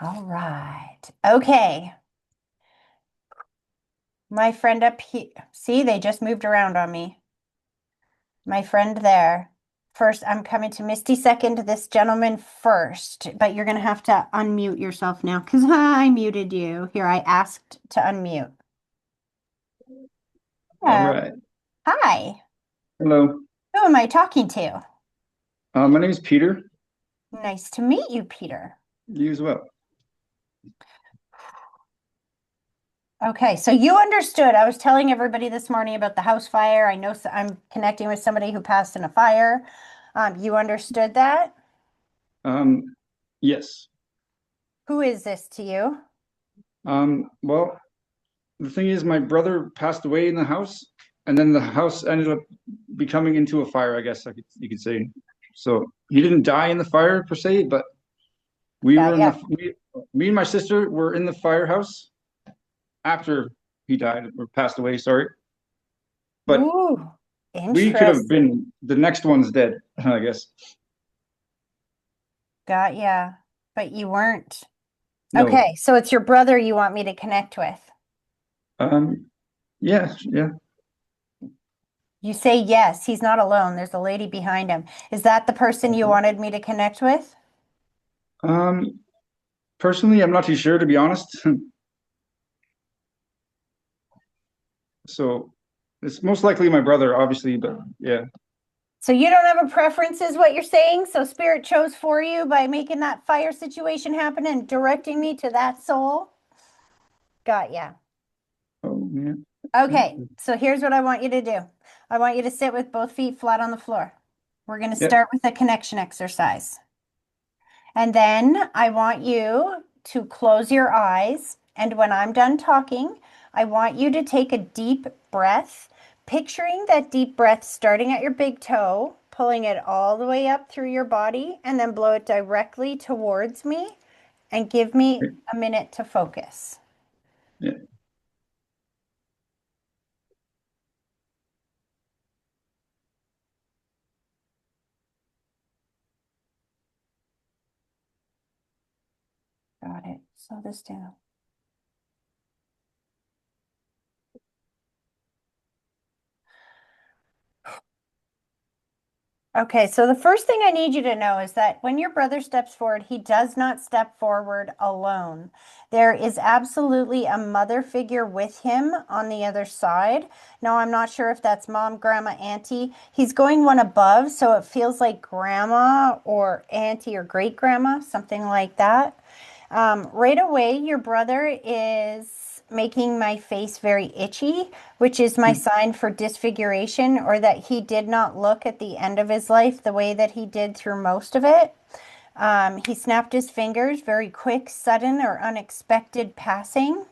All right. Okay. My friend up here. See, they just moved around on me. My friend there. First, I'm coming to Misty second, this gentleman first, but you're going to have to unmute yourself now because I muted you. Here, I asked to unmute. All Yeah. right. Hi. Hello. Who am I talking to? My name is Peter. Nice to meet you, Peter. You as well. Okay, so you understood. I was telling everybody this morning about the house fire. I know I'm connecting with somebody who passed in a fire. You understood that? Um, yes. Who is this to you? Well, the thing is, my brother passed away in the house, and then the house ended up becoming into a fire, I guess you could say. So he didn't die in the fire per se, but we were Got in ya. me and my sister were in the firehouse after he died or passed away, sorry. But Ooh, we could have interesting. been the next one's dead, I guess. Got ya. But you weren't. No. Okay, so it's your brother you want me to connect with. Yeah, yeah. You say yes, he's not alone. There's a lady behind him. Is that the person you wanted me to connect with? Um, Personally, I'm not too sure to be honest. So it's most likely my brother, obviously, but yeah. So you don't have a preference, is what you're saying? So Spirit chose for you by making that fire situation happen and directing me to that soul? Got ya. Oh, yeah. Okay, so here's what I want you to do. I want you to sit with both feet flat on the floor. We're going to Yeah. start with a connection exercise. And then I want you to close your eyes. And when I'm done talking, I want you to take a deep breath, picturing that deep breath starting at your big toe, pulling it all the way up through your body, and then blow it directly towards me and give me a minute to focus. Yeah. Got it. Slow this down. Okay, so the first thing I need you to know is that when your brother steps forward, he does not step forward alone. There is absolutely a mother figure with him on the other side. Now, I'm not sure if that's mom, grandma, auntie. He's going one above, so it feels like grandma or auntie or great grandma, something like that. Right away, your brother is making my face very itchy, which is my sign for disfiguration or that he did not look at the end of his life the way that he did through most of it. He snapped his fingers, very quick, sudden, or unexpected passing.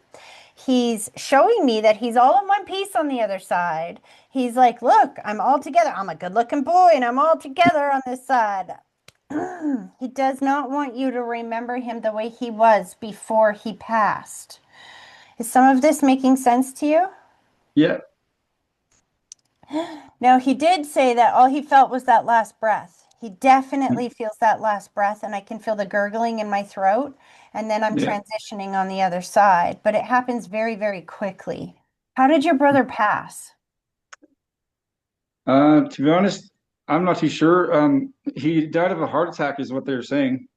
He's showing me that he's all in one piece on the other side. He's like, look, I'm all together. I'm a good looking boy and I'm all together on this side. He does not want you to remember him the way he was before he passed. Is some of this making sense to you? Yeah. Now, he did say that all he felt was that last breath. He definitely feels that last breath, and I can feel the gurgling in my throat. And then I'm Yeah. transitioning on the other side, but it happens very, very quickly. How did your brother pass? To be honest, I'm not too sure. He died of a heart attack, is what they're saying.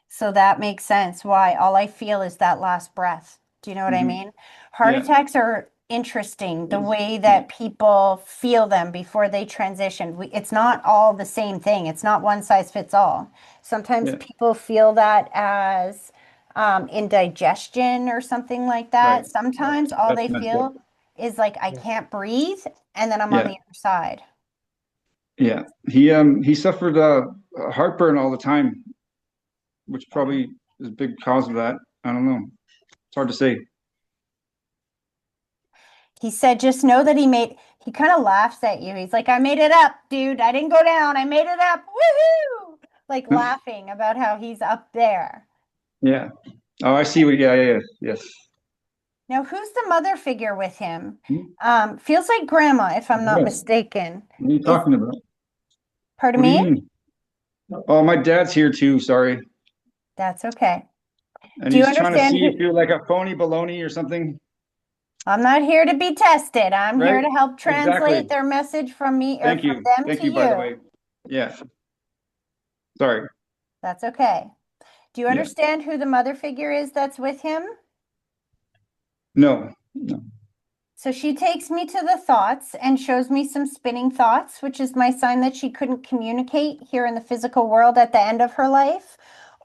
So that makes sense why all I feel is that last breath. Do you know what I Hmm. mean? Heart Yeah. attacks are interesting, the Yes. way Yeah. that people feel them before they transition. It's not all the same thing. It's not one size fits all. Sometimes Yeah. people feel that as indigestion or something like Right. that. Right. Sometimes all That's they meant. Yeah. feel is like, I can't breathe, and then I'm on Yeah. the other side. Yeah. He suffered heartburn all the time, which probably is a big cause of that. I don't know. It's hard to say. He said, just know that he kind of laughs at you. He's like, I made it up, dude. I didn't go down. I made it up. Woohoo! Like laughing about how he's up there. Yeah. Oh, I see what. Yeah. Yeah. Yeah. Yes. Now, who's the mother figure with him? Hmm? Feels like grandma, if I'm not Yeah. mistaken. What are you Is, talking about? pardon What do you me? mean? Oh, my dad's here too. Sorry. That's okay. And Do you he's trying to understand see if who? you're like a phony baloney or something, I'm not here to be tested. I'm here right? to help translate Exactly. their message from me or Thank from you. them Thank to you, by the you. way. Yeah. Sorry. That's okay. Do you Yeah. understand who the mother figure is that's with him? No. No. So she takes me to the thoughts and shows me some spinning thoughts, which is my sign that she couldn't communicate here in the physical world at the end of her life,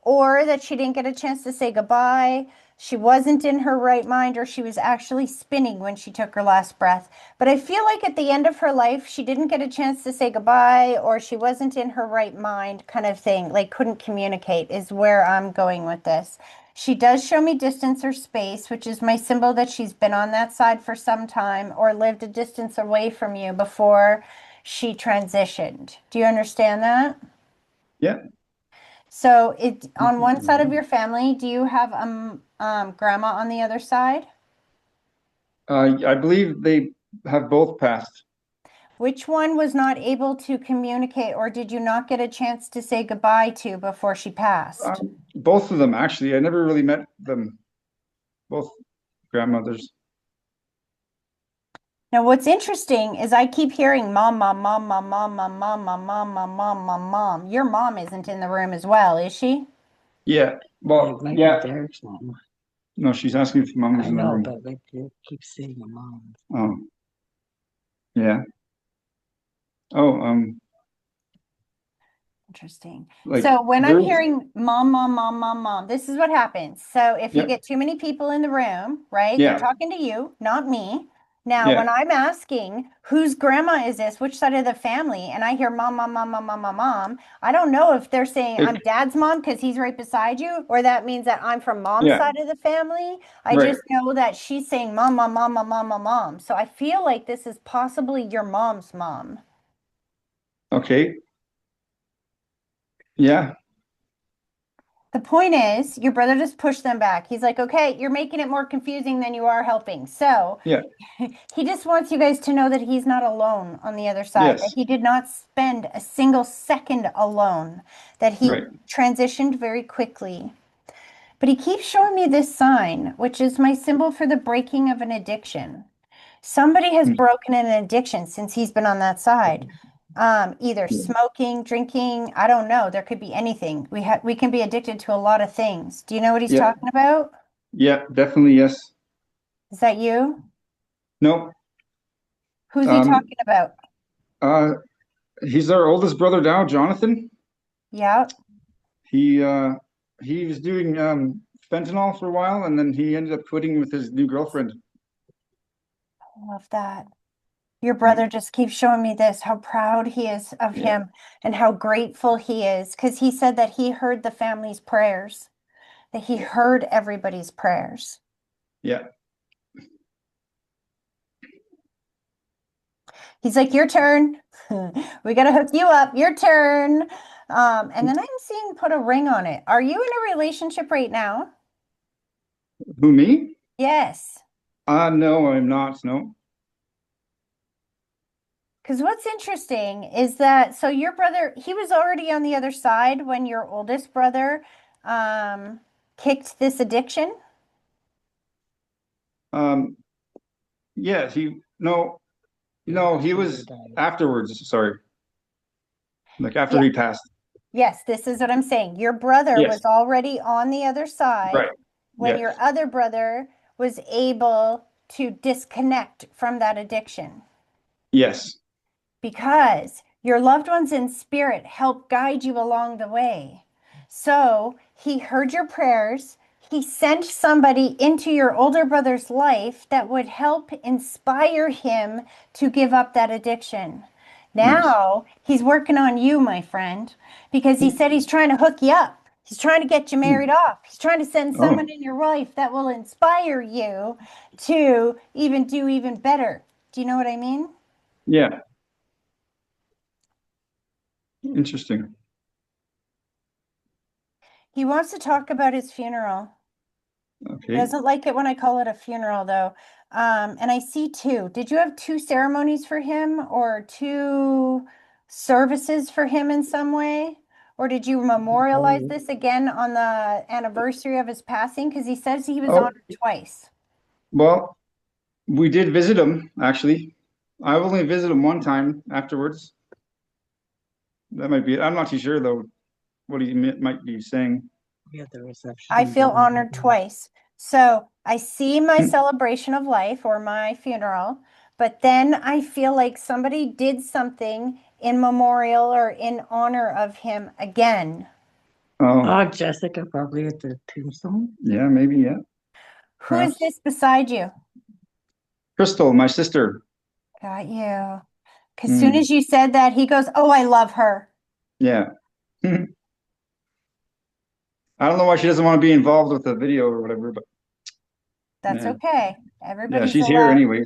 or that she didn't get a chance to say goodbye. She wasn't in her right mind, or she was actually spinning when she took her last breath. But I feel like at the end of her life, she didn't get a chance to say goodbye, or she wasn't in her right mind, kind of thing, like couldn't communicate, is where I'm going with this. She does show me distance or space, which is my symbol that she's been on that side for some time or lived a distance away from you before she transitioned. Do you understand that? Yeah. So it on one side of your family, do you have grandma on the other side? I believe they have both passed. Which one was not able to communicate or did you not get a chance to say goodbye to before she passed? Both of them, actually. I never really met them, both grandmothers. Now, what's interesting is I keep hearing mom, mom, mom, mom, mom, mom, mom, mom, mom, mom, mom, mom, mom. Your mom isn't in the room as well, is she? Yeah. Yeah, Well, maybe yeah. Derek's mom. No, she's asking if mom was I in the know, room. but they keep saying your mom. Oh, yeah. Oh, Interesting. like So when I'm there's, hearing mom, mom, mom, mom, mom, this is what happens. So if you yeah, get too many people in the room, right, they're yeah, talking to you, not me. Now, yeah, when I'm asking whose grandma is this, which side of the family, and I hear mom, mom, mom, mom, mom, mom, mom, I don't know if they're saying I'm it, dad's mom because he's right beside you, or that means that I'm from mom's yeah, side of the family. I right. just know that she's saying mom, mom, mom, mom, mom, mom, mom. So I feel like this is possibly your mom's mom. Okay. Yeah, The point is, your brother just pushed them back. He's like, okay, you're making it more confusing than you are helping. So yeah, he just wants you guys to know that he's not alone on the other side, that yes, he did not spend a single second alone, that he right. transitioned very quickly. But he keeps showing me this sign, which is my symbol for the breaking of an addiction. Somebody has Mm, broken an addiction since he's been on that side. Either yeah, smoking, drinking, I don't know. There could be anything. We can be addicted to a lot of things. Do you know what he's yeah, talking about? yeah, definitely yes. Is that you? No, Who's he um, talking about? uh, he's our oldest brother now, Jonathan. Yeah, He, he was doing, fentanyl for a while and then he ended up quitting with his new girlfriend. I love that. Your Yeah, brother just keeps showing me this, how proud he is of yeah, him and how grateful he is, because he said that he heard the family's prayers, that he heard everybody's prayers. yeah. He's like, your turn. We got to hook you up. Your turn. And then I'm seeing put a ring on it. Are you in a relationship right now? Who, me? Yes. No, I'm not. No. Because what's interesting is that, so your brother, he was already on the other side when your oldest brother um, kicked this addiction. Um, yeah, no, no, he Before he was died. afterwards. Sorry. Like after Yeah. he passed. Yes, this is what I'm saying. Your brother Yes. was already on the other side Right. when Yes. your other brother was able to disconnect from that addiction. Yes. Because your loved ones in spirit help guide you along the way. So he heard your prayers. He sent somebody into your older brother's life that would help inspire him to give up that addiction. Nice. Now he's working on you, my friend, because he said he's trying to hook you up. He's trying to get you married off. He's trying to send Oh, someone in your life that will inspire you to even do even better. Do you know what I mean? yeah. Interesting. He wants to talk about his funeral. He Okay. doesn't like it when I call it a funeral, though. And I see two. Did you have two ceremonies for him or two services for him in some way? Or did you memorialize this again on the anniversary of his passing? Because he says he was Oh, honored twice. well, we did visit him, actually. I've only visited him one time afterwards. That might be it. I'm not too sure though what he might be saying. We had the reception I and feel then honored twice. So I see my celebration of life or my funeral, but then I feel like somebody did something in memorial or in honor of him again. Oh, Jessica probably at the tombstone. yeah, maybe, yeah, Who is perhaps. this beside you? Crystal, my sister. Got you. As soon Mm, as you said that, he goes, "Oh, I love her." yeah. I don't know why she doesn't want to be involved with the video or whatever, but That's yeah, okay. yeah, Everybody's she's here allowed. anyway.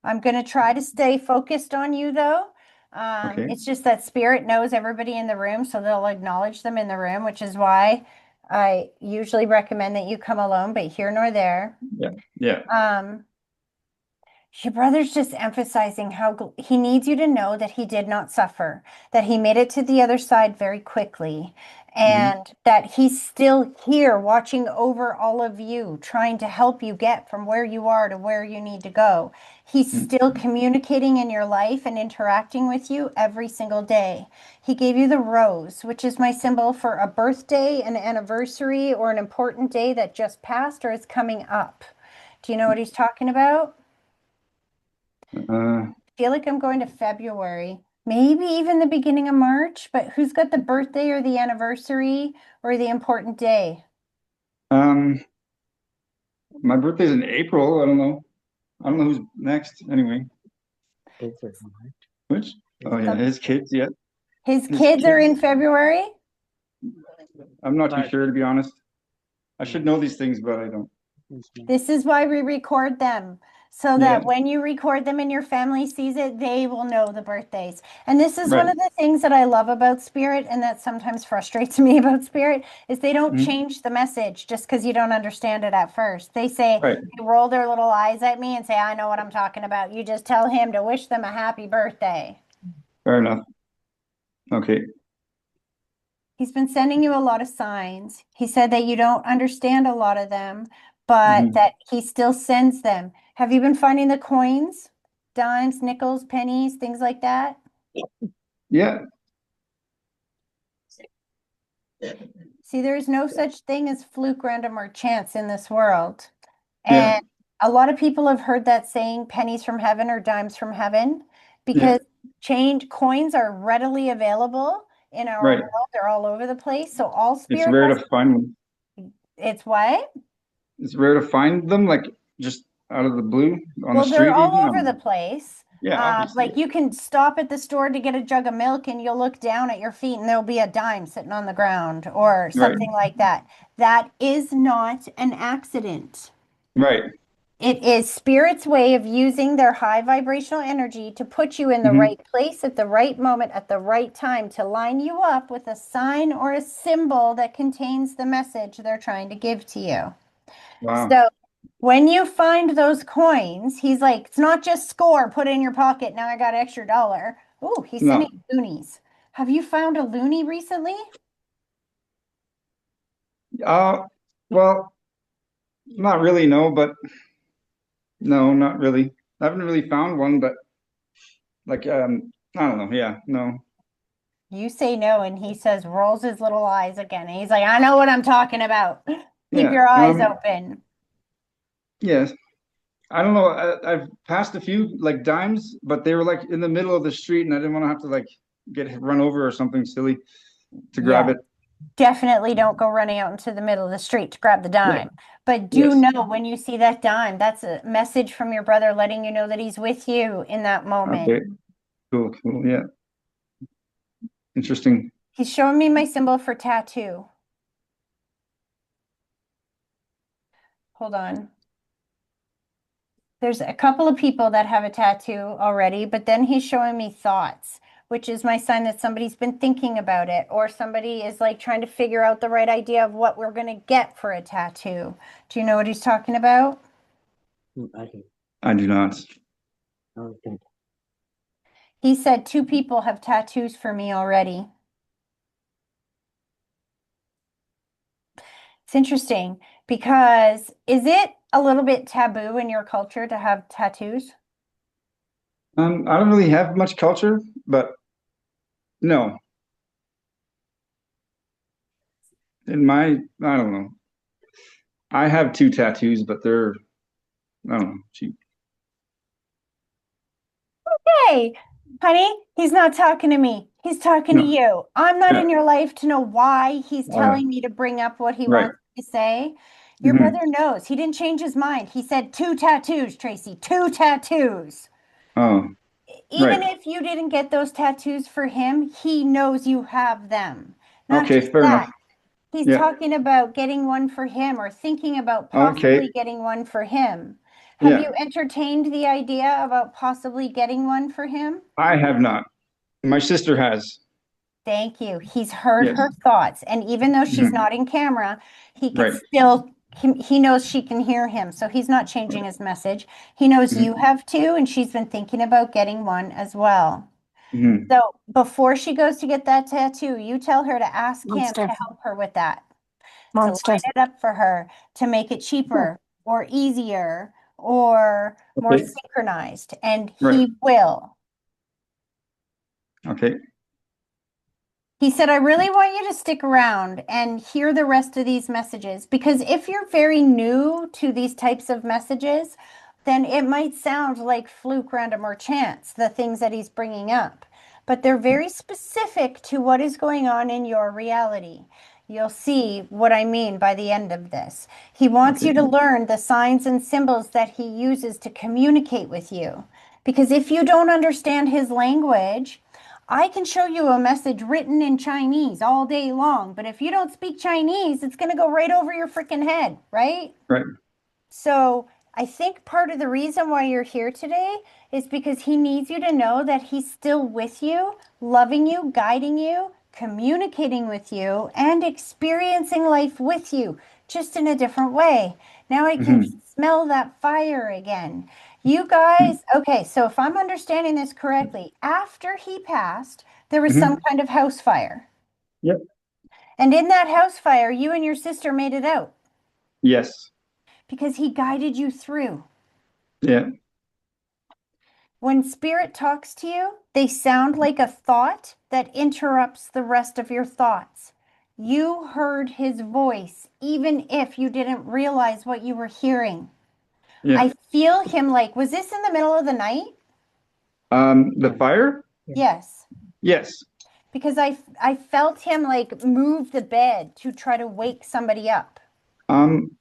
I'm going to try to stay focused on you though. Okay. It's just that spirit knows everybody in the room, so they'll acknowledge them in the room, which is why I usually recommend that you come alone, but here nor there. Yeah, yeah. Um, Your brother's just emphasizing how he needs you to know that he did not suffer, that he made it to the other side very quickly, Hmm. and that he's still here watching over all of you, trying to help you get from where you are to where you need to go. He's still communicating in your life and interacting with you every single day. He gave you the rose, which is my symbol for a birthday, an anniversary, or an important day that just passed or is coming up. Do you know what he's talking about? Uh, Feel like I'm going to February, maybe even the beginning of March, but who's got the birthday or the anniversary or the important day? um, my birthday's in April. I don't know. I don't know who's next anyway. Kids are hard. Which? Oh yeah, Some, his kids, yeah. his His kids are kids. in February. I'm not too But sure to be honest. I should know these things, but I don't. This is why we record them, so Yeah, that when you record them and your family sees it, they will know the birthdays. And this is one right. of the things that I love about Spirit, and that sometimes frustrates me about Spirit, is they don't Mhm. change the message just because you don't understand it at first. Right. They roll their little eyes at me and say, I know what I'm talking about. You just tell him to wish them a happy birthday. Fair enough. Okay. He's been sending you a lot of signs. He said that you don't understand a lot of them, but Hmm. that he still sends them. Have you been finding the coins, dimes, nickels, pennies, things like that? Yeah, See, there is no such thing as fluke, random, or chance in this world. yeah, And a lot of people have heard that saying, pennies from heaven or dimes from heaven, yeah. because change coins are readily available in our Right. world. They're all over the place. So all It's spirit rare has, to find them. it's what? It's rare to find them, like just out of the blue on the Well, they're street, all even. over the place. Yeah, obviously. Like you can stop at the store to get a jug of milk and you'll look down at your feet and there'll be a dime sitting on the ground or Right, something like that. That is not an accident. right. It is spirit's way of using their high vibrational energy to put you in the Hmm. right place at the right moment at the right time to line you up with a sign or a symbol that contains the message they're trying to give to you. Wow. So when you find those coins, he's like, it's not just score, put it in your pocket. Now I got an extra dollar. Oh, he's No. sending loonies. Have you found a loony recently? Uh, well, not really, no, but no, not really. I haven't really found one, but like, I don't know. Yeah, no. You say no, and he says, rolls his little eyes again. And he's like, I know what I'm talking about. Keep Yeah. your eyes open. Yes. I don't know. I've passed a few like dimes, but they were like in the middle of the street, and I didn't want to have to like get run over or something silly to grab Yeah, it. definitely don't go running out into the middle of the street to grab the Yeah. dime. But do Yes. know when you see that dime, that's a message from your brother letting you know that he's with you in that moment. Okay. Cool. Cool. Yeah. Interesting. He's showing me my symbol for tattoo. Hold on. There's a couple of people that have a tattoo already, but then he's showing me thoughts, which is my sign that somebody's been thinking about it, or somebody is like trying to figure out the right idea of what we're going to get for a tattoo. Do you know what he's talking about? I do. I do not. I think He said two people have tattoos for me already. It's interesting because is it a little bit taboo in your culture to have tattoos? I don't really have much culture, but no, I don't know. I have two tattoos, but they're, I don't know, cheap. Hey, honey, he's not talking to me. He's talking to No, you. I'm not yeah, in your life to know why he's uh, telling me to bring up what he right. wants to say. Your Hmm. brother knows. He didn't change his mind. He said two tattoos, Tracy, two tattoos. Oh, Even right. if you didn't get those tattoos for him, he knows you have them. Not Okay, just fair that, enough. he's Yeah. talking about getting one for him or thinking about possibly Okay. getting one for him. Have Yeah. you entertained the idea about possibly getting one for him? I have not. My sister has. Thank you. He's heard Yes. her thoughts. And even though she's Hmm. not in camera, he can Right. still, he knows she can hear him. So he's not changing his message. He knows you Hmm. have too, and she's been thinking about getting one as well. Hmm. So before she goes to get that tattoo, you tell her to ask him to Monster. help her with that, to Monster. line it up for her, to make it cheaper or easier or more Okay. synchronized. And Right. he will. Okay. He said, I really want you to stick around and hear the rest of these messages because if you're very new to these types of messages, then it might sound like fluke, random, or chance, the things that he's bringing up. But they're very specific to what is going on in your reality. You'll see what I mean by the end of this. He wants Okay. you to learn the signs and symbols that he uses to communicate with you. Because if you don't understand his language, I can show you a message written in Chinese all day long, but if you don't speak Chinese, it's going to go right over your freaking head, right? Right. So I think part of the reason why you're here today is because he needs you to know that he's still with you, loving you, guiding you, communicating with you, and experiencing life with you, just in a different way. Now I can Hmm. smell that fire again. You guys, okay, so if I'm understanding this correctly, after he passed, there was some Hmm. kind of house fire. Yep. And in that house fire, you and your sister made it out Yes. because he guided you through. Yeah. When spirit talks to you, they sound like a thought that interrupts the rest of your thoughts. You heard his voice, even if you didn't realize what you were hearing. Yeah. I feel him like, was this in the middle of the night? The fire? Yes, Yes. because I felt him like move the bed to try to wake somebody up. Um,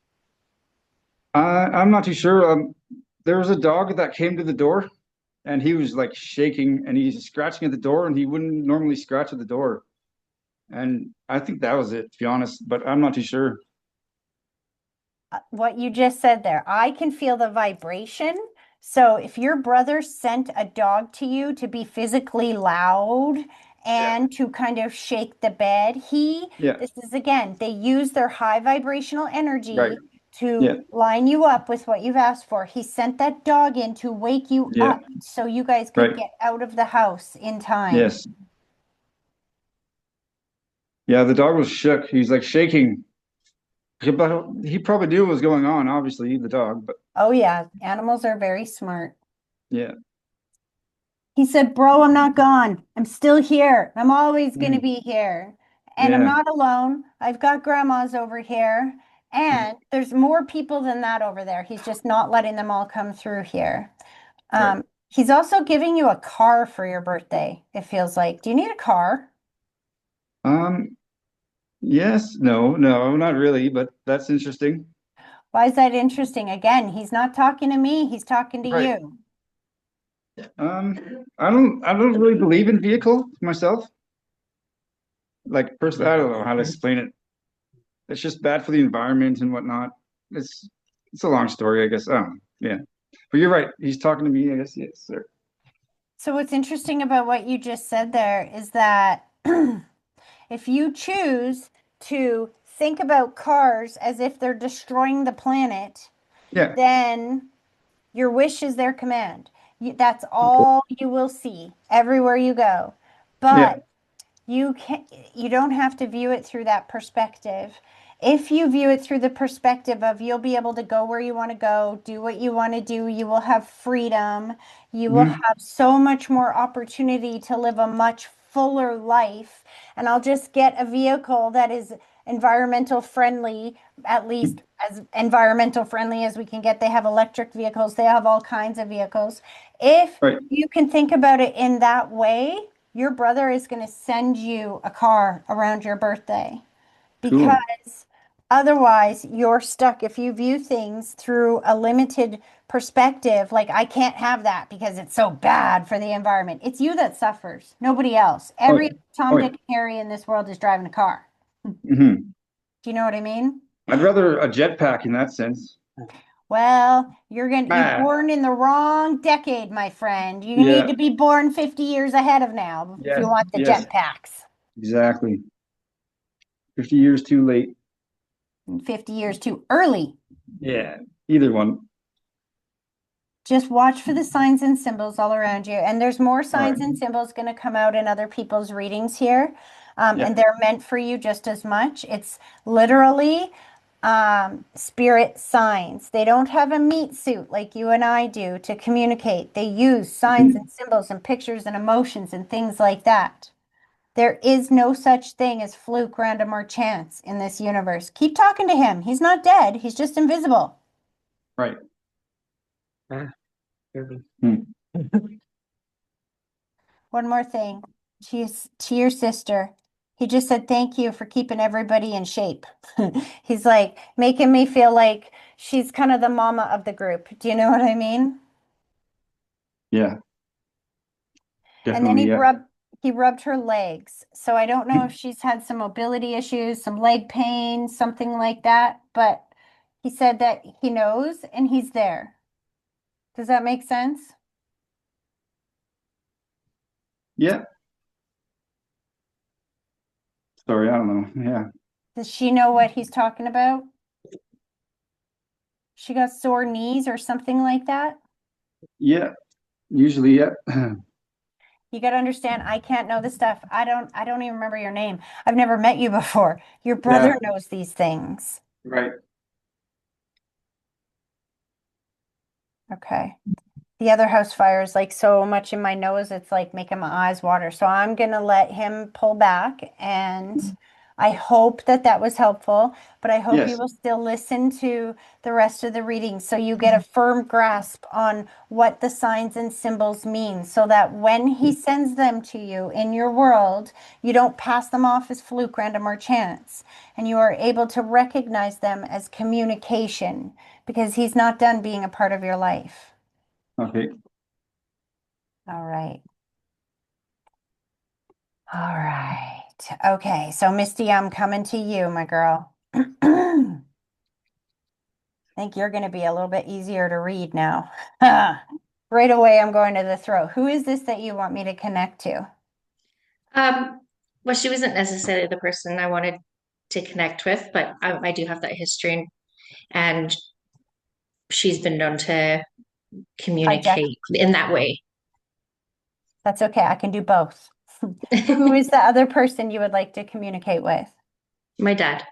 I'm not too sure. There was a dog that came to the door and he was like shaking and he's scratching at the door and he wouldn't normally scratch at the door. And I think that was it, to be honest, but I'm not too sure. What you just said there. I can feel the vibration. So if your brother sent a dog to you to be physically loud Yeah. and to kind of shake the bed, Yeah. this is again, they use their high vibrational Right. energy Yeah. to line you up with what you've asked for. He sent that dog in to wake you Yeah. up so you guys could Right. get out of the house in time. Yes. Yeah. The dog was shook. He's like shaking. But he probably knew what was going on, obviously, the dog, but Oh yeah, animals are very smart. yeah. He said, Bro, I'm not gone. I'm still here. I'm always going to Mm. be here. And I'm Yeah. not alone. I've got grandmas over here. Mhm. And there's more people than that over there. He's just not letting them all come through here. Right. He's also giving you a car for your birthday, it feels like. Do you need a car? Um, yes, no, not really, but that's interesting. Why is that interesting? Again, he's not talking to me, he's talking to Right. you. I don't really believe in vehicle myself. Like personally, I don't know how to explain it. It's just bad for the environment and whatnot. It's it's a long story, I guess. Yeah. But you're right. He's talking to me, I guess. Yes, sir. So, what's interesting about what you just said there is that if you choose to think about cars as if they're destroying the planet, Yeah. then your wish is their command. That's Okay. all you will see everywhere you go. Yeah. But you don't have to view it through that perspective. If you view it through the perspective of you'll be able to go where you want to go, do what you want to do, you will have freedom, you will Hmm. have so much more opportunity to live a much fuller life. And I'll just get a vehicle that is environmental friendly, at least as environmental friendly as we can get. They have electric vehicles, they have all kinds of vehicles. If Right. you can think about it in that way, your brother is going to send you a car around your birthday Cool. because otherwise you're stuck. If you view things through a limited perspective, like I can't have that because it's so bad for the environment, it's you that suffers, nobody else. Oh Every yeah. Tom, Oh yeah. Dick, and Harry in this world is driving a car. Hmm. Do you know what I mean? I'd rather a jetpack in that sense. Well, you're Ah, born in the wrong decade, my friend. You need yeah. to be born 50 years ahead of now if Yes. you want the Yes. jetpacks. Exactly. 50 years too late. And 50 years too early. Yeah. Either one. Just watch for the signs and symbols all around you. And there's more All right. signs and symbols going to come out in other people's readings here. Yeah. And they're meant for you just as much. It's literally spirit signs. They don't have a meat suit like you and I do to communicate. They use signs and Mhm. symbols and pictures and emotions and things like that. There is no such thing as fluke, random, or chance in this universe. Keep talking to him. He's not dead. He's just invisible. Right. Ah, Kirby. Hmm. One more thing. To your sister. He just said thank you for keeping everybody in shape. He's like making me feel like she's kind of the mama of the group. Do you know what I mean? Yeah. And then Definitely. Yeah. he rubbed her legs. So I don't know if she's had some mobility issues, some leg pain, something like that, but he said that he knows and he's there. Does that make sense? Yeah. Sorry. I don't know. Yeah. Does she know what he's talking about? She got sore knees or something like that? Yeah. Usually. Yeah. You got to understand, I can't know this stuff. I don't even remember your name. I've never met you before. Your brother Yeah. knows these things. Right. Okay. The other house fire is like so much in my nose, it's like making my eyes water. So I'm gonna let him pull back, and I hope that that was helpful, but I hope you Yes. will still listen to the rest of the reading so you get a firm grasp on what the signs and symbols mean so that when he sends them to you in your world, you don't pass them off as fluke, random, or chance, and you are able to recognize them as communication because he's not done being a part of your life. Okay. All right. All right. Okay. So, Misty, I'm coming to you, my girl. I think you're going to be a little bit easier to read now. Right away, I'm going to the throat. Who is this that you want me to connect to? Um, well, she wasn't necessarily the person I wanted to connect with, but I do have that history, and she's been known to Hijack. communicate in that way. That's okay. I can do both. Who is the other person you would like to communicate with? My dad.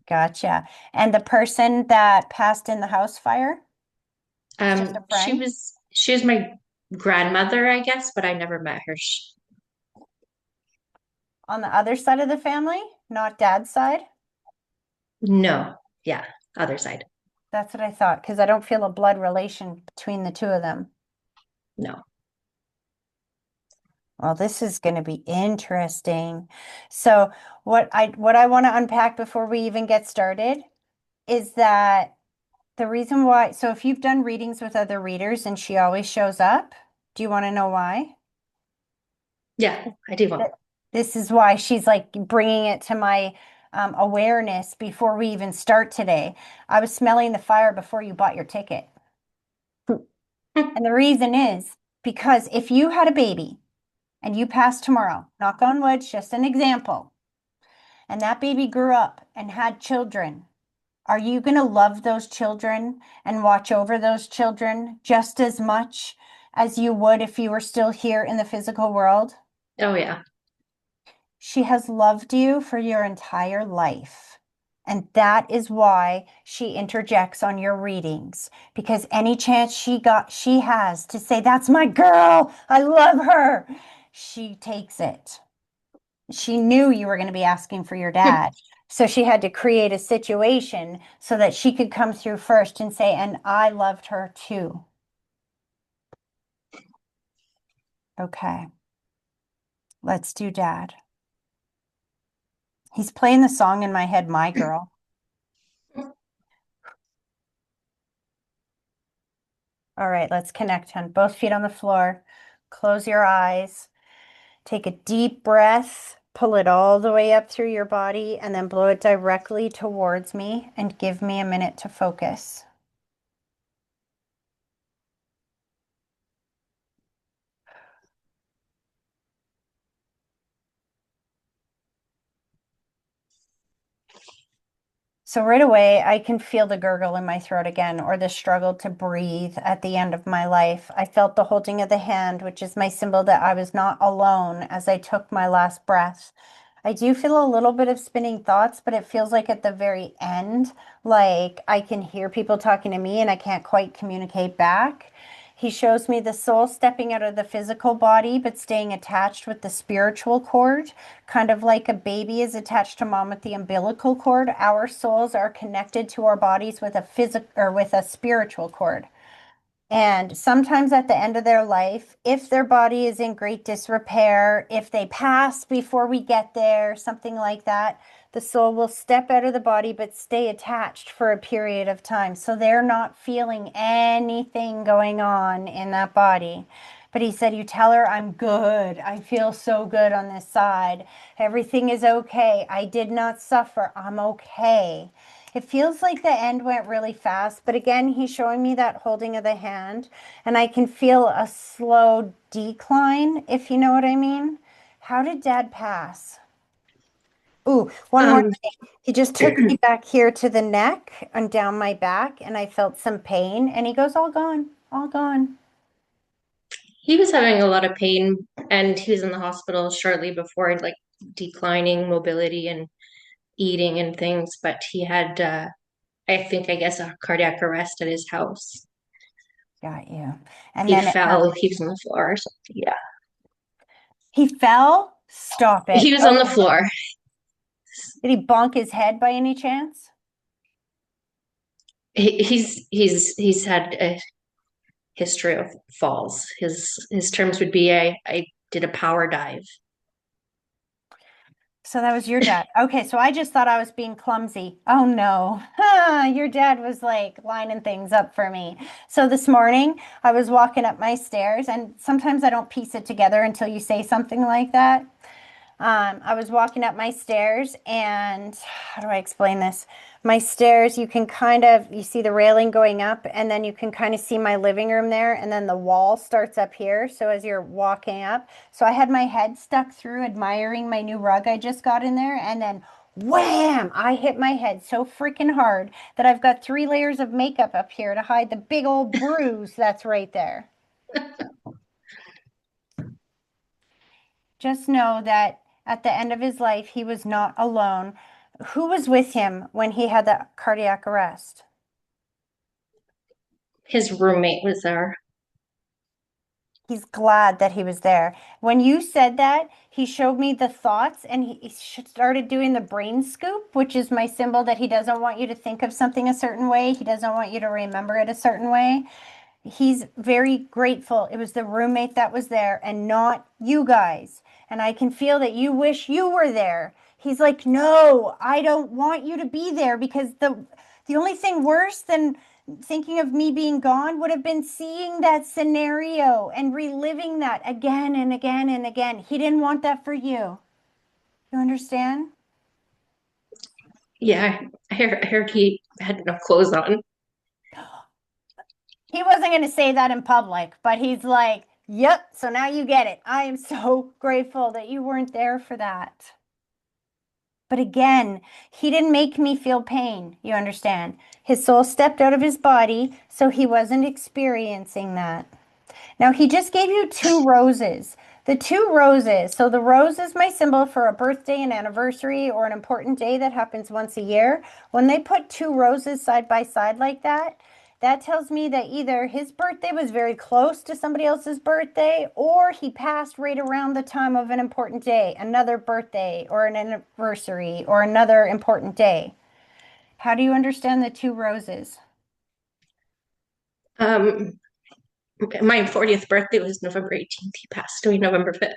Gotcha. And the person that passed in the house fire? It's just a friend She was my grandmother, I guess, but I never met her. on the other side of the family, not dad's side. No, yeah, other side. That's what I thought, because I don't feel a blood relation between the two of them. No. Well, this is going to be interesting. So, what I want to unpack before we even get started is that the reason why, so if you've done readings with other readers and she always shows up, do you want to know why? Yeah, I do want. That this is why she's like bringing it to my awareness before we even start today. I was smelling the fire before you bought your ticket. And the reason is because if you had a baby and you passed tomorrow, knock on wood, just an example, and that baby grew up and had children, are you going to love those children and watch over those children just as much as you would if you were still here in the physical world? Oh, yeah. She has loved you for your entire life. And that is why she interjects on your readings, because any chance she has to say, that's my girl, I love her, she takes it. She knew you were going to be asking for your dad. So she had to create a situation so that she could come through first and say, and I loved her too. Okay, let's do dad. He's playing the song in my head, My Girl. All right, let's connect, hon. Both feet on the floor. Close your eyes. Take a deep breath. Pull it all the way up through your body and then blow it directly towards me and give me a minute to focus. So right away, I can feel the gurgle in my throat again, or the struggle to breathe at the end of my life. I felt the holding of the hand, which is my symbol that I was not alone as I took my last breath. I do feel a little bit of spinning thoughts, but it feels like at the very end, like I can hear people talking to me and I can't quite communicate back. He shows me the soul stepping out of the physical body, but staying attached with the spiritual cord, kind of like a baby is attached to mom with the umbilical cord. Our souls are connected to our bodies with a physical or with a spiritual cord. And sometimes at the end of their life, if their body is in great disrepair, if they pass before we get there, something like that, the soul will step out of the body but stay attached for a period of time. So they're not feeling anything going on in that body. But he said, you tell her, I'm good. I feel so good on this side. Everything is okay. I did not suffer. I'm okay. It feels like the end went really fast, but again, he's showing me that holding of the hand, and I can feel a slow decline, if you know what I mean. How did Dad pass? Ooh, one more Um, thing. He just took me back here to the neck and down my back, and I felt some pain, and he goes, all gone, all gone. he was having a lot of pain and he was in the hospital shortly before, like declining mobility and eating and things, but he had, I guess, a cardiac arrest at his house. Got you. And He then it fell, happened. he was on the floor or something. Yeah. He fell? Stop it. He was on the Oh, floor. did he bonk his head by any chance? He's had a history of falls. His terms would be I did a power dive. So that was your dad. Okay, so I just thought I was being clumsy. Oh no. Your dad was like lining things up for me. So this morning I was walking up my stairs, and sometimes I don't piece it together until you say something like that. I was walking up my stairs, and how do I explain this? My stairs, you can kind of, you see the railing going up, and then you can kind of see my living room there, and then the wall starts up here. So as you're walking up, so I had my head stuck through admiring my new rug I just got in there, and then wham, I hit my head so freaking hard that I've got 3 layers of makeup up here to hide the big old bruise that's right there. Just know that at the end of his life, he was not alone. Who was with him when he had that cardiac arrest? His roommate was there. He's glad that he was there. When you said that, he showed me the thoughts, and he started doing the brain scoop, which is my symbol that he doesn't want you to think of something a certain way. He doesn't want you to remember it a certain way. He's very grateful. It was the roommate that was there and not you guys. And I can feel that you wish you were there. He's like, no, I don't want you to be there, because the only thing worse than thinking of me being gone would have been seeing that scenario and reliving that again and again and again. He didn't want that for you. You understand? Yeah, I heard he had no clothes on. He wasn't going to say that in public, but he's like, yep, so now you get it. I am so grateful that you weren't there for that. But again, he didn't make me feel pain. You understand? His soul stepped out of his body, so he wasn't experiencing that. Now, he just gave you 2 roses. The two roses. So the rose is my symbol for a birthday, an anniversary, or an important day that happens once a year. When they put two roses side by side like that, that tells me that either his birthday was very close to somebody else's birthday, or he passed right around the time of an important day, another birthday, or an anniversary, or another important day. How do you understand the two roses? Um, my 40th birthday was November 18th. He passed away November 5th.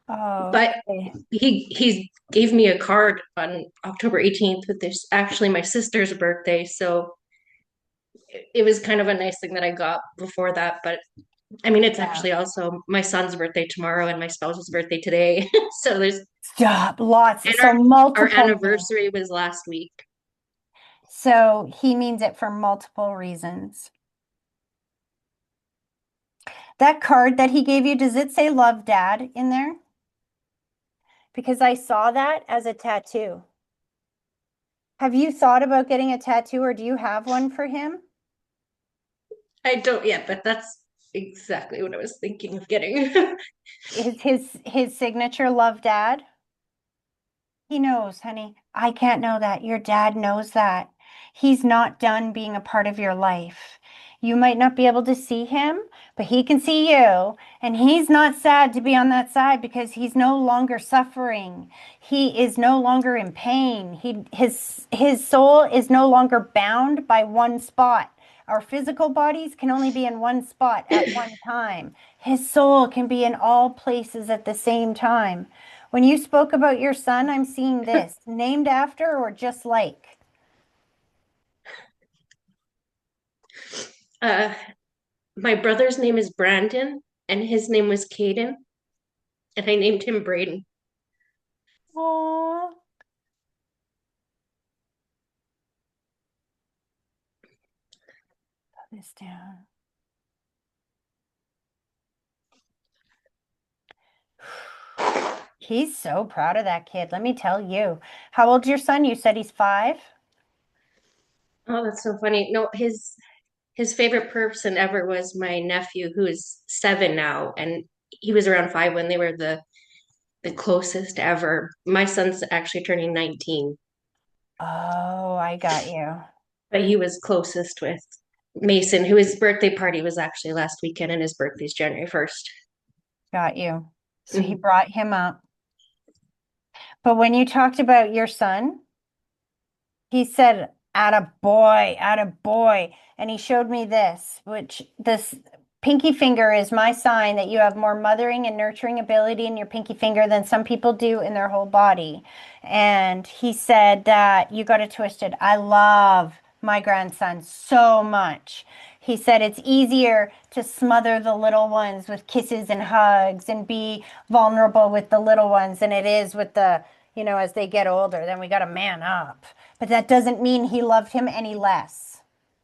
Oh, But okay. he gave me a card on October 18th, but there's actually my sister's birthday, so it was kind of a nice thing that I got before that. But I mean, it's Yeah. actually also my son's birthday tomorrow and my spouse's birthday today. So there's Stop. Lots. and So our multiple meanings. anniversary was last week. So he means it for multiple reasons. That card that he gave you, does it say love dad in there? Because I saw that as a tattoo. Have you thought about getting a tattoo or do you have one for him? I don't yet, but that's exactly what I was thinking of getting. Is his signature love dad? He knows, honey. I can't know that. Your dad knows that. He's not done being a part of your life. You might not be able to see him, but he can see you. And he's not sad to be on that side because he's no longer suffering. He is no longer in pain. His soul is no longer bound by one spot. Our physical bodies can only be in one spot at one time. His soul can be in all places at the same time. When you spoke about your son, I'm seeing this named after or just like. uh, my brother's name is Brandon, and his name was Caden, and I named him Braden. Oh, put this down. He's so proud of that kid. Let me tell you. How old's your son? You said he's 5. Oh, that's so funny. No, his favorite person ever was my nephew, who is 7 now, and he was around 5 when they were the closest ever. My son's actually turning 19, Oh, I got you. but he was closest with Mason, who his birthday party was actually last weekend, and his birthday's January 1st. Got you. So he Mhm. brought him up. But when you talked about your son, he said, atta boy. And he showed me this, which this pinky finger is my sign that you have more mothering and nurturing ability in your pinky finger than some people do in their whole body. And he said that you got it twisted. I love my grandson so much. He said it's easier to smother the little ones with kisses and hugs and be vulnerable with the little ones than it is with as they get older. Then we got to man up. But that doesn't mean he loved him any less.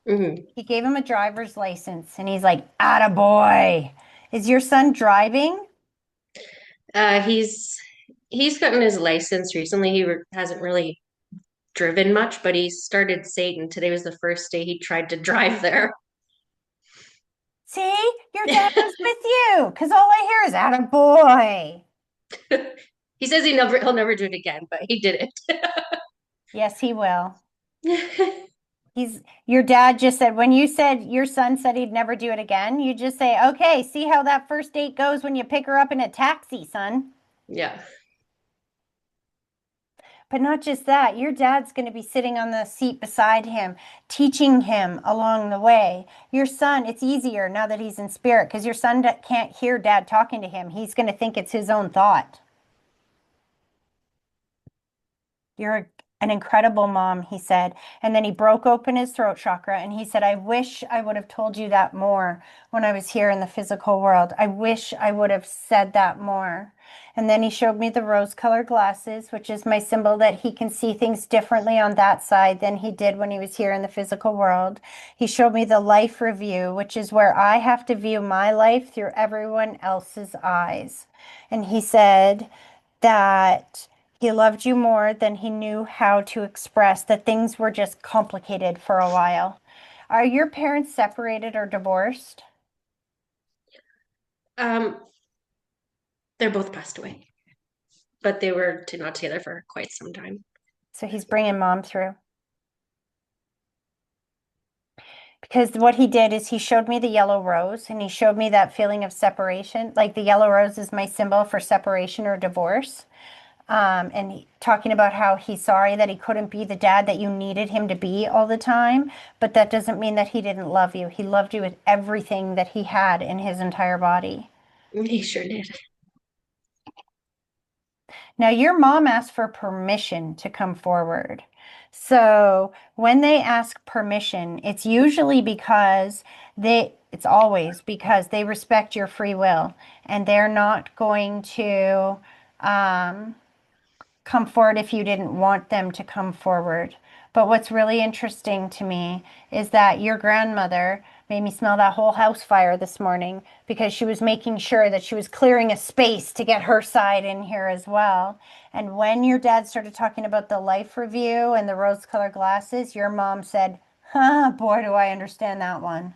Mhm. He gave him a driver's license and he's like, atta boy. Is your son driving? Uh, he's he's gotten his license recently. Hasn't really driven much, but he started Satan. Today was the first day he tried to drive there. See, your dad was with you because all I hear is atta boy. He says he'll never do it again, but he did Yes, he will. it. Your dad just said, when you said your son said he'd never do it again, you just say, okay, see how that first date goes when you pick her up in a taxi, son. Yeah. But not just that, your dad's going to be sitting on the seat beside him, teaching him along the way. Your son, it's easier now that he's in spirit because your son can't hear dad talking to him. He's going to think it's his own thought. You're an incredible mom, he said. And then he broke open his throat chakra and he said, I wish I would have told you that more when I was here in the physical world. I wish I would have said that more. And then he showed me the rose-colored glasses, which is my symbol that he can see things differently on that side than he did when he was here in the physical world. He showed me the life review, which is where I have to view my life through everyone else's eyes. And he said that he loved you more than he knew how to express, that things were just complicated for a while. Are your parents separated or divorced? Um, They're both passed away, but they were not together for quite some time. So he's bringing mom through. Because what he did is he showed me the yellow rose and he showed me that feeling of separation. Like the yellow rose is my symbol for separation or divorce. Talking about how he's sorry that he couldn't be the dad that you needed him to be all the time. But that doesn't mean that he didn't love you. He loved you with everything that he had in his entire body. He sure did. Now, your mom asked for permission to come forward. So when they ask permission, it's usually because it's always because they respect your free will and they're not going to um, come forward if you didn't want them to come forward. But what's really interesting to me is that your grandmother made me smell that whole house fire this morning because she was making sure that she was clearing a space to get her side in here as well. And when your dad started talking about the life review and the rose-colored glasses, your mom said, huh, boy, do I understand that one.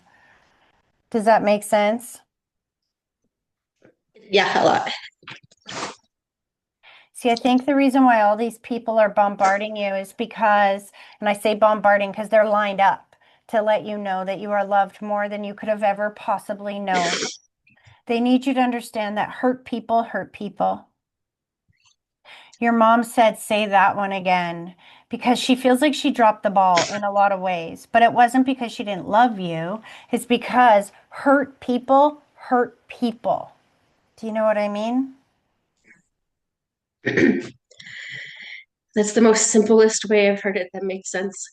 Does that make sense? Yeah, a lot. See, I think the reason why all these people are bombarding you is because, and I say bombarding because they're lined up to let you know that you are loved more than you could have ever possibly known. They need you to understand that hurt people hurt people. Your mom said, say that one again, because she feels like she dropped the ball in a lot of ways, but it wasn't because she didn't love you. It's because hurt people hurt people. Do you know what I mean? That's the most simplest way I've heard it that makes sense.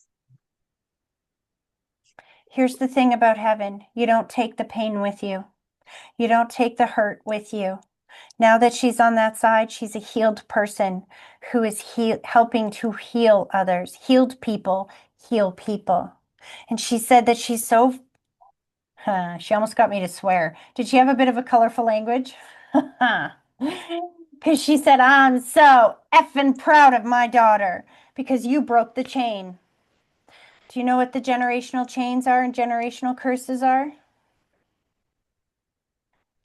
Here's the thing about heaven. You don't take the pain with you. You don't take the hurt with you. Now that she's on that side, she's a healed person who is helping to heal others. Healed people heal people. And she said that she's so, she almost got me to swear. Did she have a bit of a colorful language? Because she said, I'm so effing proud of my daughter because you broke the chain. Do you know what the generational chains are and generational curses are?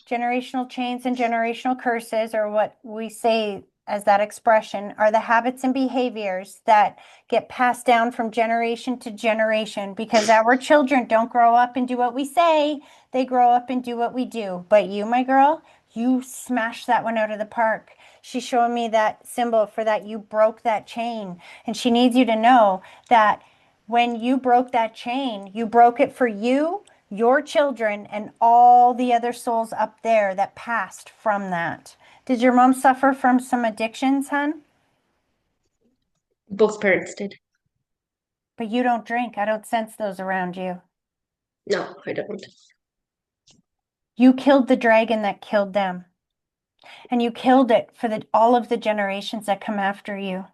Generational chains and generational curses, or what we say as that expression, are the habits and behaviors that get passed down from generation to generation because our children don't grow up and do what we say, they grow up and do what we do. But you, my girl, you smashed that one out of the park. She's showing me that symbol for that you broke that chain. And she needs you to know that when you broke that chain, you broke it for you, your children, and all the other souls up there that passed from that. Did your mom suffer from some addictions, hon? Both parents did. But you don't drink. I don't sense those around you. No, I don't. You killed the dragon that killed them. And you killed it for all of the generations that come after you.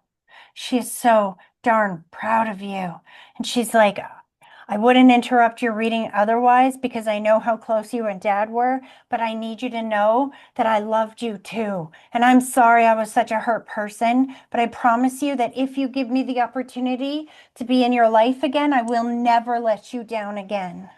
She is so darn proud of you. And she's like, I wouldn't interrupt your reading otherwise because I know how close you and dad were, but I need you to know that I loved you too. And I'm sorry I was such a hurt person, but I promise you that if you give me the opportunity to be in your life again, I will never let you down again.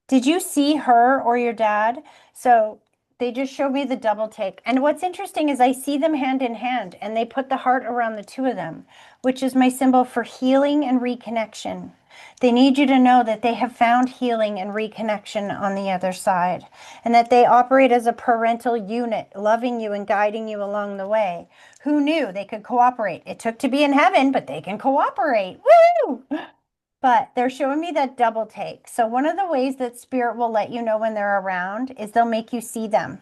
Did you see her or your dad? So they just showed me the double take. And what's interesting is I see them hand in hand and they put the heart around the two of them, which is my symbol for healing and reconnection. They need you to know that they have found healing and reconnection on the other side and that they operate as a parental unit, loving you and guiding you along the way. Who knew they could cooperate? It took to be in heaven, but they can cooperate. Woo! But they're showing me that double take. So one of the ways that spirit will let you know when they're around is they'll make you see them.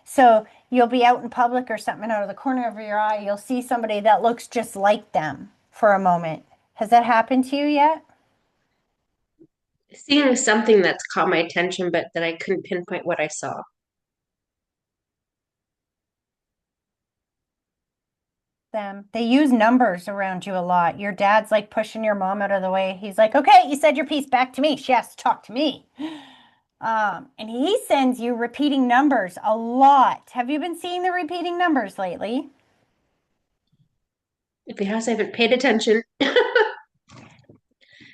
So you'll be out in public or something, out of the corner of your eye, you'll see somebody that looks just like them for a moment. Has that happened to you yet? Seeing something that's caught my attention, but that I couldn't pinpoint what I saw. Them. They use numbers around you a lot. Your dad's like pushing your mom out of the way. He's like, okay, you said your piece, back to me. She has to talk to me. And he sends you repeating numbers a lot. Have you been seeing the repeating numbers lately? If he has, I haven't paid attention.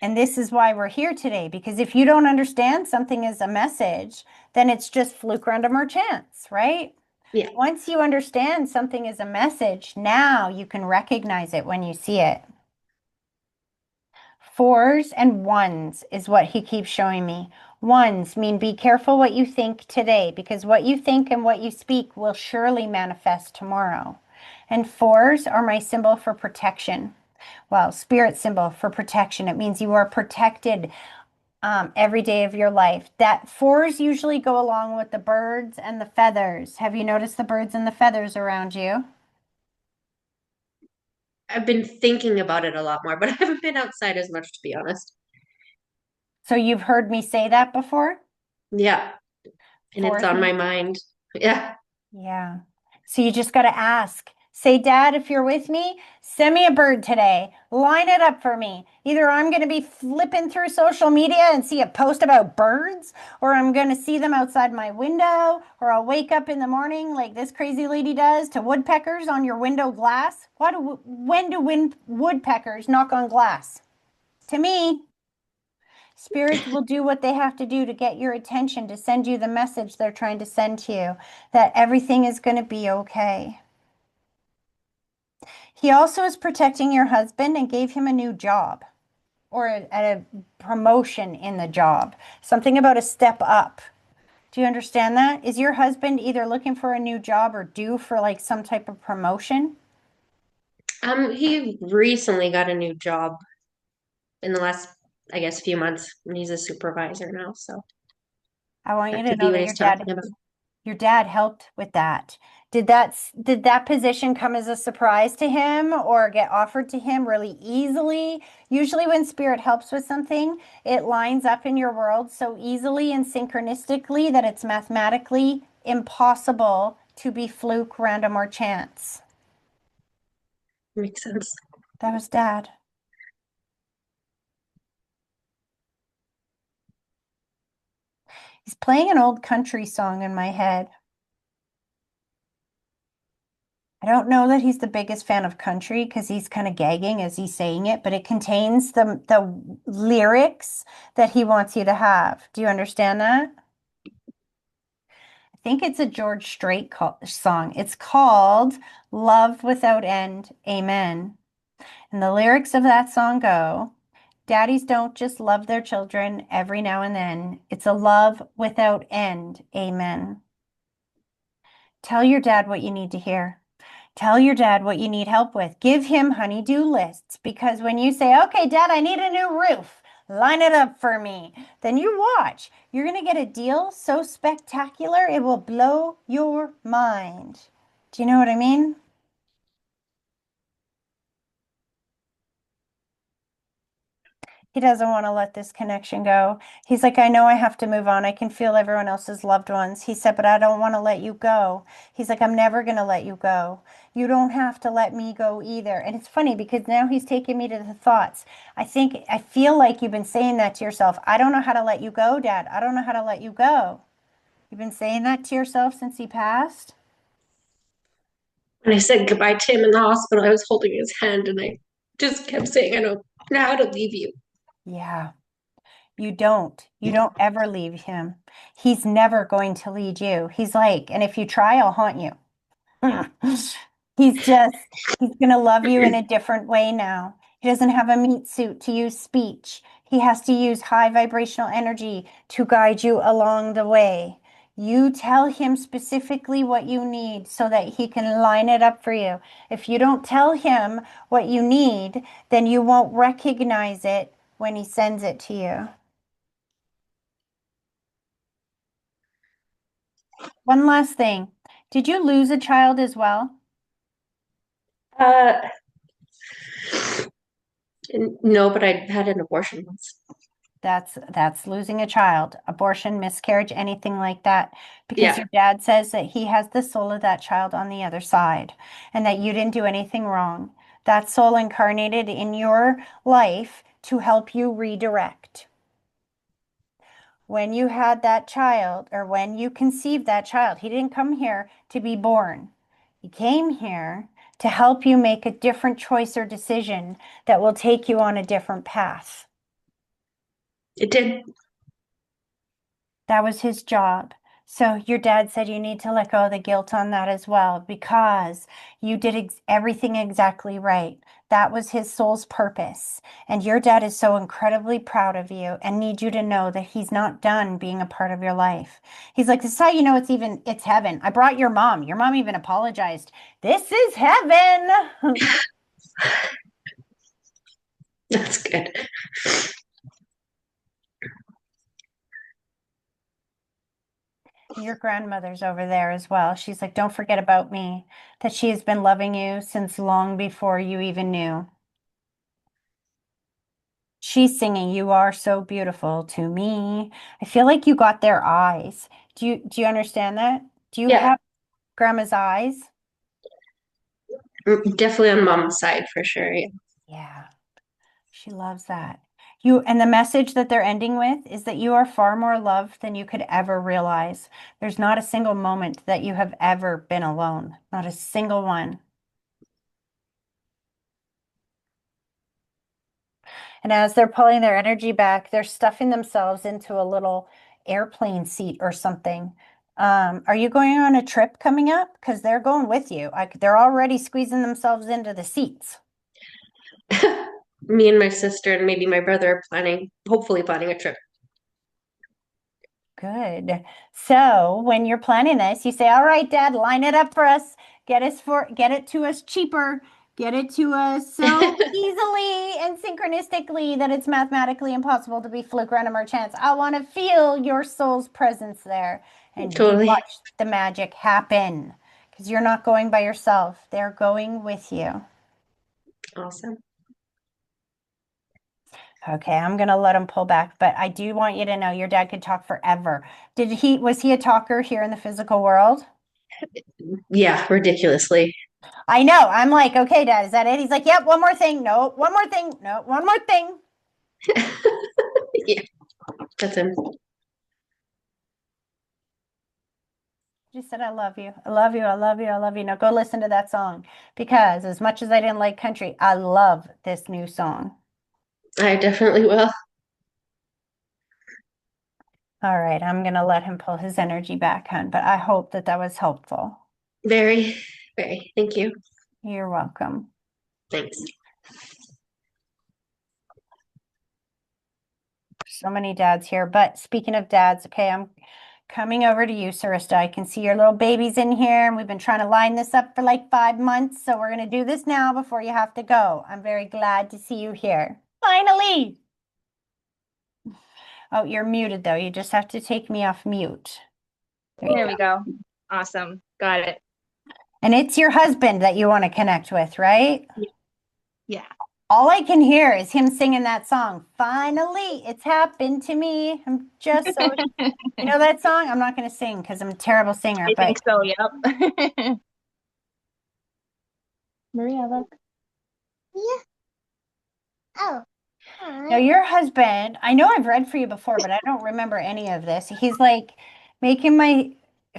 And this is why we're here today, because if you don't understand something is a message, then it's just fluke, random, or chance, right? Yeah. Once you understand something is a message, now you can recognize it when you see it. Fours and ones is what he keeps showing me. Ones mean be careful what you think today, because what you think and what you speak will surely manifest tomorrow. And fours are my symbol for protection. Well, spirit symbol for protection. It means you are protected every day of your life. That fours usually go along with the birds and the feathers. Have you noticed the birds and the feathers around you? I've been thinking about it a lot more, but I haven't been outside as much, to be honest. So you've heard me say that before? Yeah. And it's Fours on and my mind. Yeah. yeah. So you just got to ask. Say, Dad, if you're with me, send me a bird today. Line it up for me. Either I'm going to be flipping through social media and see a post about birds, or I'm going to see them outside my window, or I'll wake up in the morning like this crazy lady does to woodpeckers on your window glass. When do woodpeckers knock on glass? To me, spirits will do what they have to do to get your attention, to send you the message they're trying to send to you, that everything is going to be okay. He also is protecting your husband and gave him a new job or a promotion in the job, something about a step up. Do you understand that? Is your husband either looking for a new job or due for like some type of promotion? He recently got a new job in the last, I guess, few months, and he's a supervisor now, so I want you that to could be know what that he's talking about. your dad helped with that. Did that position come as a surprise to him or get offered to him really easily? Usually when spirit helps with something, it lines up in your world so easily and synchronistically that it's mathematically impossible to be fluke, random, or chance. Makes sense. That was Dad. He's playing an old country song in my head. I don't know that he's the biggest fan of country because he's kind of gagging as he's saying it, but it contains the lyrics that he wants you to have. Do you understand that? I think it's a George Strait song. It's called Love Without End, Amen. And the lyrics of that song go, Daddies don't just love their children every now and then. It's a love without end, amen. Tell your dad what you need to hear. Tell your dad what you need help with. Give him honey-do lists because when you say, okay, Dad, I need a new roof, line it up for me, then you watch. You're going to get a deal so spectacular, it will blow your mind. Do you know what I mean? He doesn't want to let this connection go. He's like, I know I have to move on. I can feel everyone else's loved ones. He said, but I don't want to let you go. He's like, I'm never going to let you go. You don't have to let me go either. And it's funny because now he's taking me to the thoughts. I feel like you've been saying that to yourself. I don't know how to let you go, Dad. I don't know how to let you go. You've been saying that to yourself since he passed? When I said goodbye to him in the hospital, I was holding his hand and I just kept saying, I don't know how to leave you. Yeah. You don't. You don't ever leave him. He's never going to lead you. He's like, and if you try, I'll haunt you. He's just, he's going to love you in a different way now. He doesn't have a meat suit to use speech. He has to use high vibrational energy to guide you along the way. You tell him specifically what you need so that he can line it up for you. If you don't tell him what you need, then you won't recognize it when he sends it to you. One last thing. Did you lose a child as well? Uh, no, but I had an abortion once. That's losing a child, abortion, miscarriage, anything like that. Because Yeah. your dad says that he has the soul of that child on the other side and that you didn't do anything wrong. That soul incarnated in your life to help you redirect. When you had that child or when you conceived that child, he didn't come here to be born. He came here to help you make a different choice or decision that will take you on a different path. It did. That was his job. So your dad said you need to let go of the guilt on that as well because you did everything exactly right. That was his soul's purpose. And your dad is so incredibly proud of you and need you to know that he's not done being a part of your life. He's like, this is how you know it's heaven. I brought your mom. Your mom even apologized. This is heaven. That's good. Your grandmother's over there as well. She's like, don't forget about me, that she has been loving you since long before you even knew. She's singing, "You are so beautiful to me." I feel like you got their eyes. Do you understand that? Do you Yeah, have grandma's eyes? definitely on mom's side for sure. Yeah. Yeah, she loves that. You and the message that they're ending with is that you are far more loved than you could ever realize. There's not a single moment that you have ever been alone. Not a single one. And as they're pulling their energy back, they're stuffing themselves into a little airplane seat or something. Are you going on a trip coming up? Because they're going with you. They're already squeezing themselves into the seats. Me and my sister and maybe my brother are hopefully planning a trip. Good. So when you're planning this, you say, all right, Dad, line it up for us. Get it to us cheaper. Get it to us so easily and synchronistically that it's mathematically impossible to be fluke, random, or chance. I want to feel your soul's presence there. And you Totally. watch the magic happen because you're not going by yourself. They're going with you. Awesome. Okay, I'm gonna let him pull back, but I do want you to know your dad could talk forever. Was he a talker here in the physical world? Yeah, ridiculously. I know. I'm like, okay, Dad, is that it? He's like, yep, one more thing. No, one more thing. No, one more thing. Yeah, that's him. Just said, I love you. I love you. I love you. I love you. Now go listen to that song because as much as I didn't like country, I love this new song. I definitely will. All right, I'm gonna let him pull his energy back, hon, but I hope that that was helpful. Very, very. Thank you. You're welcome. Thanks. So many dads here, but speaking of dads, okay, I'm coming over to you, Sarista. I can see your little babies in here, and we've been trying to line this up for like 5 months. So we're going to do this now before you have to go. I'm very glad to see you here. Finally. Oh, you're muted though. You just have to take me off mute. There you There go. we go. Awesome. Got it. And it's your husband that you want to connect with, right? Yeah. All I can hear is him singing that song. Finally, it's happened to me. I'm just so, you know that song? I'm not going to sing because I'm a terrible singer, I but think so. Yep. Maria, look. now, your husband, I know I've read for you before, but I don't remember any of this. He's like making my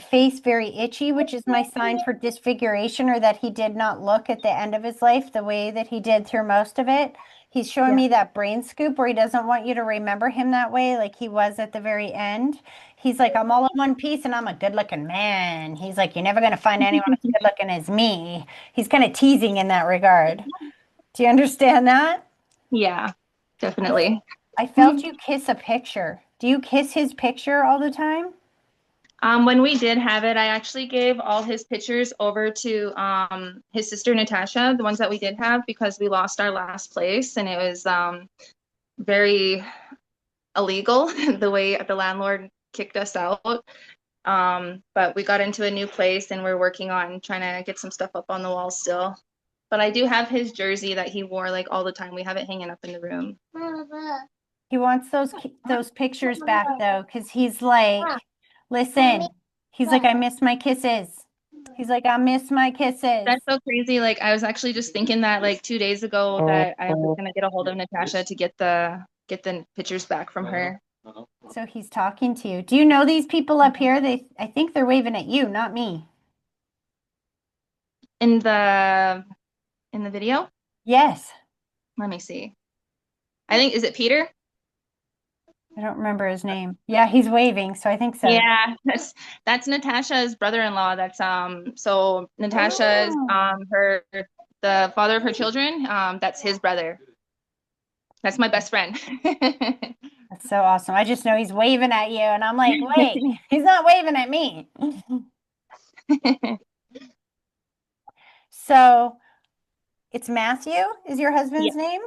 face very itchy, which is my sign for disfiguration or that he did not look at the end of his life the way that he did through most of it. He's showing Yeah. me that brain scoop where he doesn't want you to remember him that way, like he was at the very end. He's like, I'm all in one piece and I'm a good looking man. He's like, you're never going to find anyone as good looking as me. He's kind of teasing in that regard. Do you understand that? Yeah, I definitely. I felt you kiss a picture. Do you kiss his picture all the time? When we did have it, I actually gave all his pictures over to his sister Natasha, the ones that we did have, because we lost our last place and it was very illegal the way the landlord kicked us out. But we got into a new place and we're working on trying to get some stuff up on the wall still. But I do have his jersey that he wore like all the time. We have it hanging up in the room. He wants those pictures back though, because he's like, listen, he's like, I miss my kisses. He's like, I miss my kisses. That's so crazy. Like I was actually just thinking that like 2 days ago that I was gonna get a hold of Natasha to get the pictures back from her. So he's talking to you. Do you know these people up here? I think they're waving at you, not me. In the video? Yes. Let me see. I think is it Peter? I don't remember his name. Yeah, he's waving, so I think so. Yeah, that's Natasha's brother-in-law. So Natasha is Oh, her the father of her children. That's his brother. That's my best friend. that's so awesome. I just know he's waving at you, and I'm like, wait, he's not waving at me. So it's Matthew, is your Yeah, husband's name?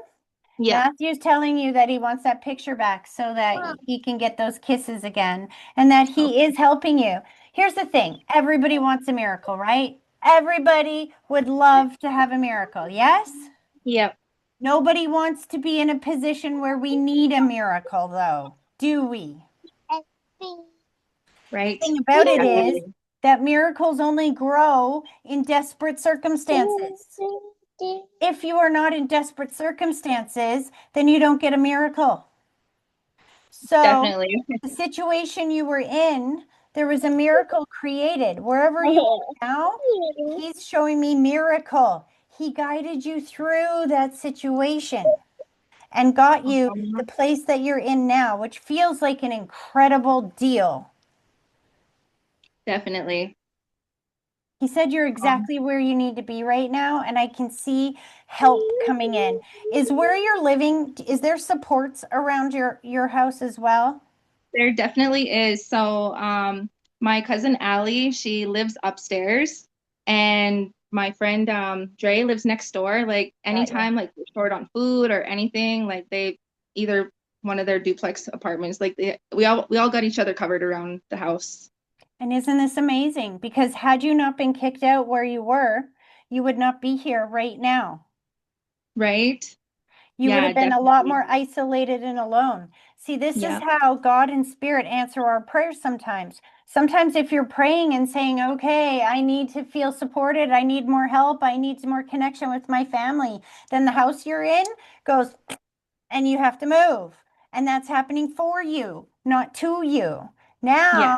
yeah, Matthew's telling you that he wants that picture back so that he can get those kisses again and that oh, he is helping you. Here's the thing, everybody wants a miracle, right? Everybody would love to have a miracle, yes? yeah, Nobody wants to be in a position where we need a miracle, though, do we? The right. thing about it is Definitely. that miracles only grow in desperate circumstances. If you are not in desperate circumstances, then you don't get a miracle. So, Definitely. the situation you were in, there was a miracle created. Wherever you are now, he's showing me miracle. He guided you through that situation and got you the place that you're in now, which feels like an incredible deal. Definitely. He said you're exactly where you need to be right now, and I can see help coming in. Is where you're living, is there supports around your house as well? There definitely is. So, my cousin Allie, she lives upstairs, and my friend Dre lives next door. Like Got you. anytime, like we're short on food or anything, like they either one of their duplex apartments, like we all got each other covered around the house, And isn't this amazing? Because had you not been kicked out where you were, you would not be here right now. right? You would have Yeah, been a lot definitely. more isolated and alone. See, this is Yeah, how God and Spirit answer our prayers sometimes. Sometimes, if you're praying and saying, okay, I need to feel supported, I need more help, I need more connection with my family, then the house you're in goes, and you have to move. And that's happening for you, not to you. yeah, Now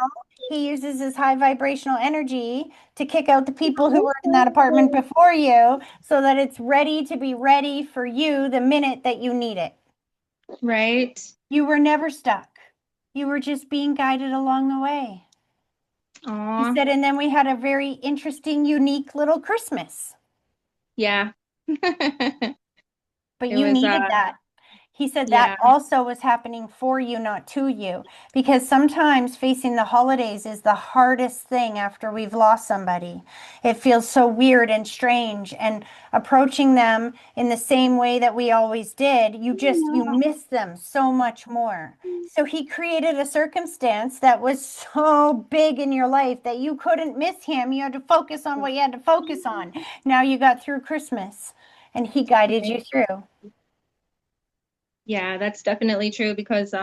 he uses his high vibrational energy to kick out the people who were in that apartment before you so that it's ready to be ready for you the minute that you need it. right. You were never stuck. You were just being guided along the way. He Aw, said, and then we had a very interesting, unique little Christmas, yeah. but It you was needed that. He said that yeah, also was happening for you, not to you, because sometimes facing the holidays is the hardest thing after we've lost somebody. It feels so weird and strange, and approaching them in the same way that we always did, you miss them so much more. So he created a circumstance that was so big in your life that you couldn't miss him. You had to focus on what you had to focus on. Now you got through Christmas, and he guided you through. yeah, that's definitely true because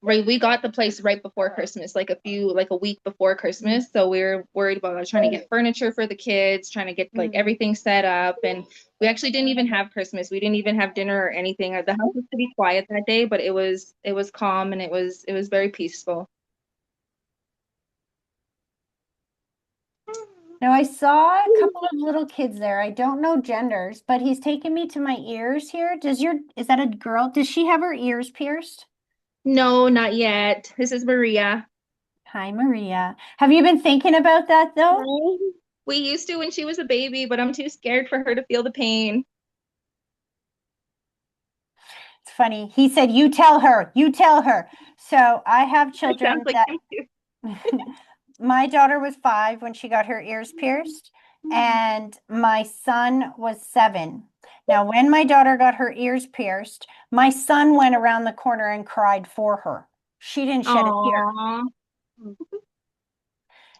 right, we got the place right before Christmas, like a week before Christmas. So we were worried about trying to get furniture for the kids, trying to get like everything set up. And we actually didn't even have Christmas. We didn't even have dinner or anything. The house was pretty quiet that day, but it was calm and it was very peaceful. Now, I saw a couple of little kids there. I don't know genders, but he's taken me to my ears here. Is that a girl? Does she have her ears pierced? No, not yet. This is Maria. Hi, Maria. Have you been thinking about that though? We used to when she was a baby, but I'm too scared for her to feel the pain. It's funny. He said, you tell her, you tell her. So I have It sounds children like that him too. my daughter was 5 when she got her ears pierced, and my son was 7. Now, when my daughter got her ears pierced, my son went around the corner and cried for her. She didn't shed a tear. Aw.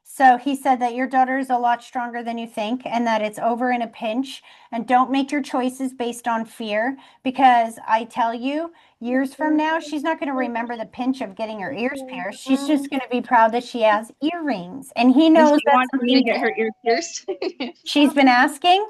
So he said that your daughter is a lot stronger than you think and that it's over in a pinch. And don't make your choices based on fear because I tell you, years from now, she's not going to remember the pinch of getting her ears pierced. She's just going to be proud that she has earrings. And he And knows she that's wants me to something get her ears pierced. she's been asking.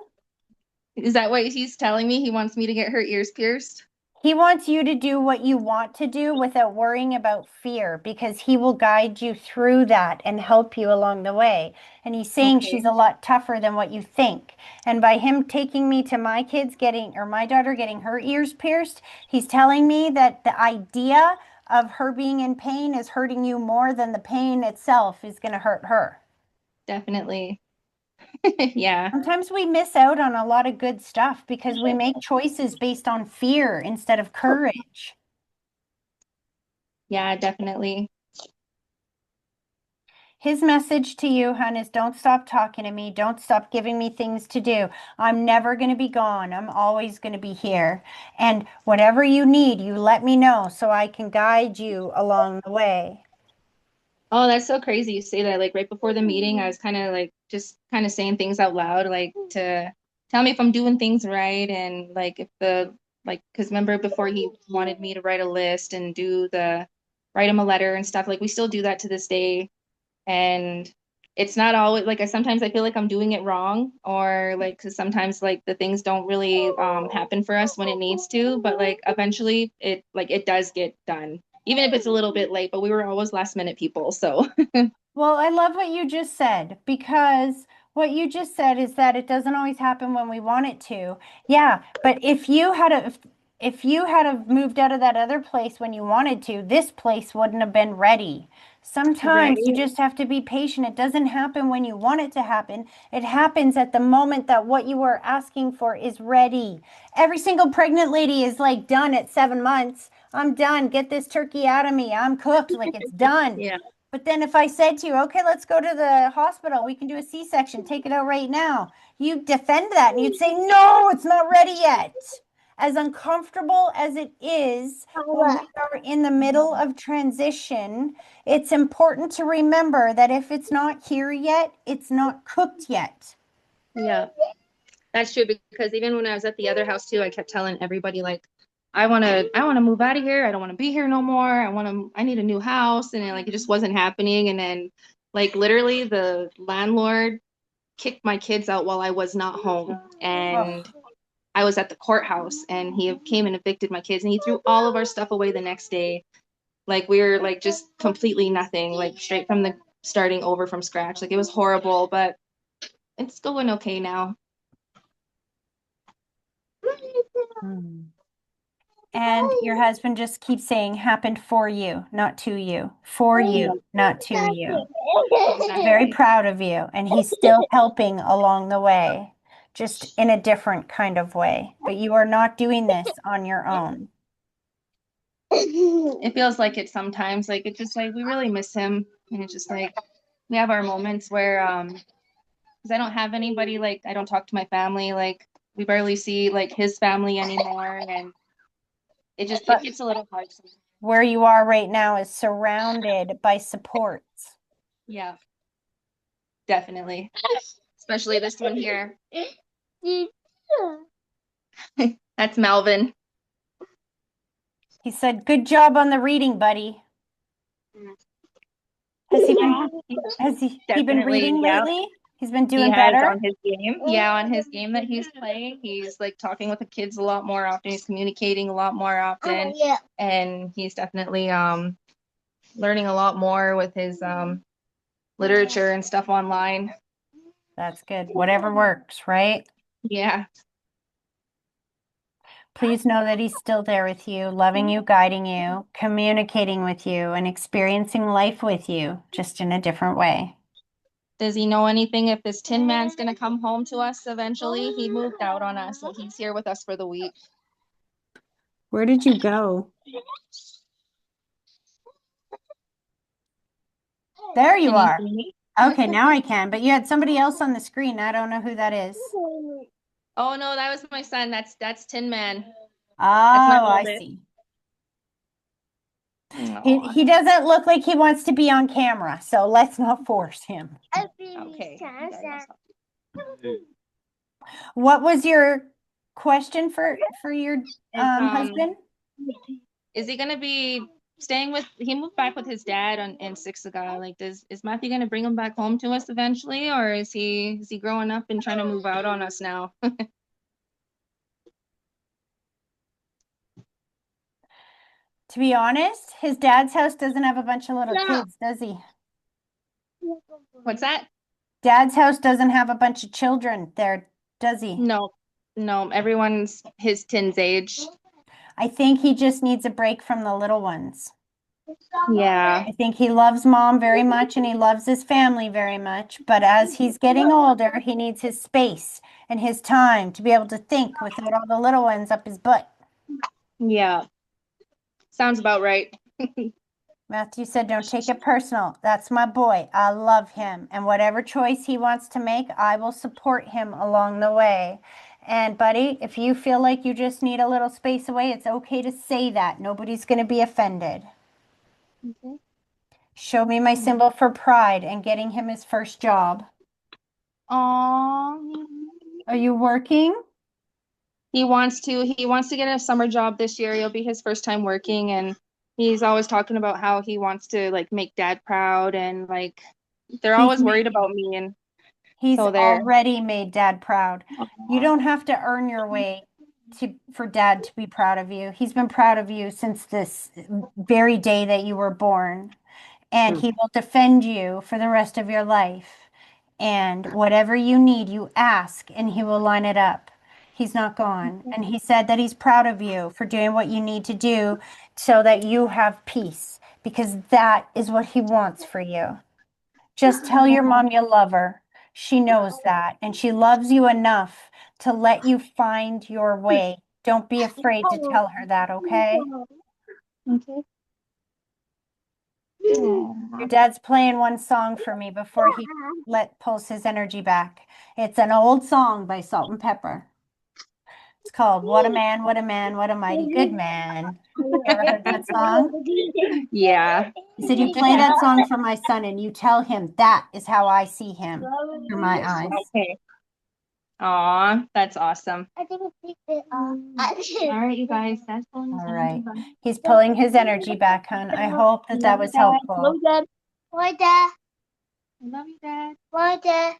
Is that what he's telling me? He wants me to get her ears pierced? He wants you to do what you want to do without worrying about fear because he will guide you through that and help you along the way. And he's saying she's Okay. a lot tougher than what you think. And by him taking me to my daughter getting her ears pierced, he's telling me that the idea of her being in pain is hurting you more than the pain itself is going to hurt her. Definitely. Yeah. Sometimes we miss out on a lot of good stuff because we make choices based on fear instead of courage. Yeah, definitely. His message to you, hon, is don't stop talking to me. Don't stop giving me things to do. I'm never going to be gone. I'm always going to be here. And whatever you need, you let me know so I can guide you along the way. Oh, that's so crazy you say that. Like right before the meeting, I was kind of like just kind of saying things out loud, like to tell me if I'm doing things right and like if the like because remember before he wanted me to write a list and do the write him a letter and stuff. Like we still do that to this day. And it's not always like I sometimes I feel like I'm doing it wrong or like because sometimes like the things don't really happen for us when it needs to, but like eventually it does get done even if it's a little bit late, but we were always last minute people, so Well, I love what you just said because what you just said is that it doesn't always happen when we want it to. Yeah, but if you had have moved out of that other place when you wanted to, this place wouldn't have been ready. right. Sometimes you just have to be patient. It doesn't happen when you want it to happen. It happens at the moment that what you are asking for is ready. Every single pregnant lady is like done at 7 months. I'm done. Get this turkey out of me. I'm cooked. Like it's done. Yeah. But then if I said to you, okay, let's go to the hospital, we can do a C-section, take it out right now. You defend that and you'd say, no, it's not ready yet. As uncomfortable as it is when we are in the middle of transition, it's important to remember that if it's not here yet, it's not cooked yet. Yeah, that's true because even when I was at the other house too, I kept telling everybody like I want to move out of here. I don't want to be here no more. I need a new house and like it just wasn't happening and then like literally the landlord kicked my kids out while I was not home and Oh, I was at the courthouse and he came and evicted my kids and he threw all of our stuff away the next day. Like we were like just completely nothing, like straight from the starting over from scratch. Like it was horrible, but it's going okay now. hmm. And your husband just keeps saying happened for you, not to you. For you, not to you. He's very Exactly. proud of you, and he's still helping along the way, just in a different kind of way. But you are not doing this on your own. It feels like it sometimes. Like it's just like we really miss him. And it's just like we have our moments where because I don't have anybody, like I don't talk to my family, like we barely see like his family anymore and it But gets a little hard sometimes. where you are right now is surrounded by supports. Yeah, definitely. Especially this one here. That's Melvin. He said, "Good job on the reading, buddy." Has he been Definitely, reading yeah. lately? He's been He doing has better? on his game. Yeah, on his game that he's playing, he's like talking with the kids a lot more often. He's communicating a lot more often. And he's definitely learning a lot more with his literature and stuff online. That's good. Whatever works, right? Yeah. Please know that he's still there with you, loving you, guiding you, communicating with you, and experiencing life with you, just in a different way. Does he know anything if this Tin Man's gonna come home to us eventually? He moved out on us, so he's here with us for the week. Where did you go? There you Can you are. see me? Okay, now I can, but you had somebody else on the screen. I don't know who that is. Oh no, that was my son. That's Tin Man. Oh, That's my I oldest. see. Aw. He doesn't look like he wants to be on camera, so let's not force him. Okay. What was your question for your Is husband? is he gonna be staying with? He moved back with his dad in Sixiga. Like, is Matthew gonna bring him back home to us eventually, or is he growing up and trying to move out on us now? To be honest, his dad's house doesn't have a bunch of little kids, does he? What's that? Dad's house doesn't have a bunch of children there, does he? No, no. Everyone's his Tin's age. I think he just needs a break from the little ones. Yeah. I think he loves mom very much and he loves his family very much. But as he's getting older, he needs his space and his time to be able to think without all the little ones up his butt. Yeah. Sounds about right. Matthew said, don't take it personal. That's my boy. I love him. And whatever choice he wants to make, I will support him along the way. And buddy, if you feel like you just need a little space away, it's okay to say that. Nobody's going to be offended. Okay. Show me my symbol for pride and getting him his first job. Aww. Are you working? He wants to get a summer job this year. It'll be his first time working, and he's always talking about how he wants to like make dad proud, and like they're He's always worried making, about me, and he's so they're already made dad proud. You don't have to earn your way for dad to be proud of you. He's been proud of you since this very day that you were born, and he will defend you for the rest of your life. And whatever you need, you ask, and he will line it up. He's not gone. And he said that he's proud of you for doing what you need to do so that you have peace, because that is what he wants for you. Just tell your mom you love her. She knows that, and she loves you enough to let you find your way. Don't be afraid to tell her that, okay? okay. Your dad's playing one song for me before he pulls his energy back. It's an old song by Salt and Pepper. It's called What a Man, What a Man, What a Mighty Good Man. You ever heard that song? Yeah. He said, you play that song for my son and you tell him that is how I see him through my eyes. Okay. Aw, that's awesome. All right, you guys, that's All right. He's pulling his energy back, hon. I hope that that was helpful. Dad. Bye, Dad. I love you, Dad. Bye, Dad.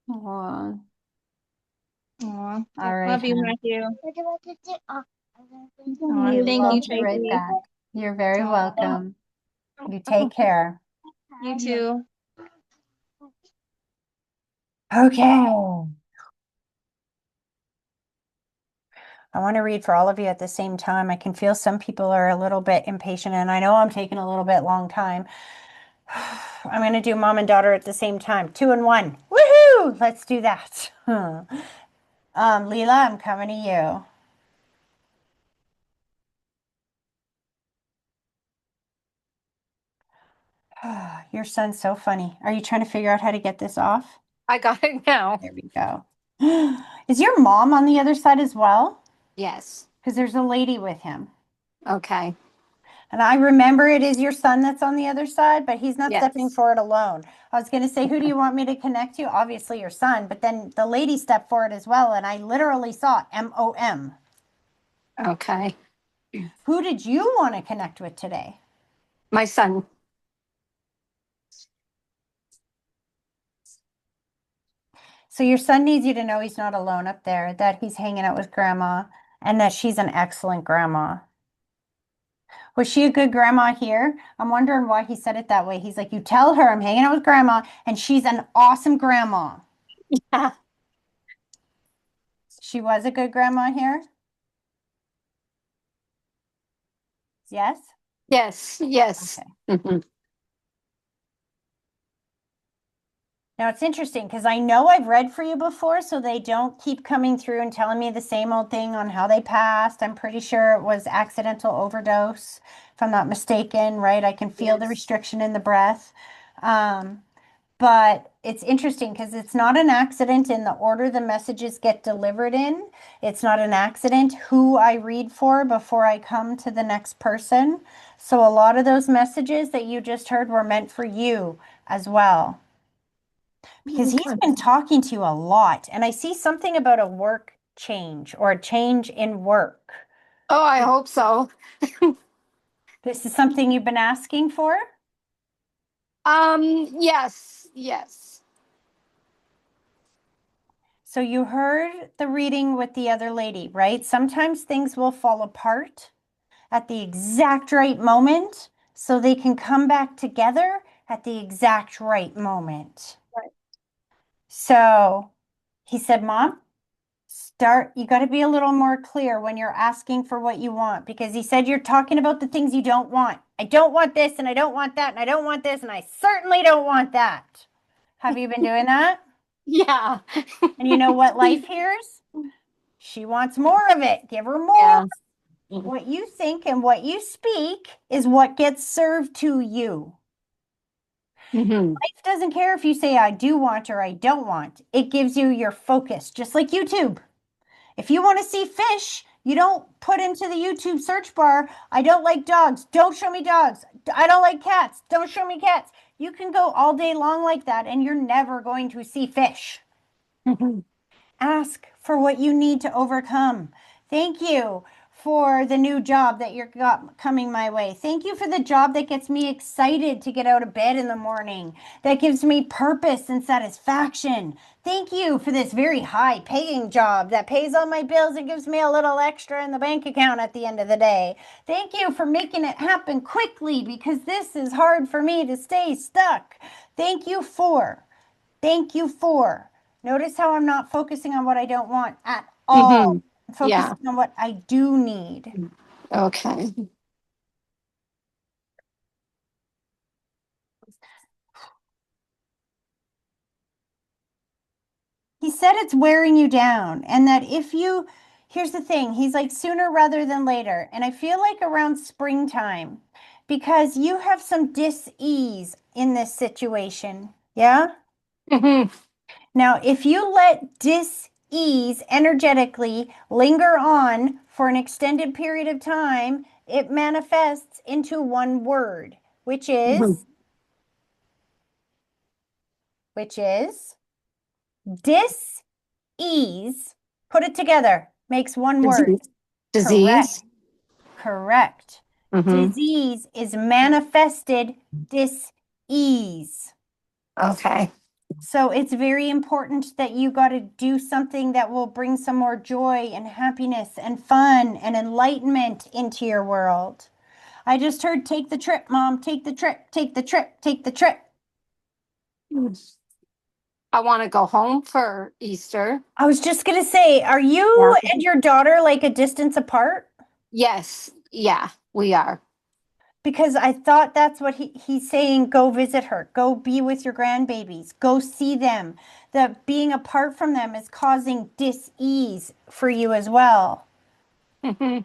Aw. Aw, All right, love you, hon. Matthew. Aw, We thank love you, you right Tracy. back. You're very Aw. welcome. You take care. You too. Okay. I want to read for all of you at the same time. I can feel some people are a little bit impatient, and I know I'm taking a little bit long time. I'm going to do mom and daughter at the same time. 2 and 1. Woohoo! Let's do that. Leela, I'm coming to you. Your son's so funny. Are you trying to figure out how to get this off? I got it now. There we go. Is your mom on the other side as well? Yes. Because there's a lady with him. Okay. And I remember it is your son that's on the other side, but he's not stepping Yes. forward alone. I was going to say, who do you want me to connect to? Obviously your son, but then the lady stepped forward as well, and I literally saw MOM. Okay. Who did you want to connect with today? My son. So your son needs you to know he's not alone up there, that he's hanging out with grandma, and that she's an excellent grandma. Was she a good grandma here? I'm wondering why he said it that way. He's like, you tell her I'm hanging out with grandma, and she's an awesome grandma. Yeah. She was a good grandma here? Yes? Yes. Yes. Okay. Mhm. Now it's interesting because I know I've read for you before, so they don't keep coming through and telling me the same old thing on how they passed. I'm pretty sure it was accidental overdose, if I'm not mistaken, right? I can feel the Yes. restriction in the breath. But it's interesting because it's not an accident in the order the messages get delivered in. It's not an accident who I read for before I come to the next person. So a lot of those messages that you just heard were meant for you as well. Because he's been talking to you a lot, and I see something about a work change or a change in work. Oh, I hope so. This is something you've been asking for? Yes. Yes. So you heard the reading with the other lady, right? Sometimes things will fall apart at the exact right moment so they can come back together at the exact right moment. Right. So he said, Mom, You got to be a little more clear when you're asking for what you want, because he said you're talking about the things you don't want. I don't want this and I don't want that and I don't want this and I certainly don't want that. Have you been doing that? Yeah. And you know what life hears? She wants more of it. Give her more. Yeah. What you think and what you speak is what gets served to you. Mhm. Life doesn't care if you say I do want or I don't want. It gives you your focus, just like YouTube. If you want to see fish, you don't put into the YouTube search bar, I don't like dogs. Don't show me dogs. I don't like cats. Don't show me cats. You can go all day long like that and you're never going to see fish. Mhm. Ask for what you need to overcome. Thank you for the new job that you're coming my way. Thank you for the job that gets me excited to get out of bed in the morning, that gives me purpose and satisfaction. Thank you for this very high paying job that pays all my bills and gives me a little extra in the bank account at the end of the day. Thank you for making it happen quickly, because this is hard for me to stay stuck. Thank you for. Thank you for. Notice how I'm not focusing on what I don't want at all. Mhm. I'm Yeah. focusing on what I do need. Okay. He said it's wearing you down, and that here's the thing, he's like sooner rather than later. And I feel like around springtime, because you have some dis-ease in this situation. Yeah? Mhm. Now, if you let dis-ease energetically linger on for an extended period of time, it manifests into one word, which Mhm. is dis-ease. Put it together, makes one word. Disease. Correct. Disease. Correct. Mhm. Disease is manifested dis-ease. Okay. So it's very important that you got to do something that will bring some more joy and happiness and fun and enlightenment into your world. I just heard, take the trip, Mom, take the trip, take the trip, take the trip. I want to go home for Easter. I was just going to say, are you Yeah. and your daughter like a distance apart? Yes. Yeah, we are. Because I thought that's what he's saying. Go visit her. Go be with your grandbabies. Go see them. That being apart from them is causing dis-ease for you as well. Mhm.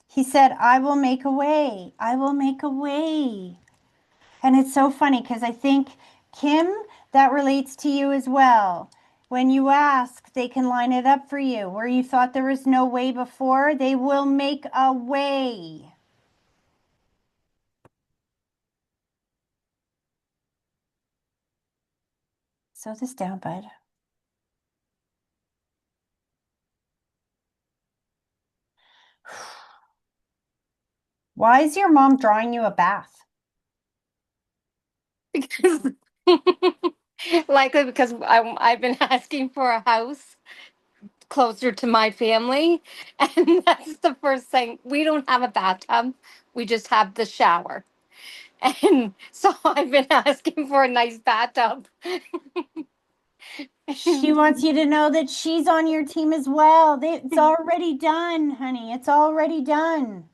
He said, I will make a way. I will make a way. And it's so funny because I think, Kim, that relates to you as well. When you ask, they can line it up for you. Where you thought there was no way before, they will make a way. Slow this down, bud. Why is your mom drawing you a bath? Because likely because I've been asking for a house closer to my family, and that's the first thing. We don't have a bathtub. We just have the shower. And so I've been asking for a nice bathtub. She wants you to know that she's on your team as well. It's already done, honey. It's already done.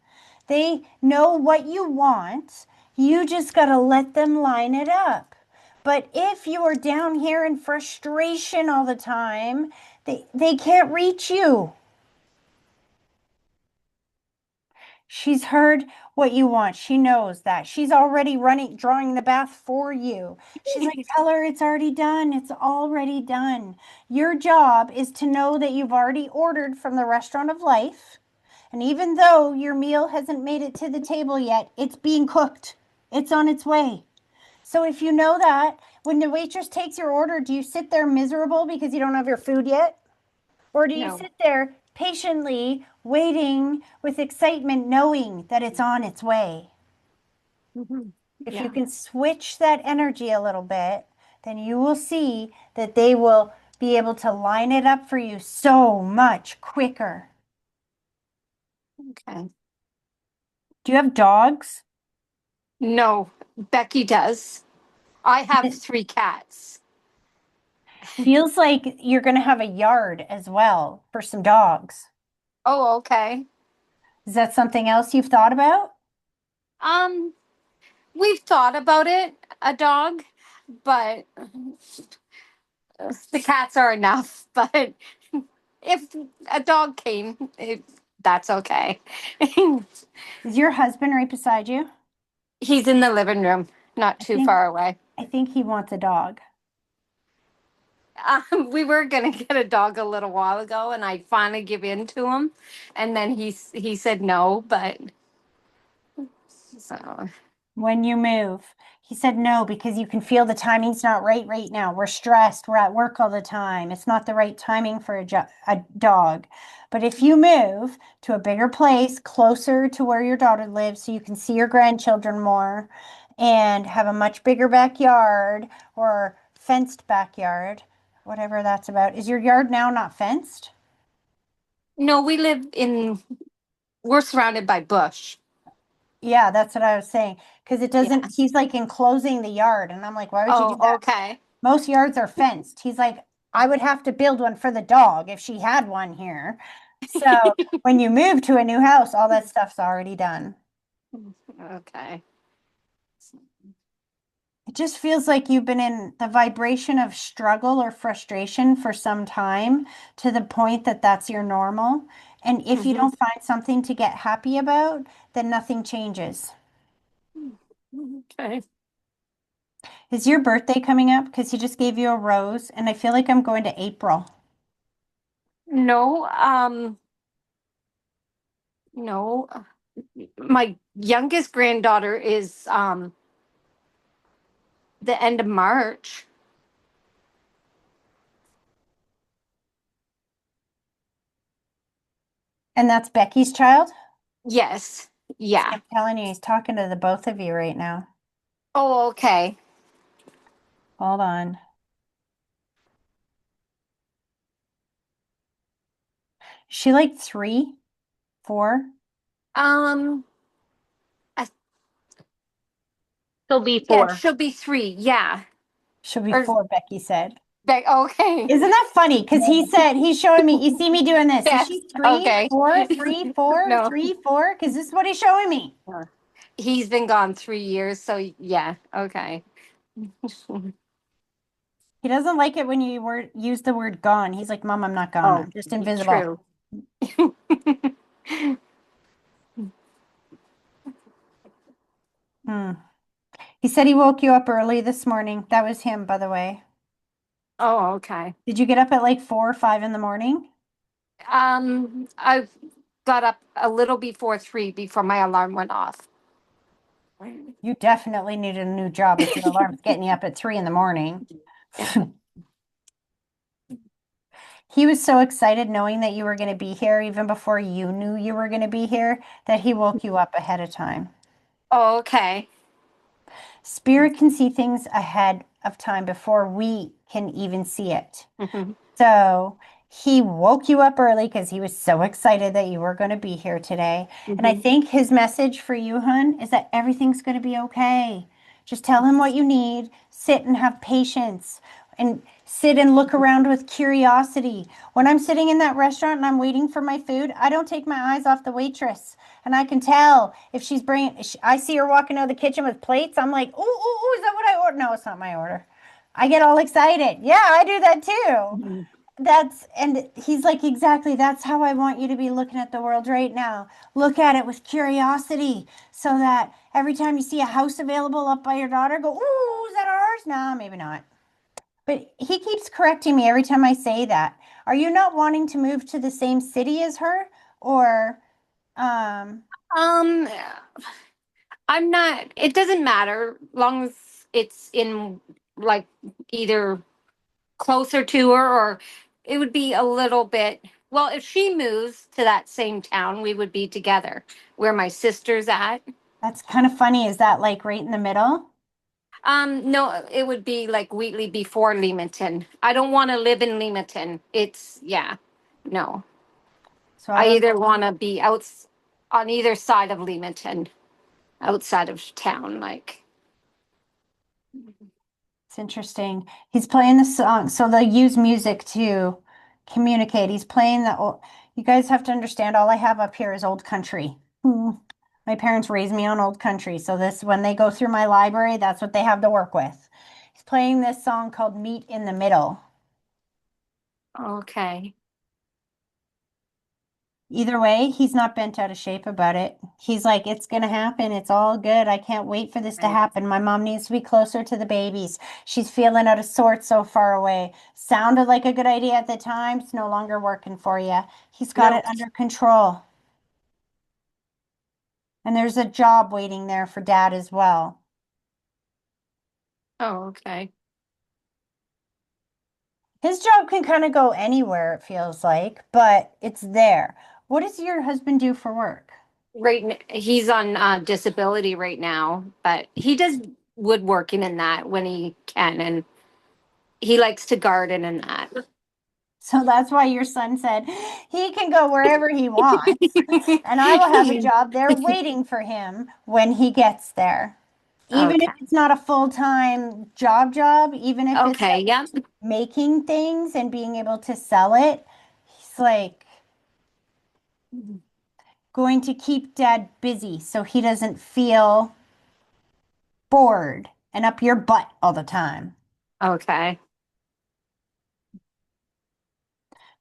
They know what you want. You just got to let them line it up. But if you are down here in frustration all the time, they can't reach you. She's heard what you want. She knows that. She's already drawing the bath for you. She's like, tell her it's already done. It's already done. Your job is to know that you've already ordered from the restaurant of life. And even though your meal hasn't made it to the table yet, it's being cooked. It's on its way. So if you know that, when the waitress takes your order, do you sit there miserable because you don't have your food yet? Or do you No. sit there patiently waiting with excitement, knowing that it's on its way? Mhm. If you Yeah. can switch that energy a little bit, then you will see that they will be able to line it up for you so much quicker. Okay. Do you have dogs? No, Becky does. I have 3 cats. Feels like you're going to have a yard as well for some dogs. Oh, okay. Is that something else you've thought about? Um, we've thought about it, a dog, but the cats are enough. But if a dog came, that's okay. Is your husband right beside you? He's in the living room, not I too think far away. I think he wants a dog. We were gonna get a dog a little while ago, and I finally give in to him, and then he said no, but so When you move. He said no because you can feel the timing's not right now. We're stressed. We're at work all the time. It's not the right timing for a dog. But if you move to a bigger place closer to where your daughter lives so you can see your grandchildren more and have a much bigger backyard or fenced backyard, whatever that's about. Is your yard now not fenced? no, we're surrounded by bush. Yeah, that's what I was saying. Because it Yeah. doesn't, he's like enclosing the yard. And I'm like, why would you do Oh, that? okay. Most yards are fenced. He's like, I would have to build one for the dog if she had one here. So when you move to a new house, all that stuff's already done. Okay. It just feels like you've been in the vibration of struggle or frustration for some time to the point that that's your normal. And if you Mm-hmm. don't find something to get happy about, then nothing changes. Okay. Is your birthday coming up? Because he just gave you a rose, and I feel like I'm going to April. No, no. My youngest granddaughter is the end of March. And that's Becky's child? Yes. See, Yeah. I'm telling you, he's talking to the both of you right now. Oh, okay. Hold on. Is she like 3, 4? Um, I, He'll be yeah, 4. she'll be 3. Yeah. She'll be Or 4, Becky said. okay. Isn't that funny? Because he said, he's showing me, you see me doing this. Is Yes. she 3, Okay. 4, 3, 4, No. 3, 4? Because this is what he's showing me. He's been gone 3 years, so yeah. Okay. He doesn't like it when you use the word gone. He's like, Mom, I'm not gone. Oh, I'm just invisible. true. Hmm. He said he woke you up early this morning. That was him, by the way. Oh, okay. Did you get up at like 4 or 5 in the morning? I got up a little before 3 before my alarm went off. You definitely need a new job if your alarm's getting you up at 3 in the morning. He was so excited knowing that you were going to be here even before you knew you were going to be here that he woke you up ahead of time. Oh, okay. Spirit can see things ahead of time before we can even see it. Hmm. So he woke you up early because he was so excited that you were going to be here today. And I Hmm. think his message for you, hun, is that everything's going to be okay. Just tell him what you need, sit and have patience, and sit and look around with curiosity. When I'm sitting in that restaurant and I'm waiting for my food, I don't take my eyes off the waitress. And I can tell if she's bringing, I see her walking out of the kitchen with plates. I'm like, ooh, ooh, ooh, is that what I ordered? No, it's not my order. I get all excited. Yeah, I do that too. And he's like, exactly, that's how I want you to be looking at the world right now. Look at it with curiosity so that every time you see a house available up by your daughter, go, ooh, is that ours? No, maybe not. But he keeps correcting me every time I say that. Are you not wanting to move to the same city as her? Or, um, Um, I'm not, it doesn't matter long as it's in like either closer to her or it would be a little bit. Well, if she moves to that same town, we would be together where my sister's at. that's kind of funny. Is that like right in the middle? No, it would be like Wheatley before Leamington. I don't want to live in Leamington. It's, yeah, no. So I I don't, either want to be out on either side of Leamington, outside of town, like. It's interesting. He's playing the song, so they use music to communicate. He's playing the old, you guys have to understand, all I have up here is old country. My parents raised me on old country, so this, when they go through my library, that's what they have to work with. He's playing this song called Meet in the Middle. Okay. Either way, he's not bent out of shape about it. He's like, it's going to happen. It's all good. I can't wait for this to Right. happen. My mom needs to be closer to the babies. She's feeling out of sorts so far away. Sounded like a good idea at the time. It's no longer working for you. He's got No. it under control. And there's a job waiting there for dad as well. Oh, okay. His job can kind of go anywhere, it feels like, but it's there. What does your husband do for work? He's on disability right now, but he does woodworking and that when he can, and he likes to garden and that. So that's why your son said he can go wherever he wants, and I will have a job there waiting for him when he gets there. Even if Okay. it's not a full-time job, even if it's Okay. like Yeah. making things and being able to sell it, he's like going to keep dad busy so he doesn't feel bored and up your butt all the time. Okay.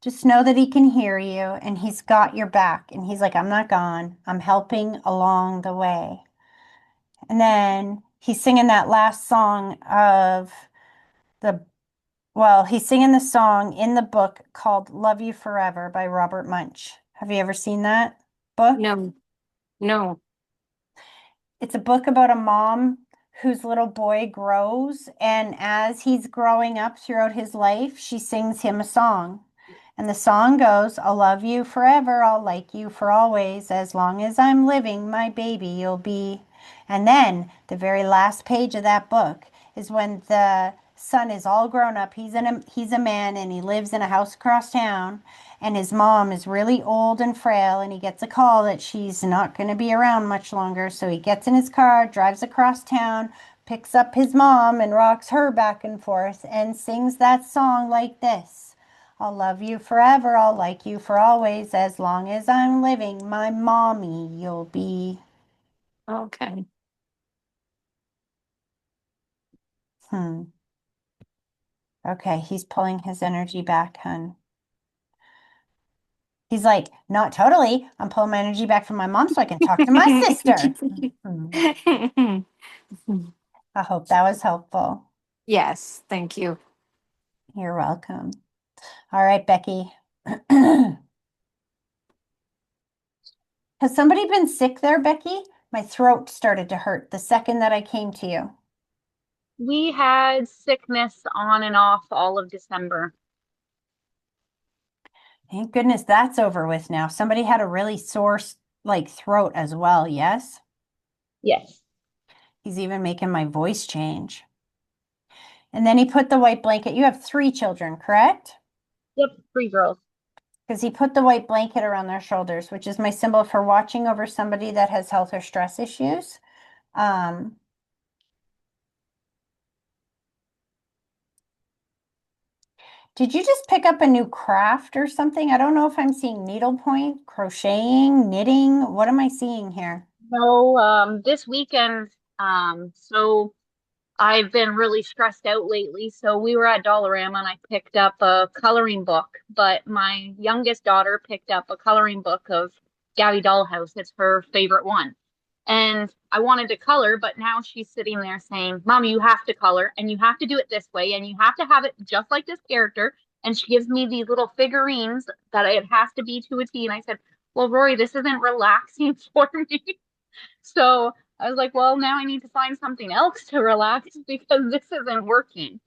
Just know that he can hear you and he's got your back. And he's like, I'm not gone. I'm helping along the way. And then he's singing that last song of the, well, he's singing the song in the book called Love You Forever by Robert Munch. Have you ever seen that book? No. No. It's a book about a mom whose little boy grows, and as he's growing up throughout his life, she sings him a song. And the song goes, I'll love you forever, I'll like you for always, as long as I'm living, my baby you'll be. And then the very last page of that book is when the son is all grown up. He's a man and he lives in a house across town, and his mom is really old and frail, and he gets a call that she's not going to be around much longer. So he gets in his car, drives across town, picks up his mom and rocks her back and forth and sings that song like this. I'll love you forever, I'll like you for always, as long as I'm living, my mommy you'll be. Okay. Hmm. Okay, he's pulling his energy back, hun. He's like, not totally. I'm pulling my energy back from my mom so I can talk to my sister. Hmm. I hope that was helpful. Yes. Thank you. You're welcome. All right, Becky. Has somebody been sick there, Becky? My throat started to hurt the second that I came to you. We had sickness on and off all of December. Thank goodness that's over with now. Somebody had a really sore like throat as well, yes? Yes. He's even making my voice change. And then he put the white blanket. You have 3 children, correct? Yep, 3 girls. Because he put the white blanket around their shoulders, which is my symbol for watching over somebody that has health or stress issues. Did you just pick up a new craft or something? I don't know if I'm seeing needlepoint, crocheting, knitting. What am I seeing here? So, this weekend, so I've been really stressed out lately. So we were at Dollarama and I picked up a coloring book, but my youngest daughter picked up a coloring book of Gabby Dollhouse. It's her favorite one. And I wanted to color, but now she's sitting there saying, Mommy, you have to color and you have to do it this way and you have to have it just like this character. And she gives me these little figurines that it has to be to a T. And I said, well, Rory, this isn't relaxing for me. So I was like, well, now I need to find something else to relax because this isn't working.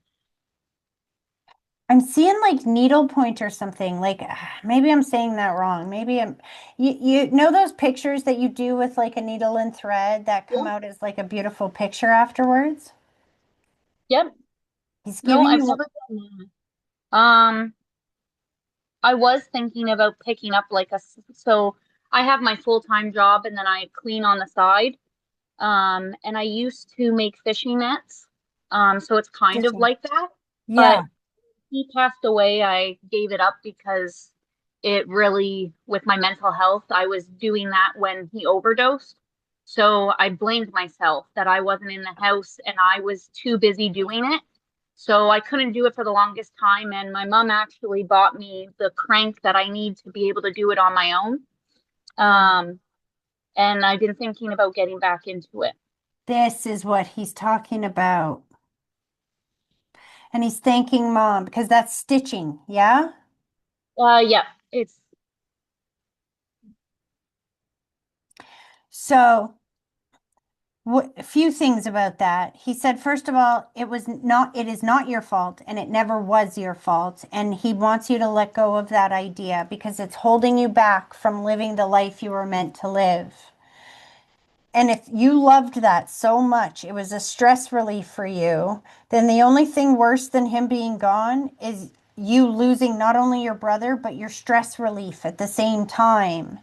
I'm seeing like needlepoint or something. Like maybe I'm saying that wrong. Maybe you know those pictures that you do with like a needle and thread that come Yeah. out as like a beautiful picture afterwards? Yep. He's No, giving I've you, never done that. I was thinking about picking up like so I have my full-time job and then I clean on the side. And I used to make fishing nets So it's kind of Stitching. like that. Yeah. But he passed away, I gave it up because it really, with my mental health, I was doing that when he overdosed. So I blamed myself that I wasn't in the house and I was too busy doing it. So I couldn't do it for the longest time. And my mom actually bought me the crank that I need to be able to do it on my own. Um, and I've been thinking about getting back into it. This is what he's talking about. And he's thanking mom because that's stitching. Yeah. Yeah, it's So, a few things about that. He said, first of all, it is not your fault, and it never was your fault. And he wants you to let go of that idea because it's holding you back from living the life you were meant to live. And if you loved that so much, it was a stress relief for you, then the only thing worse than him being gone is you losing not only your brother, but your stress relief at the same time.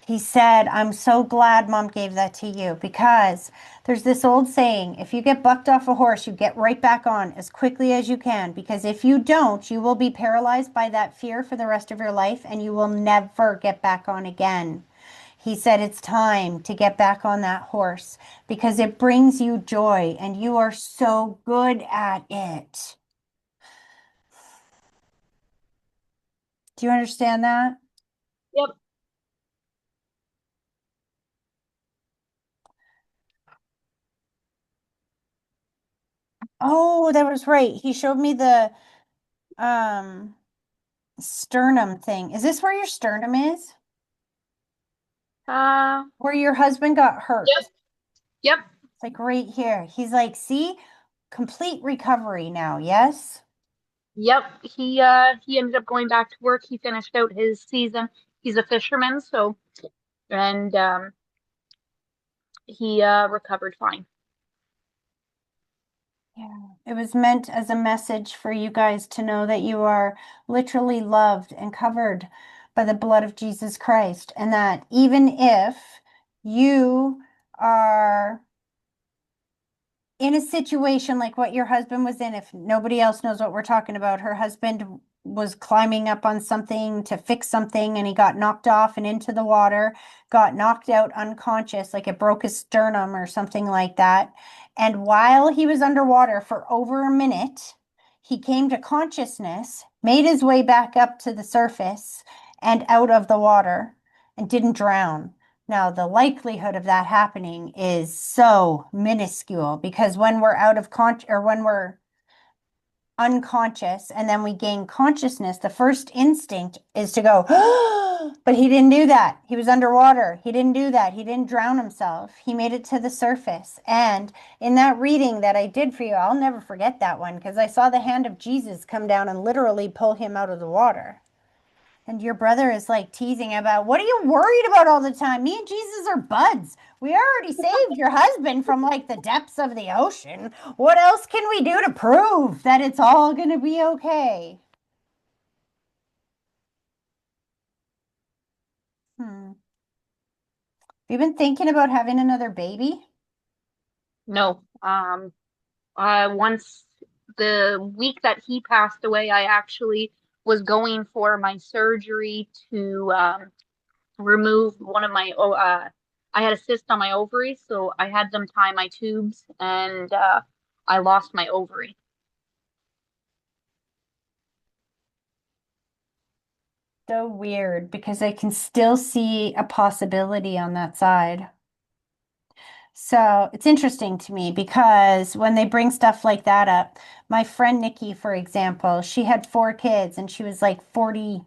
He said, I'm so glad mom gave that to you because there's this old saying, if you get bucked off a horse, you get right back on as quickly as you can, because if you don't, you will be paralyzed by that fear for the rest of your life and you will never get back on again. He said, it's time to get back on that horse because it brings you joy and you are so good at it. Do you understand that? yep. Oh, that was right. He showed me the um sternum thing. Is this where your sternum is? Uh, Where your husband got hurt? yep, yep. It's like right here. He's like, see, complete recovery now. Yes. Yep, he ended up going back to work. He finished out his season. He's a fisherman, so and he recovered fine. Yeah. It was meant as a message for you guys to know that you are literally loved and covered by the blood of Jesus Christ, and that even if you are in a situation like what your husband was in, if nobody else knows what we're talking about, her husband was climbing up on something to fix something and he got knocked off and into the water, got knocked out unconscious, like it broke his sternum or something like that. And while he was underwater for over a minute, he came to consciousness, made his way back up to the surface and out of the water and didn't drown. Now, the likelihood of that happening is so minuscule because when we're out of or when we're unconscious and then we gain consciousness, the first instinct is to go, but he didn't do that. He was underwater. He didn't do that. He didn't drown himself. He made it to the surface. And in that reading that I did for you, I'll never forget that one because I saw the hand of Jesus come down and literally pull him out of the water. And your brother is like teasing about, what are you worried about all the time? Me and Jesus are buds. We already saved your husband from like the depths of the ocean. What else can we do to prove that it's all going to be okay? Hmm. Have you been thinking about having another baby? No, once the week that he passed away, I actually was going for my surgery to remove one of my I had a cyst on my ovary, so I had them tie my tubes and I lost my ovary. So weird because I can still see a possibility on that side. So it's interesting to me because when they bring stuff like that up, my friend Nikki, for example, she had 4 kids and she was like 40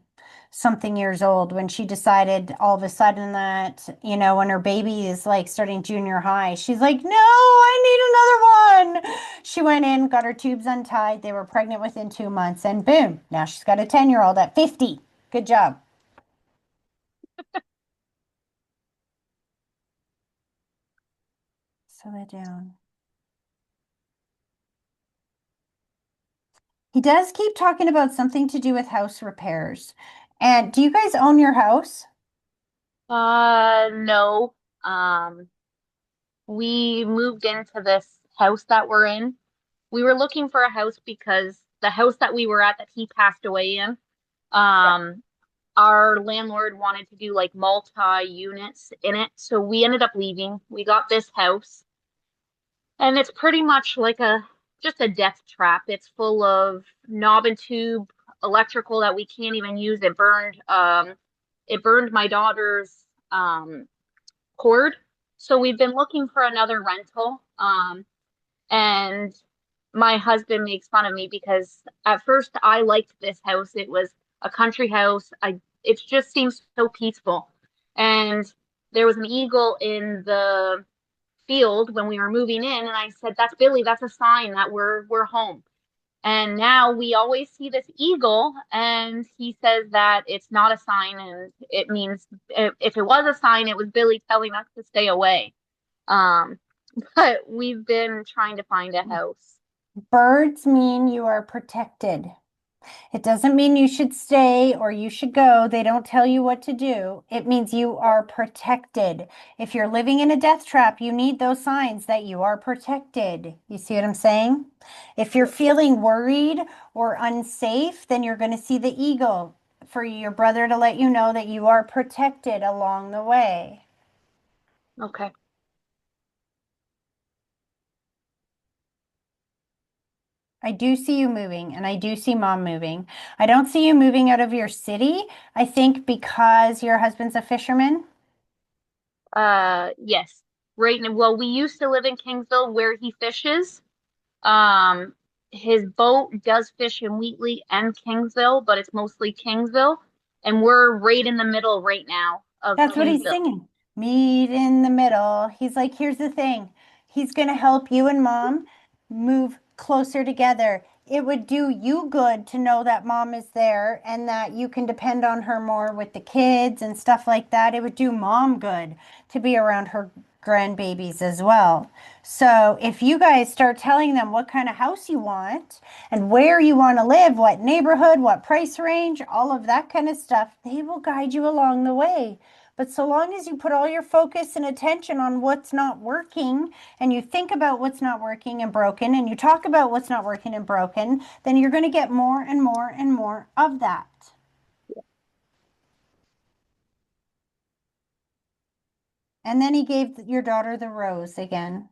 something years old when she decided all of a sudden that, when her baby is like starting junior high, she's like, no, I need another one. She went in, got her tubes untied. They were pregnant within 2 months and boom, now she's got a 10-year-old at 50. Good job. Slow that down. He does keep talking about something to do with house repairs. And do you guys own your house? No. Um, we moved into this house that we're in. we were looking for a house because the house that we were at that he passed away in, Yeah. our landlord wanted to do like multi-units in it. So we ended up leaving. We got this house, and it's pretty much like a just a death trap. It's full of knob and tube electrical that we can't even use. It burned my daughter's cord. So we've been looking for another rental. And my husband makes fun of me because at first I liked this house. It was a country house. It just seems so peaceful. And there was an eagle in the field when we were moving in, and I said, "That's Billy. That's a sign that we're home." And now we always see this eagle, and he says that it's not a sign, and it means if it was a sign, it was Billy telling us to stay away. Um, but we've been trying to find a house. Birds mean you are protected. It doesn't mean you should stay or you should go. They don't tell you what to do. It means you are protected. If you're living in a death trap, you need those signs that you are protected. You see what I'm saying? If you're feeling worried or unsafe, then you're going to see the eagle for your brother to let you know that you are protected along the way. Okay. I do see you moving, and I do see mom moving. I don't see you moving out of your city. I think because your husband's a fisherman. Yes. Right now, well, we used to live in Kingsville where he fishes. Um, his boat does fish in Wheatley and Kingsville, but it's mostly Kingsville, and we're right in the middle right now of That's what he's Kingsville. singing. Meet in the middle. He's like, here's the thing. He's going to help you and mom move closer together. It would do you good to know that mom is there and that you can depend on her more with the kids and stuff like that. It would do mom good to be around her grandbabies as well. So if you guys start telling them what kind of house you want and where you want to live, what neighborhood, what price range, all of that kind of stuff, they will guide you along the way. But so long as you put all your focus and attention on what's not working, and you think about what's not working and broken, and you talk about what's not working and broken, then you're going to get more and more and more of that. And then he gave your daughter the rose again.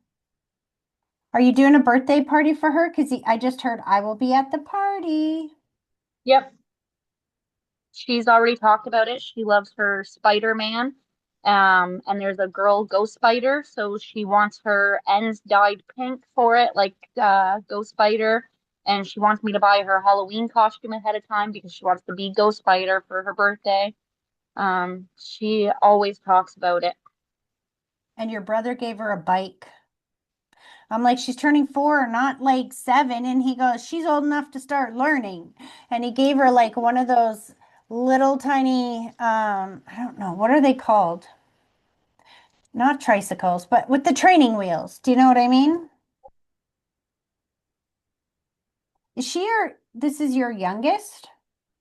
Are you doing a birthday party for her? Because I just heard I will be at the party. Yep. She's already talked about it. She loves her Spider-Man. And there's a girl Ghost Spider, so she wants her ends dyed pink for it, like Ghost Spider. And she wants me to buy her Halloween costume ahead of time because she wants to be Ghost Spider for her birthday. She always talks about it. And your brother gave her a bike. I'm like, she's turning 4, not like 7. And he goes, she's old enough to start learning. And he gave her like one of those little tiny, I don't know, what are they called? Not tricycles, but with the training wheels. Do you know what I mean? This is your youngest?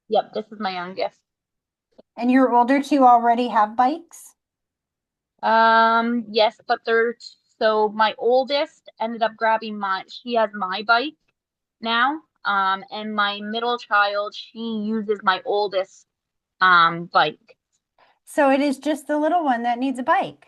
Yep, this is my youngest. And your older two already have bikes? Yes, but so my oldest ended up grabbing she has my bike now. And my middle child, she uses my oldest bike. So it is just the little one that needs a bike.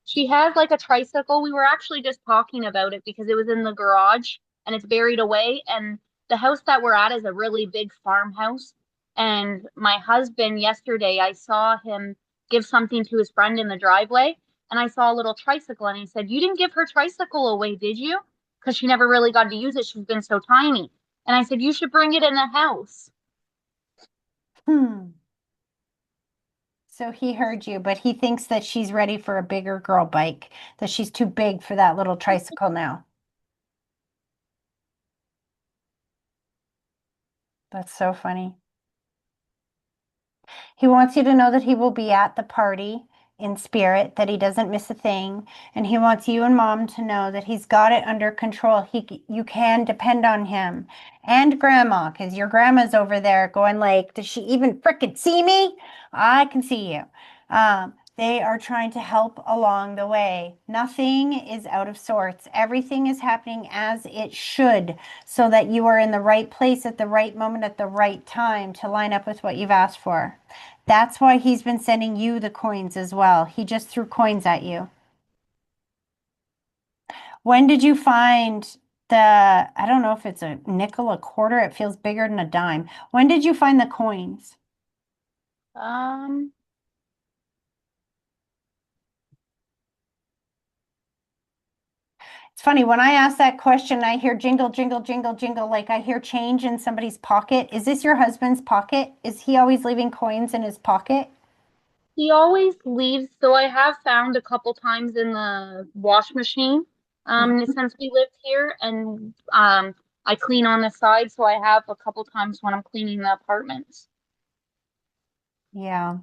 She has like a tricycle. We were actually just talking about it because it was in the garage and it's buried away. And the house that we're at is a really big farmhouse. And my husband, yesterday, I saw him give something to his friend in the driveway. And I saw a little tricycle and he said, "You didn't give her tricycle away, did you?" Because she never really got to use it. She's been so tiny. And I said, "You should bring it in the house." Hmm. So he heard you, but he thinks that she's ready for a bigger girl bike, that she's too big for that little tricycle now. That's so funny. He wants you to know that he will be at the party in spirit, that he doesn't miss a thing, and he wants you and mom to know that he's got it under control. You can depend on him. And grandma, because your grandma's over there going like, does she even frickin' see me? I can see you. They are trying to help along the way. Nothing is out of sorts. Everything is happening as it should, so that you are in the right place at the right moment at the right time to line up with what you've asked for. That's why he's been sending you the coins as well. He just threw coins at you. When did you find I don't know if it's a nickel, a quarter, it feels bigger than a dime. When did you find the coins? Um, It's funny, when I ask that question, I hear jingle, jingle, jingle, jingle, like I hear change in somebody's pocket. Is this your husband's pocket? Is he always leaving coins in his pocket? he always leaves, so I have found a couple times in the wash machine, Mhm. since we lived here, and I clean on the side, so I have a couple times when I'm cleaning the apartments. Yeah.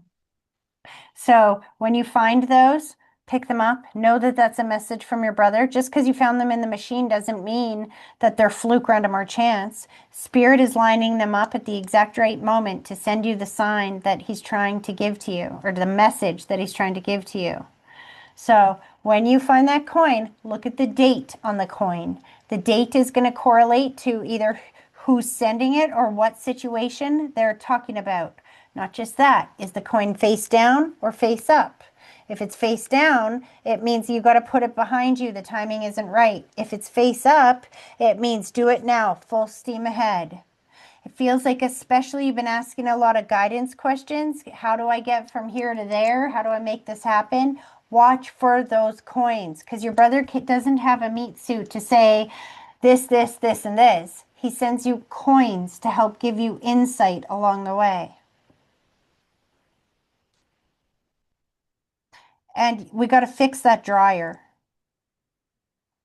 So when you find those, pick them up. Know that that's a message from your brother. Just because you found them in the machine doesn't mean that they're fluke, random, or chance. Spirit is lining them up at the exact right moment to send you the sign that he's trying to give to you, or the message that he's trying to give to you. So when you find that coin, look at the date on the coin. The date is going to correlate to either who's sending it or what situation they're talking about. Not just that, is the coin face down or face up? If it's face down, it means you got to put it behind you. The timing isn't right. If it's face up, it means do it now, full steam ahead. It feels like, especially you've been asking a lot of guidance questions. How do I get from here to there? How do I make this happen? Watch for those coins, because your brother doesn't have a meat suit to say this, this, this, and this. He sends you coins to help give you insight along the way. And we got to fix that dryer.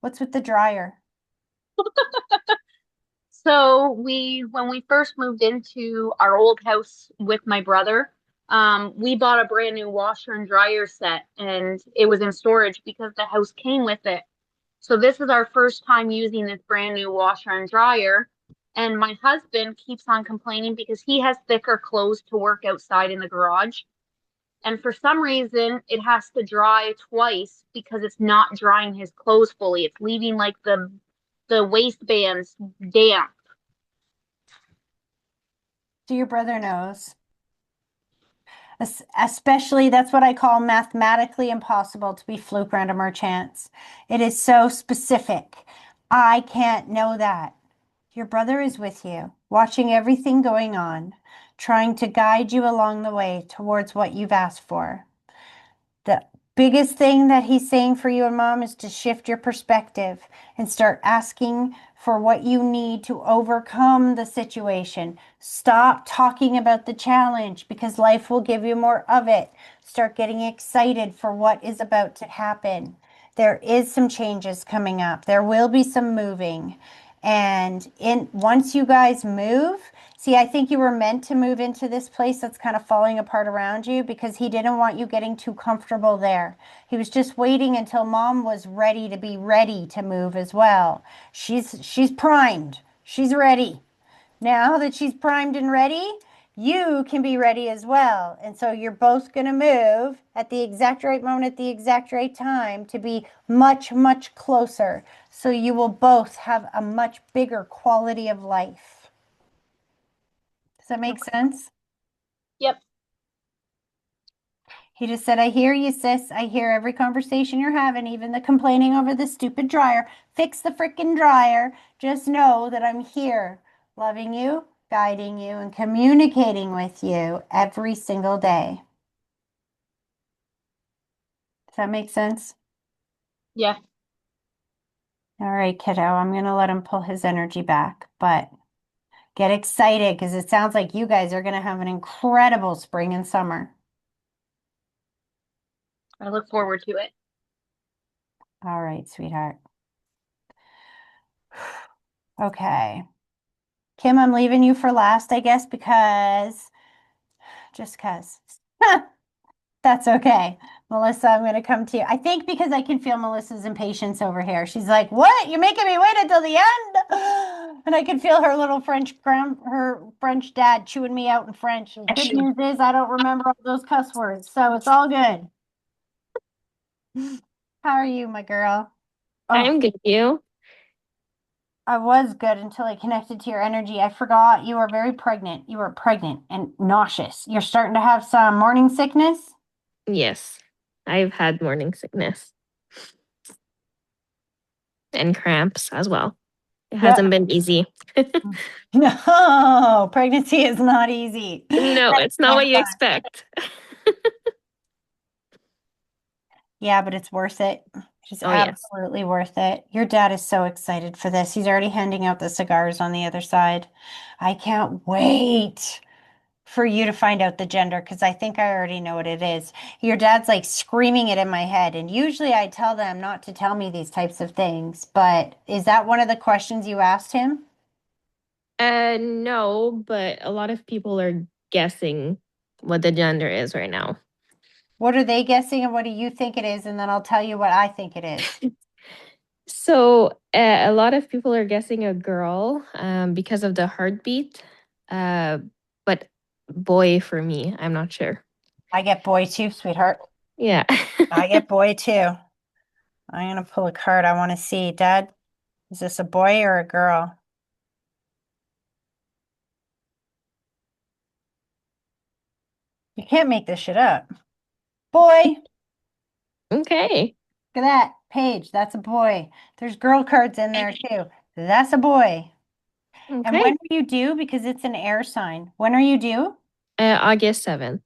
What's with the dryer? So when we first moved into our old house with my brother, we bought a brand new washer and dryer set, and it was in storage because the house came with it. So this is our first time using this brand new washer and dryer. And my husband keeps on complaining because he has thicker clothes to work outside in the garage. And for some reason, it has to dry twice because it's not drying his clothes fully. It's leaving like the waistbands damp. So your brother knows. Especially, that's what I call mathematically impossible to be fluke, random, or chance. It is so specific. I can't know that. Your brother is with you, watching everything going on, trying to guide you along the way towards what you've asked for. The biggest thing that he's saying for you and mom is to shift your perspective and start asking for what you need to overcome the situation. Stop talking about the challenge, because life will give you more of it. Start getting excited for what is about to happen. There is some changes coming up. There will be some moving. And once you guys move, see, I think you were meant to move into this place that's kind of falling apart around you, because he didn't want you getting too comfortable there. He was just waiting until mom was ready to be ready to move as well. She's primed. She's ready. Now that she's primed and ready, you can be ready as well. And so you're both going to move at the exact right moment, at the exact right time, to be much, much closer. So you will both have a much bigger quality of life. Does that make Okay. sense? Yep. He just said, I hear you, sis. I hear every conversation you're having, even the complaining over the stupid dryer. Fix the freaking dryer. Just know that I'm here, loving you, guiding you, and communicating with you every single day. Does that make sense? Yeah. All right, kiddo, I'm going to let him pull his energy back, but get excited, because it sounds like you guys are going to have an incredible spring and summer. I look forward to it. All right, sweetheart. Okay. Kim, I'm leaving you for last, I guess, just because. That's okay. Melissa, I'm going to come to you. I think because I can feel Melissa's impatience over here. She's like, what? You're making me wait until the end? And I can feel her little her French dad chewing me out in French. The good news is I don't remember all those cuss words, so it's all good. How are you, my girl? Oh, I'm good. You? I was good until I connected to your energy. I forgot you were very pregnant. You were pregnant and nauseous. You're starting to have some morning sickness. Yes. I've had morning sickness and cramps as well. It Yep. hasn't been easy. No, pregnancy is not easy. No, it's not what you expect. Yeah, but it's worth it. It's Oh, yes. absolutely worth it. Your dad is so excited for this. He's already handing out the cigars on the other side. I can't wait for you to find out the gender because I think I already know what it is. Your dad's like screaming it in my head, and usually I tell them not to tell me these types of things, but is that one of the questions you asked him? No, but a lot of people are guessing what the gender is right now. What are they guessing and what do you think it is? And then I'll tell you what I think it is. So, a lot of people are guessing a girl because of the heartbeat. But boy for me, I'm not sure. I get boy too, sweetheart. Yeah. I get boy too. I'm gonna pull a card. I want to see. Dad, is this a boy or a girl? You can't make this shit up. Boy, Okay. look at that page. That's a boy. There's girl cards in there too. That's a boy. And when Okay. are you due? Because it's an air sign. When are you due? August 7th.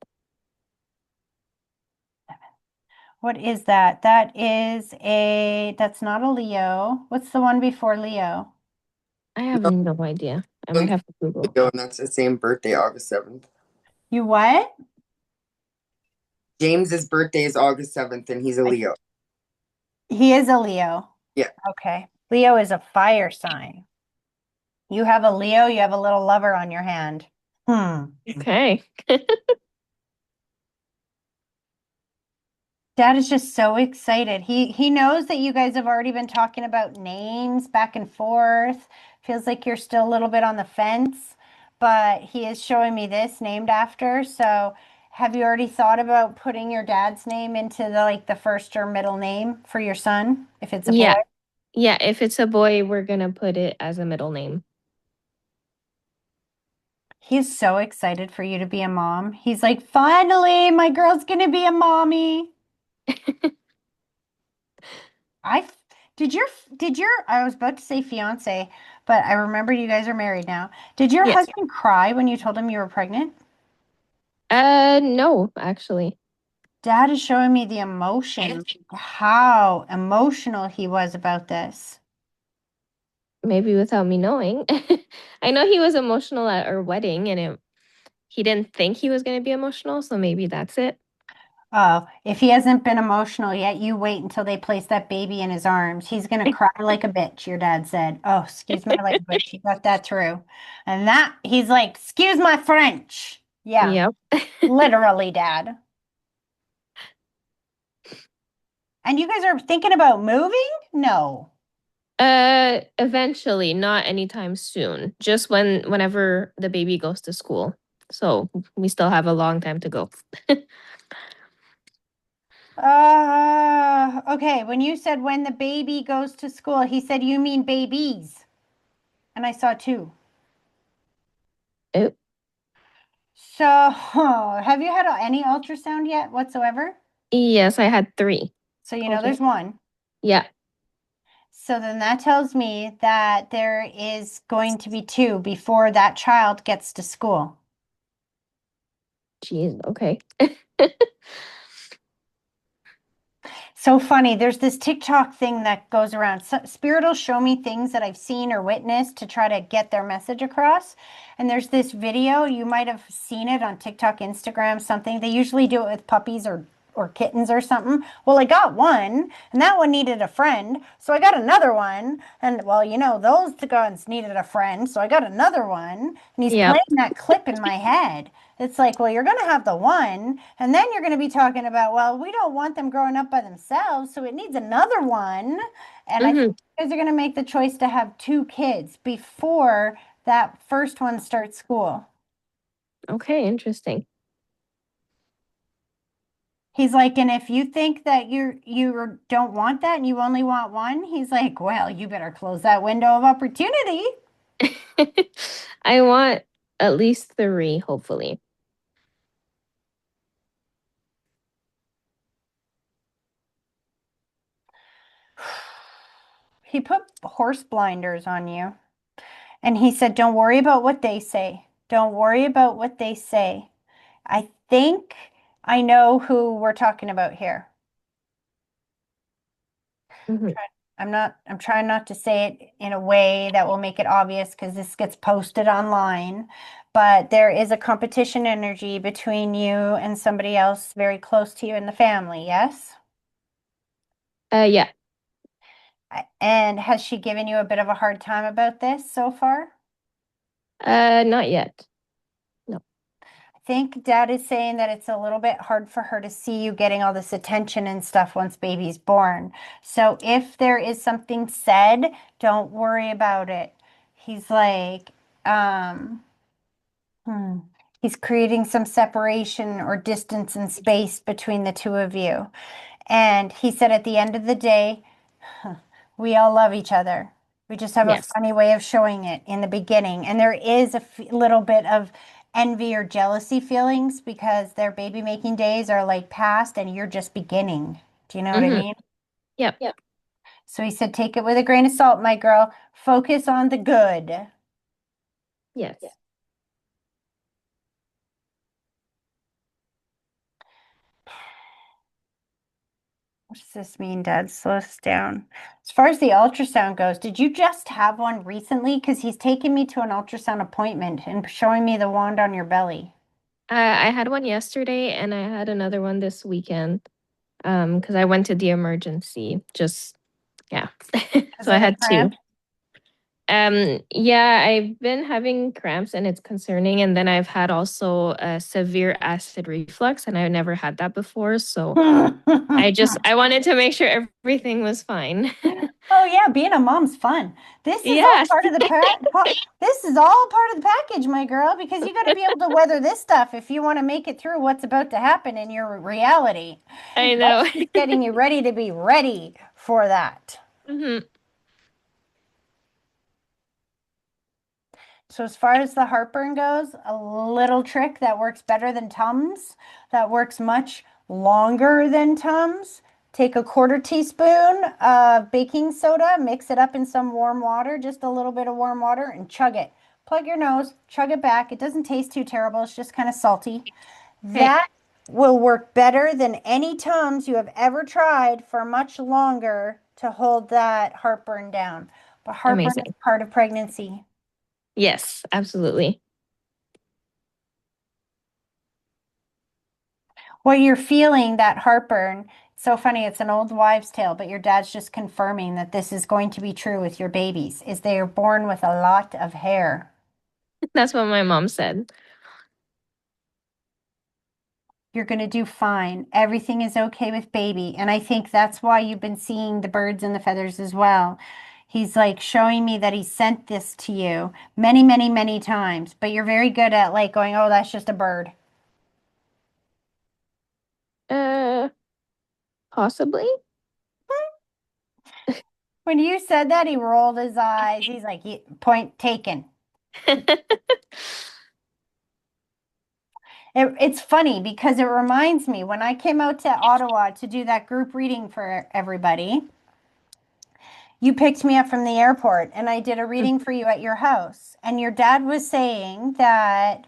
What is that? That's not a Leo. What's the one before Leo? I have No, no idea. I might have to Google. Leo, and that's the same birthday, August 7th. You what? James's birthday is August 7th, and he's a Leo. He is a Leo. Yeah. Okay. Leo is a fire sign. You have a Leo, you have a little lover on your hand. Okay. Dad is just so excited. He knows that you guys have already been talking about names back and forth. Feels like you're still a little bit on the fence, but he is showing me this named after. So, have you already thought about putting your dad's name into the first or middle name for your son if it's a boy? Yeah. Yeah. If it's a boy, we're going to put it as a middle name. He's so excited for you to be a mom. He's like, finally, my girl's gonna be a mommy. I did your I was about to say fiance, but I remember you guys are married now. Did your Yes. husband cry when you told him you were pregnant? No, actually. Dad is showing me the emotion, how emotional he was about this. Maybe without me knowing. I know he was emotional at our wedding and he didn't think he was going to be emotional, so maybe that's it. Oh, if he hasn't been emotional yet, you wait until they place that baby in his arms. He's gonna cry like a bitch, your dad said. Oh, excuse my language. He got that through. And that he's like, excuse my French. Yeah, Yep. literally, Dad. And you guys are thinking about moving? No. Eventually, not anytime soon. Just whenever the baby goes to school. So we still have a long time to go. Okay. When you said when the baby goes to school, he said you mean babies. And I saw two. Oh, So, have you had any ultrasound yet whatsoever? yes, I had 3. So you know Okay. there's one. Yeah. So then that tells me that there is going to be two before that child gets to school. Jeez. Okay. So funny. There's this TikTok thing that goes around. Spirit will show me things that I've seen or witnessed to try to get their message across. And there's this video, you might have seen it on TikTok, Instagram, something. They usually do it with puppies or kittens or something. Well, I got one, and that one needed a friend. So I got another one. And well, those guns needed a friend. So I got another one. And he's Yep. playing that clip in my head. It's like, well, you're going to have the one, and then you're going to be talking about, well, we don't want them growing up by themselves, so it needs another one. And I think Mm-hmm. you guys are going to make the choice to have two kids before that first one starts school. Okay, interesting. He's like, and if you think that you don't want that and you only want one, he's like, well, you better close that window of opportunity. I want at least three, hopefully. He put horse blinders on you. And he said, don't worry about what they say. Don't worry about what they say. I think I know who we're talking about here. Mhm. I'm trying not to say it in a way that will make it obvious because this gets posted online. But there is a competition energy between you and somebody else very close to you in the family, yes? Yeah. And has she given you a bit of a hard time about this so far? Not yet. No. I think Dad is saying that it's a little bit hard for her to see you getting all this attention and stuff once baby's born. So if there is something said, don't worry about it. He's like, um, hmm, he's creating some separation or distance and space between the two of you. And he said at the end of the day, we all love each other. We just have a Yes. funny way of showing it in the beginning. And there is a little bit of envy or jealousy feelings because their baby making days are like past and you're just beginning. Do you know what I Mm-hmm. mean? Yep. So he said, take it with a grain of salt, my girl. Focus on the good. Yes. What does this mean, Dad? Slow us down. As far as the ultrasound goes, did you just have one recently? Because he's taking me to an ultrasound appointment and showing me the wand on your belly. I had one yesterday and I had another one this weekend. Because I went to the emergency. Just yeah. Because So I of the had two. cramp? Yeah, I've been having cramps and it's concerning. And then I've had also a severe acid reflux, and I never had that before. So I wanted to make sure everything was fine. Oh yeah, being a mom's fun. This is all Yes. part of the this is all part of the package, my girl, because you got to be able to weather this stuff if you want to make it through what's about to happen in your reality. I know. She's getting you ready to be ready for that. Hmm. So as far as the heartburn goes, a little trick that works better than Tums, that works much longer than Tums. Take a quarter teaspoon of baking soda, mix it up in some warm water, just a little bit of warm water, and chug it. Plug your nose, chug it back. It doesn't taste too terrible. It's just kind of salty. Okay. That will work better than any Tums you have ever tried for much longer to hold that heartburn down. But heartburn is Amazing. part of pregnancy. Yes, absolutely. Well, you're feeling that heartburn. It's so funny. It's an old wives' tale, but your dad's just confirming that this is going to be true with your babies, is they are born with a lot of hair. That's what my mom said. You're going to do fine. Everything is okay with baby. And I think that's why you've been seeing the birds and the feathers as well. He's like showing me that he sent this to you many, many, many times, but you're very good at like going, oh, that's just a bird. Uh, Possibly. When you said that, he rolled his eyes. He's like, point taken. It's funny because it reminds me when I came out to Ottawa to do that group reading for everybody, you picked me up from the airport and I did a reading for you at your house. And your dad was saying that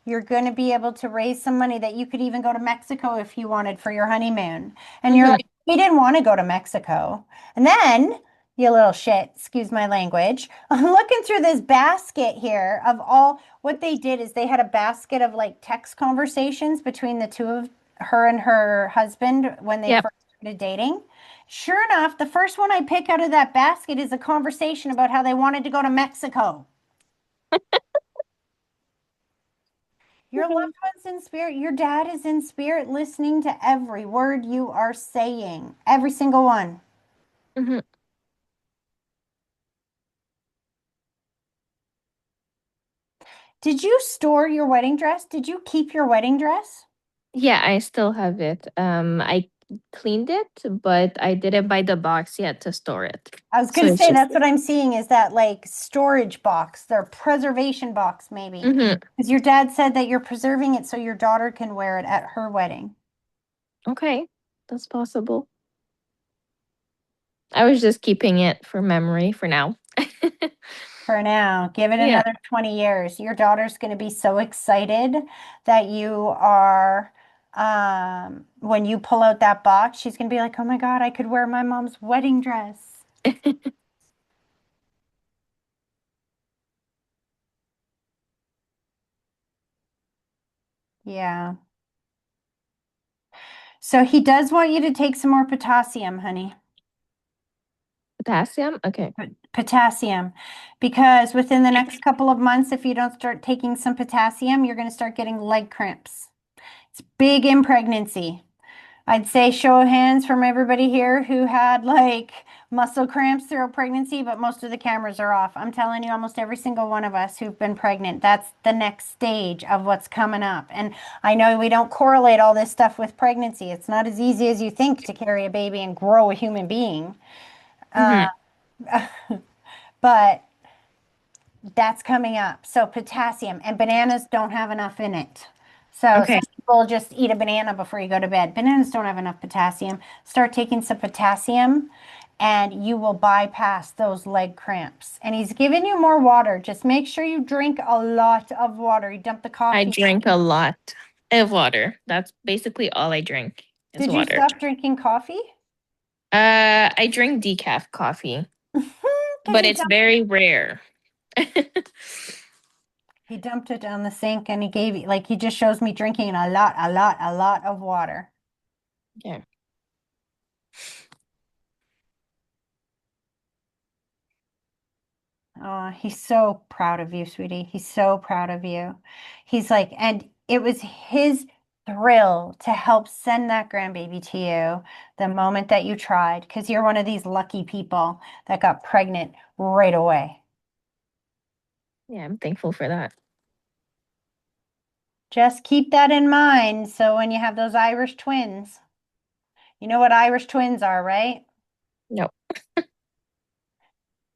you're going to be able to raise some money that you could even go to Mexico if you wanted for your honeymoon. And you're Mhm. like, we didn't want to go to Mexico. And then, you little shit, excuse my language, I'm looking through this basket here of all what they did is they had a basket of like text conversations between the two of her and her husband when they Yep. first started dating. Sure enough, the first one I pick out of that basket is a conversation about how they wanted to go to Mexico. Your loved one's in spirit. Your dad is in spirit, listening to every word you are saying, every single one. Mhm. Did you store your wedding dress? Did you keep your wedding dress? Yeah, I still have it. I cleaned it, but I didn't buy the box yet to store it. I was So going to it's say just that's what I'm seeing is that like storage box, their preservation box maybe. hmm Because your dad said that you're preserving it so your daughter can wear it at her wedding. Okay, that's possible. I was just keeping it for memory for now. For now, give it Yeah. another 20 years. Your daughter's going to be so excited that you are, when you pull out that box, she's going to be like, oh my God, I could wear my mom's wedding dress. Yeah. So he does want you to take some more potassium, honey. Potassium? Okay. Potassium, because within the next couple of months, if you don't start taking some potassium, you're going to start getting leg cramps. It's big in pregnancy. I'd say show of hands from everybody here who had like muscle cramps throughout pregnancy, but most of the cameras are off. I'm telling you, almost every single one of us who've been pregnant, that's the next stage of what's coming up. And I know we don't correlate all this stuff with pregnancy. It's not as easy as you think to carry a baby and grow a human being. hmm But that's coming up. So potassium and bananas don't have enough in it. So Okay. some people just eat a banana before you go to bed. Bananas don't have enough potassium. Start taking some potassium and you will bypass those leg cramps. And he's giving you more water. Just make sure you drink a lot of water. You dump the I coffee. drink a lot of water. That's basically all I drink is Did you water. stop drinking coffee? I drink decaf coffee, Because but it's very rare. he dumped it down the sink and he gave you, like, he just shows me drinking a lot of water. Yeah. Oh, he's so proud of you, sweetie. He's so proud of you. He's like, and it was his thrill to help send that grandbaby to you the moment that you tried, because you're one of these lucky people that got pregnant right away. Yeah, I'm thankful for that. Just keep that in mind. So when you have those Irish twins, you know what Irish twins are, right? No.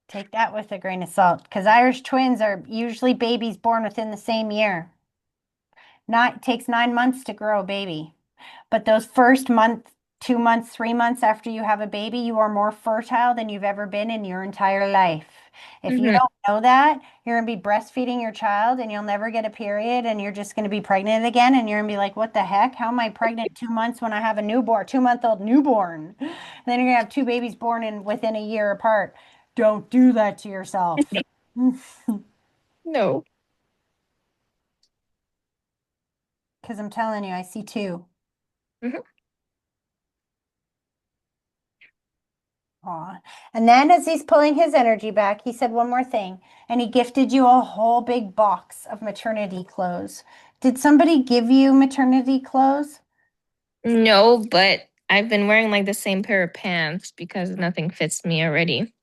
Take that with a grain of salt, because Irish twins are usually babies born within the same year. Not takes 9 months to grow a baby. But those first month, 2 months, 3 months after you have a baby, you are more fertile than you've ever been in your entire life. If you hmm don't know that, you're going to be breastfeeding your child and you'll never get a period and you're just going to be pregnant again. And you're going to be like, what the heck? How am I pregnant 2 months when I have a newborn, 2-month-old newborn? And then you're going to have two babies born in within a year apart. Don't do that to yourself. No. Because I'm telling you, I see two. hmm Aw. And then as he's pulling his energy back, he said one more thing, and he gifted you a whole big box of maternity clothes. Did somebody give you maternity clothes? No, but I've been wearing like the same pair of pants because nothing fits me already.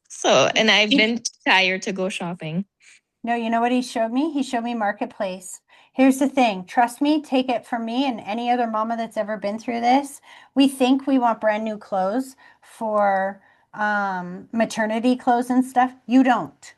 So, and I've Did- been tired to go shopping. No, you know what he showed me? He showed me Marketplace. Here's the thing, trust me, take it from me and any other mama that's ever been through this. We think we want brand new clothes for maternity clothes and stuff. You don't.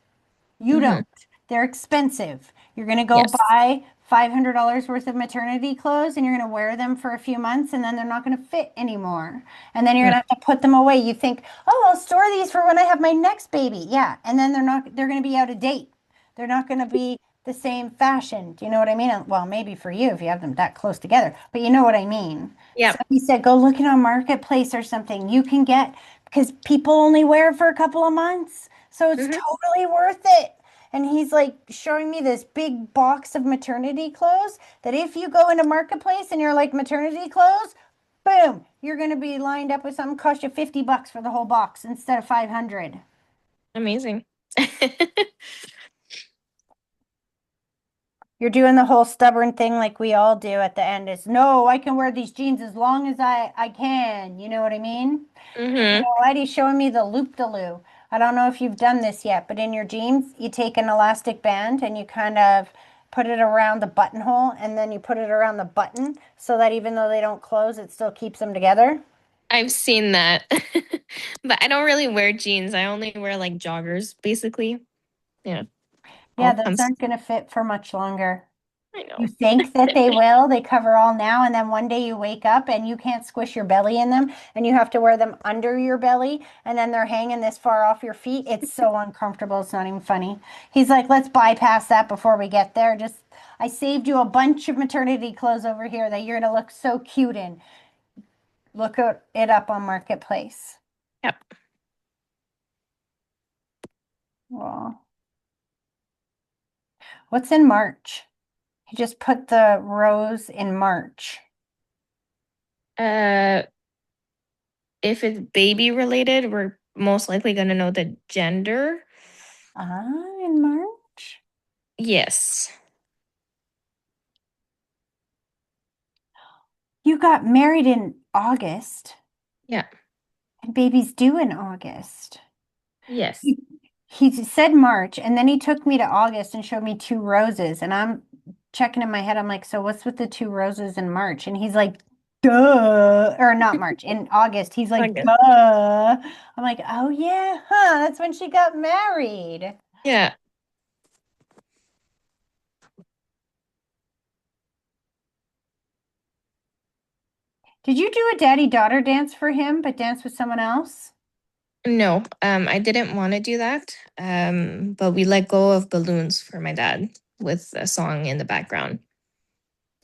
You don't. hmm They're expensive. You're going to go Yes. buy $500 worth of maternity clothes and you're going to wear them for a few months and then they're not going to fit anymore. And then you're Mm, going to have to put them away. You think, oh, I'll store these for when I have my next baby. Yeah. And then they're going to be out of date. They're not going to be the same fashion. Do you know what I mean? Well, maybe for you if you have them that close together, but you know what I mean. So Yep. he said, go look it on Marketplace or something. You can get, because people only wear it for a couple of months. So it's hmm totally worth it. And he's like showing me this big box of maternity clothes that if you go into Marketplace and you're like maternity clothes, boom, you're going to be lined up with something cost you $50 for the whole box instead of 500. Amazing. You're doing the whole stubborn thing like we all do at the end is no, I can wear these jeans as long as I can. You know what I mean? You hmm know what? He's showing me the loop-de-loo. I don't know if you've done this yet, but in your jeans, you take an elastic band and you kind of put it around the buttonhole and then you put it around the button so that even though they don't close, it still keeps them together. I've seen that. But I don't really wear jeans. I only wear like joggers, basically. Yeah. Yeah, All those comes. aren't going to fit for much longer. I You know. think that they will, they cover all now, and then one day you wake up and you can't squish your belly in them, and you have to wear them under your belly, and then they're hanging this far off your feet. It's so uncomfortable. It's not even funny. He's like, let's bypass that before we get there. Just, I saved you a bunch of maternity clothes over here that you're going to look so cute in. Look it up on Marketplace. Yep. Aw. What's in March? He just put the rose in March. Uh, if it's baby related, we're most likely gonna know the gender. In March? Yes. You got married in August, Yeah. and baby's due in August. Yes. He said March, and then he took me to August and showed me two roses. And I'm checking in my head. I'm like, so what's with the two roses in March? And he's like, duh, or not March, in August. He's like, Okay. duh. I'm like, oh yeah, huh? That's when she got married. Yeah. Did you do a daddy-daughter dance for him, but dance with someone else? No, I didn't want to do that. But we let go of balloons for my dad with a song in the background.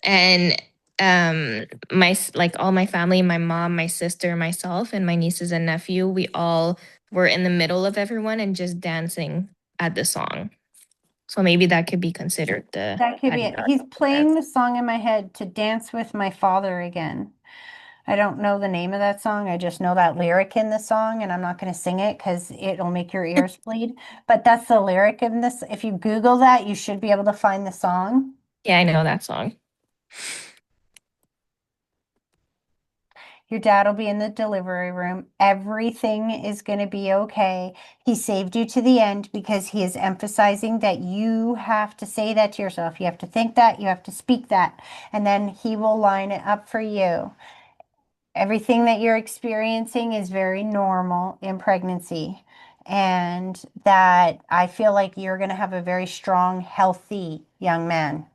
And like all my family, my mom, my sister, myself, and my nieces and nephew, we all were in the middle of everyone and just dancing at the song. So maybe that could be considered the That could be daddy it. daughter He's dance. playing the song in my head to dance with my father again. I don't know the name of that song. I just know that lyric in the song, and I'm not going to sing it because it'll make your ears bleed. But that's the lyric in this. If you Google that, you should be able to find the song. Yeah, I know that song. Your dad will be in the delivery room. Everything is going to be okay. He saved you to the end because he is emphasizing that you have to say that to yourself. You have to think that, you have to speak that, and then he will line it up for you. Everything that you're experiencing is very normal in pregnancy, and that I feel like you're going to have a very strong, healthy young man.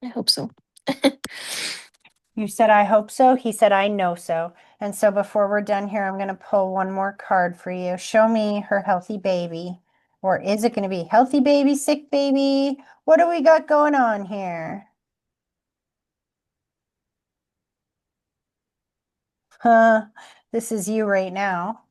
I hope so. You said, I hope so. He said, I know so. And so before we're done here, I'm going to pull one more card for you. Show me her healthy baby. Or is it going to be healthy baby, sick baby? What do we got going on here? Huh, this is you right now.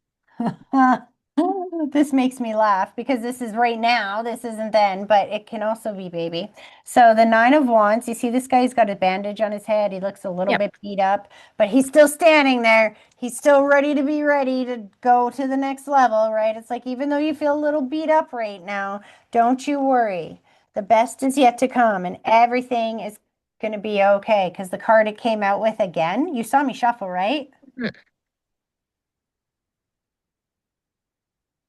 This makes me laugh because this is right now. This isn't then, but it can also be baby. So the Nine of Wands, you see this guy's got a bandage on his head. He looks a little Yep. bit beat up, but he's still standing there. He's still ready to be ready to go to the next level, right? It's like, even though you feel a little beat up right now, don't you worry. The best is yet to come, and everything is going to be okay, because the card it came out with again, you saw me shuffle, right? Mm.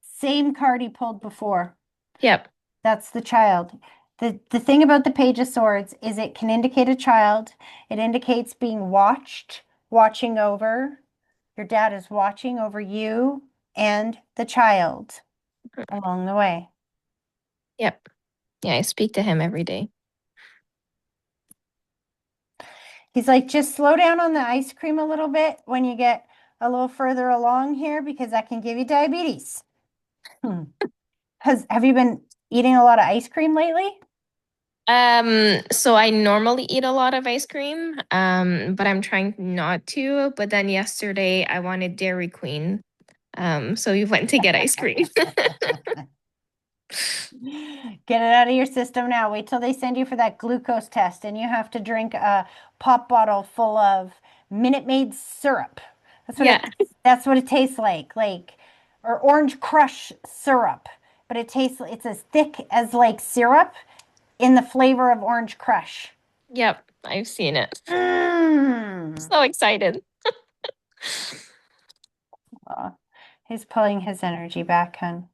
Same card he pulled before. Yep. That's the child. The thing about the Page of Swords is it can indicate a child. It indicates being watched, watching over. Your dad is watching over you and the child along the way. Yep. Yeah, I speak to him every day. He's like, just slow down on the ice cream a little bit when you get a little further along here because that can give you diabetes. Have you been eating a lot of ice cream lately? So I normally eat a lot of ice cream, but I'm trying not to. But then yesterday I wanted Dairy Queen. So we went to get ice cream. Get it out of your system now. Wait till they send you for that glucose test and you have to drink a pop bottle full of Minute Maid syrup. Yeah. That's what it tastes like or Orange Crush syrup. But it's as thick as like syrup in the flavor of Orange Crush. Yep, I've seen it. Mmm. So excited. He's pulling his energy back, hun.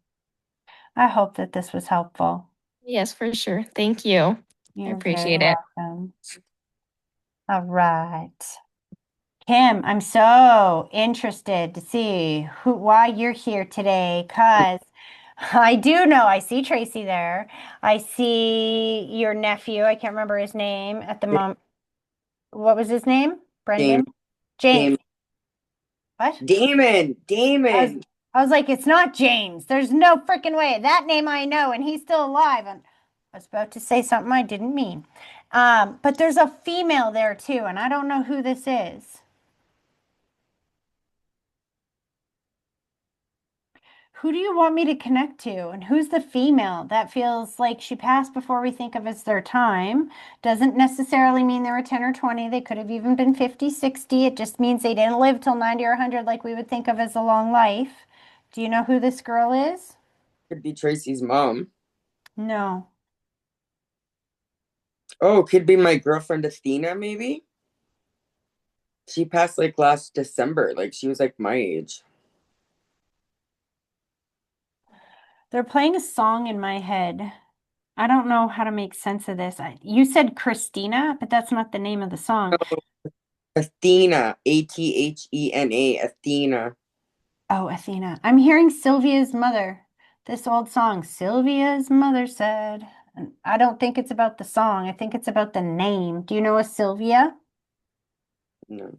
I hope that this was helpful. Yes, for sure. Thank you. I You're appreciate very it. welcome. All right. Kim, I'm so interested to see why you're here today, because I do know, I see Tracy there. I see your nephew. I can't remember his name at the moment. What was his name? Damon, Brendan? James. Damon, What? Damon, I was, Damon. I was like, it's not James. There's no freaking way. That name I know, and he's still alive. And I was about to say something I didn't mean. But there's a female there too, and I don't know who this is. Who do you want me to connect to? And who's the female? That feels like she passed before we think of as their time. Doesn't necessarily mean they were 10 or 20. They could have even been 50, 60. It just means they didn't live till 90 or 100 like we would think of as a long life. Do you know who this girl is? Could be Tracy's mom. No. Oh, could be my girlfriend Athena, maybe. She passed like last December. Like she was like my age. They're playing a song in my head. I don't know how to make sense of this. You said Christina, but that's not the name of the song. Athena, Athena, Athena. Oh, Athena. I'm hearing Sylvia's mother. This old song, Sylvia's mother said. And I don't think it's about the song. I think it's about the name. Do you know a Sylvia? No,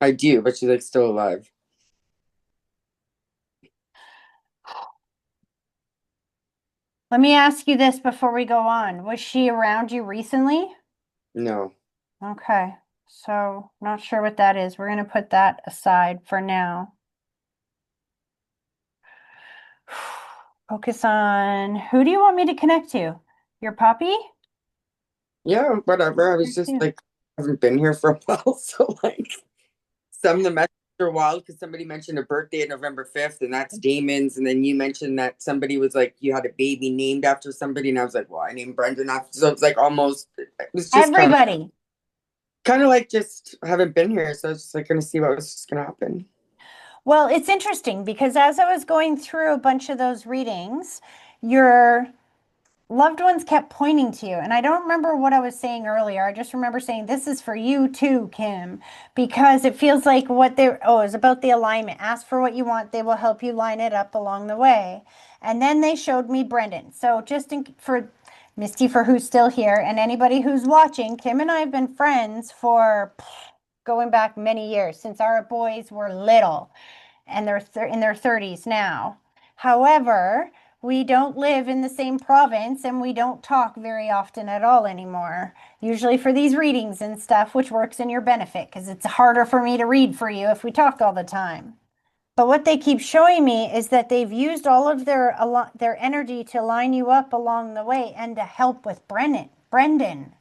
I do, but she's like still alive. Let me ask you this before we go on. Was she around you recently? No. Okay. So, not sure what that is. We're going to put that aside for now. Focus on who do you want me to connect to? Your puppy? Yeah, whatever. I was Your just two. like, I haven't been here for a while, so like, some of the messages are wild because somebody mentioned a birthday on November 5th, and that's Damon's, and then you mentioned that somebody was like, you had a baby named after somebody, and I was like, well, I named Brendan after, so it's like almost, it was just Everybody. kind of like just haven't been here, so I was just like gonna see what was just gonna happen. Well, it's interesting because as I was going through a bunch of those readings, your loved ones kept pointing to you. And I don't remember what I was saying earlier. I just remember saying, this is for you too, Kim, because it feels like what they're, oh, it's about the alignment. Ask for what you want. They will help you line it up along the way. And then they showed me Brendan. So for Misty, for who's still here and anybody who's watching, Kim and I have been friends for going back many years since our boys were little and they're in their 30s now. However, we don't live in the same province and we don't talk very often at all anymore. Usually for these readings and stuff, which works in your benefit because it's harder for me to read for you if we talk all the time. But what they keep showing me is that they've used all of their energy to line you up along the way and to help with Brendan.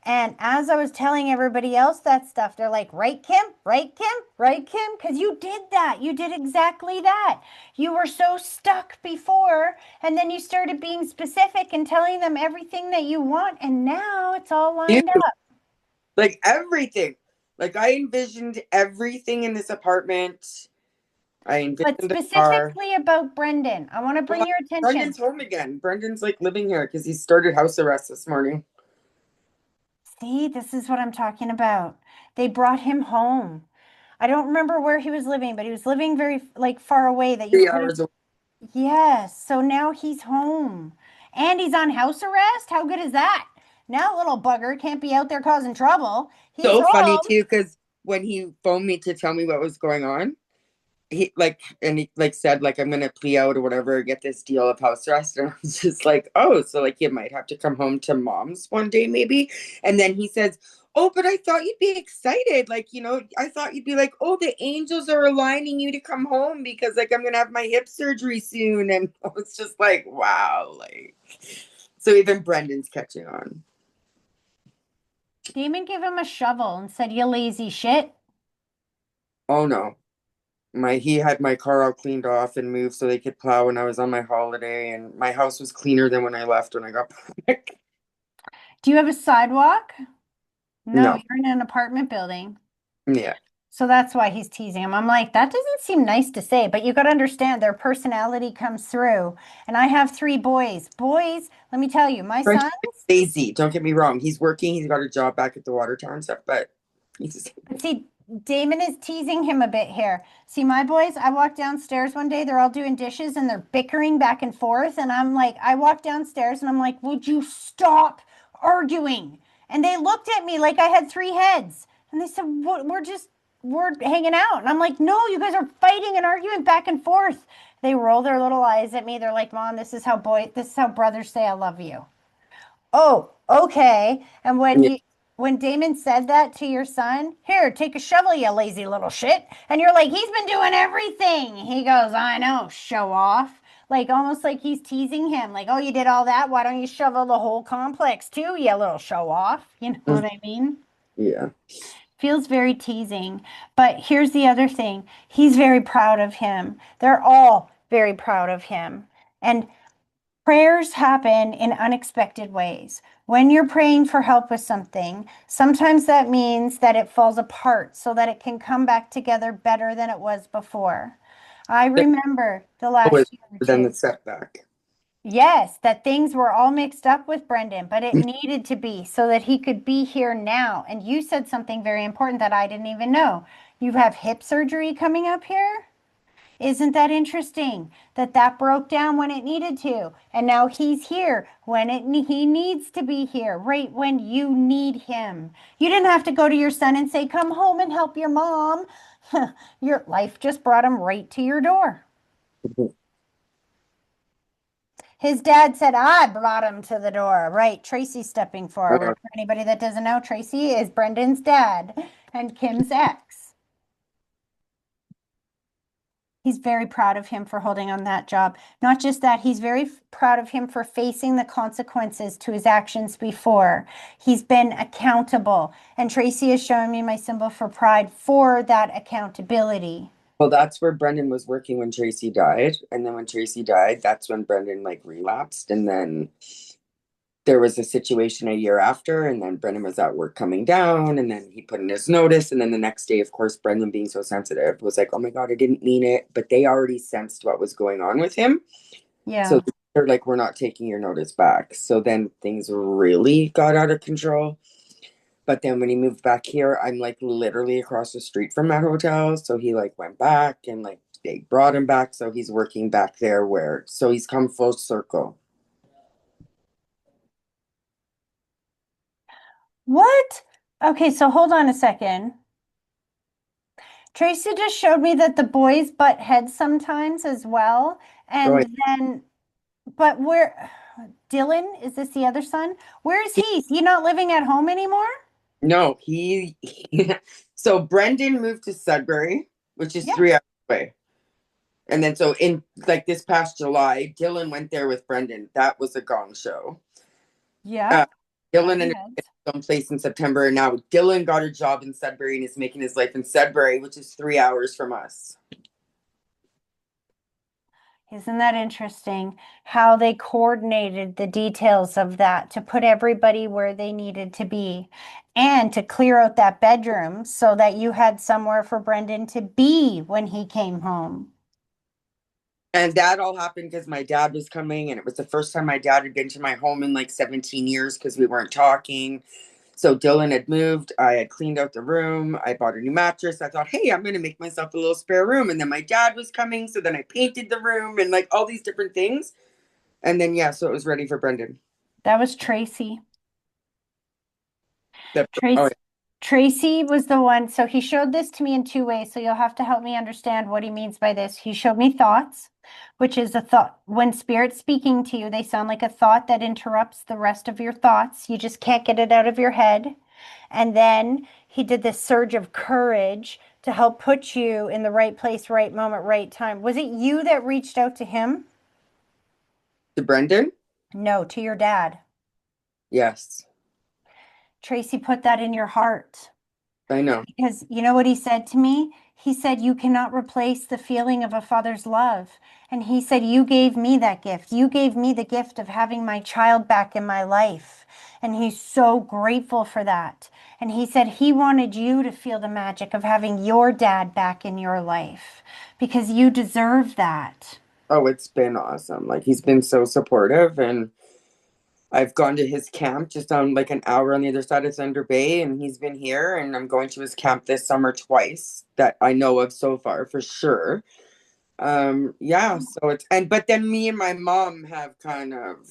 And as I was telling everybody else that stuff, they're like, right, Kim? Right, Kim? Right, Kim? Because you did that. You did exactly that. You were so stuck before, and then you started being specific and telling them everything that you want, and now it's all Dude, lined up. like everything. Like I envisioned everything in this apartment. I But envisioned the car. specifically about Brendan, I want to bring Well, your attention. Brendan's home again. Brendan's like living here because he started house arrest this morning. See, this is what I'm talking about. They brought him home. I don't remember where he was living, but he was living very like far away that you 3 hours couldn't. away. Yes, so now he's home. And he's on house arrest? How good is that? Now little bugger can't be out there causing trouble. He's So funny home. too, because when he phoned me to tell me what was going on, he like said like I'm gonna plea out or whatever, get this deal of house arrest, and I was just like, oh, so like you might have to come home to mom's one day maybe. And then he says, oh, but I thought you'd be excited, like, I thought you'd be like, oh, the angels are aligning you to come home because like I'm gonna have my hip surgery soon. And I was just like, wow, like, so even Brendan's catching on. Damon gave him a shovel and said, you lazy shit. Oh no, he had my car all cleaned off and moved so they could plow when I was on my holiday, and my house was cleaner than when I left when I got back. Do you have a sidewalk? No, No. you're in an apartment building. Yeah. So that's why he's teasing him. I'm like, that doesn't seem nice to say, but you got to understand their personality comes through. And I have 3 boys. Boys, let me tell you, my son, Lazy. Don't get me wrong. He's working. He's got a job back at the water tower and stuff, but he's but see, Damon is teasing him a bit here. See, my boys, I walked downstairs one day, they're all doing dishes and they're bickering back and forth. And I'm like, I walked downstairs and I'm like, would you stop arguing? And they looked at me like I had 3 heads. And they said, we're hanging out. And I'm like, no, you guys are fighting and arguing back and forth. They roll their little eyes at me. They're like, Mom, this is how brothers say I love you. Oh, okay. And yeah, when Damon said that to your son, here, take a shovel, you lazy little shit. And you're like, he's been doing everything. He goes, I know, show off. Like almost like he's teasing him, like, oh, you did all that. Why don't you shovel the whole complex too, you little show off? You know what I mean? yeah. Feels very teasing. But here's the other thing. He's very proud of him. They're all very proud of him. And prayers happen in unexpected ways. When you're praying for help with something, sometimes that means that it falls apart so that it can come back together better than it was before. I remember the Was last year or then the two. setback. Yes, that things were all mixed up with Brendan, but it needed to be so that he could be here now. And you said something very important that I didn't even know. You have hip surgery coming up here? Isn't that interesting that that broke down when it needed to? And now he's here when he needs to be here, right when you need him. You didn't have to go to your son and say, come home and help your mom. Your life just brought him right to your door. His dad said, I brought him to the door. Right. Tracy stepping forward. For anybody that doesn't know, Tracy is Brendan's dad and Kim's ex. He's very proud of him for holding on that job. Not just that, he's very proud of him for facing the consequences to his actions before. He's been accountable. And Tracy has shown me my symbol for pride for that accountability. Well, that's where Brendan was working when Tracy died. And then when Tracy died, that's when Brendan like relapsed. And then there was a situation a year after, and then Brendan was at work coming down, and then he put in his notice. And then the next day, of course, Brendan being so sensitive was like, oh my God, I didn't mean it. But they already sensed what was going on with him. Yeah. So they're like, we're not taking your notice back. So then things really got out of control. But then when he moved back here, I'm like literally across the street from that hotel. So he like went back and like they brought him back. So he's working back there so he's come full circle. What? Okay, so hold on a second. Tracy just showed me that the boys butt heads sometimes as well. Right. And then, but where, Dylan, is this the other son? Where is he? Is he not living at home anymore? No, so Brendan moved to Sudbury, which is Yeah. 3 hours away. And then so in like this past July, Dylan went there with Brendan. That was a gong show. Yeah. Dylan ended up someplace in September, and now Dylan got a job in Sudbury and is making his life in Sudbury, which is 3 hours from us. Isn't that interesting how they coordinated the details of that to put everybody where they needed to be and to clear out that bedroom so that you had somewhere for Brendan to be when he came home? And that all happened because my dad was coming, and it was the first time my dad had been to my home in like 17 years because we weren't talking. So Dylan had moved. I had cleaned out the room. I bought a new mattress. I thought, hey, I'm going to make myself a little spare room. And then my dad was coming. So then I painted the room and like all these different things. And then, yeah, so it was ready for Brendan. That was Tracy. Oh, Tracy, yeah. Tracy was the one. So he showed this to me in 2 ways. So you'll have to help me understand what he means by this. He showed me thoughts, which is a thought. When spirit's speaking to you, they sound like a thought that interrupts the rest of your thoughts. You just can't get it out of your head. And then he did this surge of courage to help put you in the right place, right moment, right time. Was it you that reached out to him? To Brendan? No, to your dad. Yes. Tracy put that in your heart. I know. Because you know what he said to me? He said, "You cannot replace the feeling of a father's love." And he said, "You gave me that gift. You gave me the gift of having my child back in my life." And he's so grateful for that. And he said he wanted you to feel the magic of having your dad back in your life because you deserve that. Oh, it's been awesome. Like he's been so supportive, and I've gone to his camp just on like an hour on the other side of Thunder Bay, and he's been here, and I'm going to his camp this summer twice that I know of so far for sure. Yeah, so it's and but then me and my mom have kind of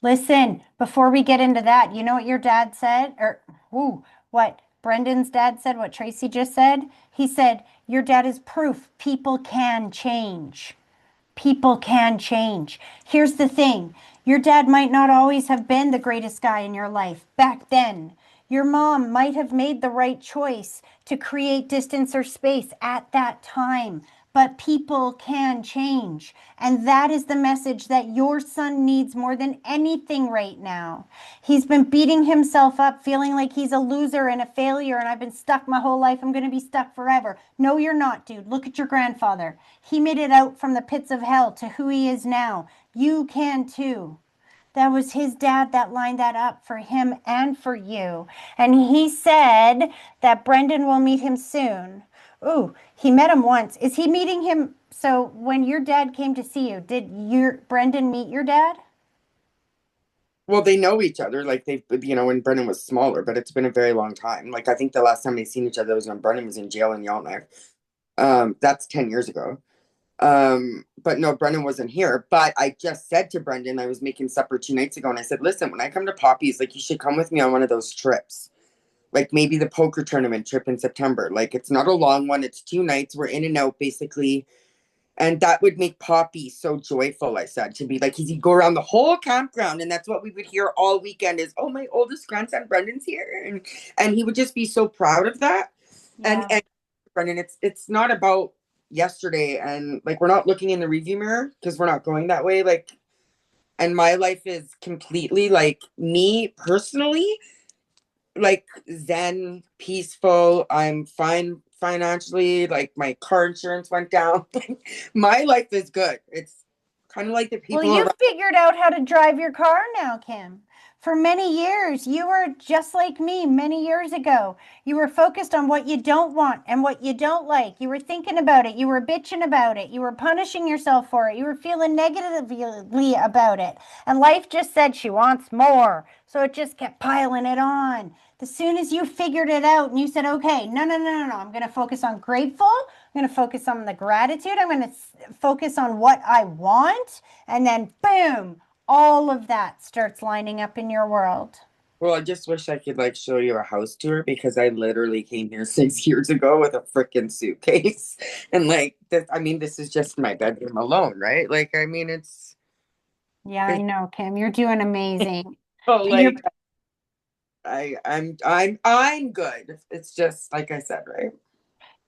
Listen, before we get into that, you know what your dad said? Or, ooh, what Brendan's dad said, what Tracy just said? He said, "Your dad is proof people can change." People can change. Here's the thing. Your dad might not always have been the greatest guy in your life back then. Your mom might have made the right choice to create distance or space at that time, but people can change. And that is the message that your son needs more than anything right now. He's been beating himself up, feeling like he's a loser and a failure, and I've been stuck my whole life. I'm going to be stuck forever. No, you're not, dude. Look at your grandfather. He made it out from the pits of hell to who he is now. You can too. That was his dad that lined that up for him and for you. And he said that Brendan will meet him soon. Ooh, he met him once. Is he meeting him? So when your dad came to see you, did your Brendan meet your dad? well, they know each other. Like they, when Brennan was smaller, but it's been a very long time. Like I think the last time they seen each other was when Brennan was in jail in Yellowknife. That's 10 years ago. But no, Brendan wasn't here. But I just said to Brendan, I was making supper 2 nights ago, and I said, listen, when I come to Poppy's, like you should come with me on one of those trips. Like maybe the poker tournament trip in September. Like it's not a long one, it's 2 nights. We're in and out basically. And that would make Poppy so joyful, I said, to be like, he'd go around the whole campground, and that's what we would hear all weekend is, oh, my oldest grandson Brendan's here. And he would just be so proud of that. Yeah. And Brendan, it's not about yesterday, and like we're not looking in the review mirror because we're not going that way. Like, and my life is completely like me personally, like zen, peaceful. I'm fine financially. Like my car insurance went down. My life is good. It's kind of like the Well, people you around. figured out how to drive your car now, Kim. For many years, you were just like me many years ago. You were focused on what you don't want and what you don't like. You were thinking about it. You were bitching about it. You were punishing yourself for it. You were feeling negatively about it. And life just said she wants more. So it just kept piling it on. As soon as you figured it out and you said, okay, no, I'm going to focus on grateful. I'm going to focus on the gratitude. I'm going to focus on what I want. And then boom, all of that starts lining up in your world. Well, I just wish I could like show you a house tour because I literally came here 6 years ago with a freaking suitcase. And like this, I mean, this is just my bedroom alone, right? Like, I mean, Yeah, I it's know, Kim. You're doing amazing. so And you're like I'm good. It's just like I said, right?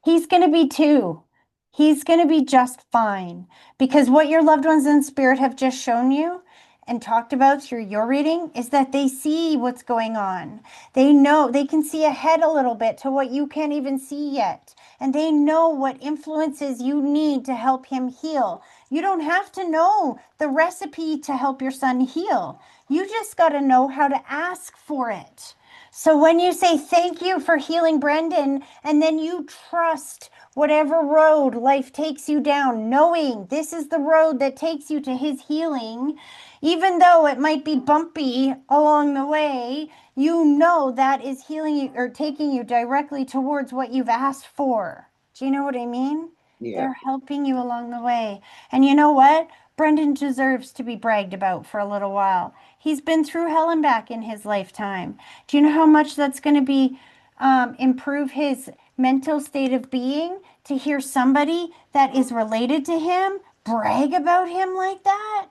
He's going to be too. He's going to be just fine because what your loved ones in spirit have just shown you and talked about through your reading is that they see what's going on. They know they can see ahead a little bit to what you can't even see yet. And they know what influences you need to help him heal. You don't have to know the recipe to help your son heal. You just got to know how to ask for it. So when you say thank you for healing Brendan, and then you trust whatever road life takes you down, knowing this is the road that takes you to his healing, even though it might be bumpy along the way, you know that is healing you or taking you directly towards what you've asked for. Do you know what I mean? Yeah. They're helping you along the way. And you know what? Brendan deserves to be bragged about for a little while. He's been through hell and back in his lifetime. Do you know how much that's going to be improve his mental state of being to hear somebody that is related to him brag about him like that?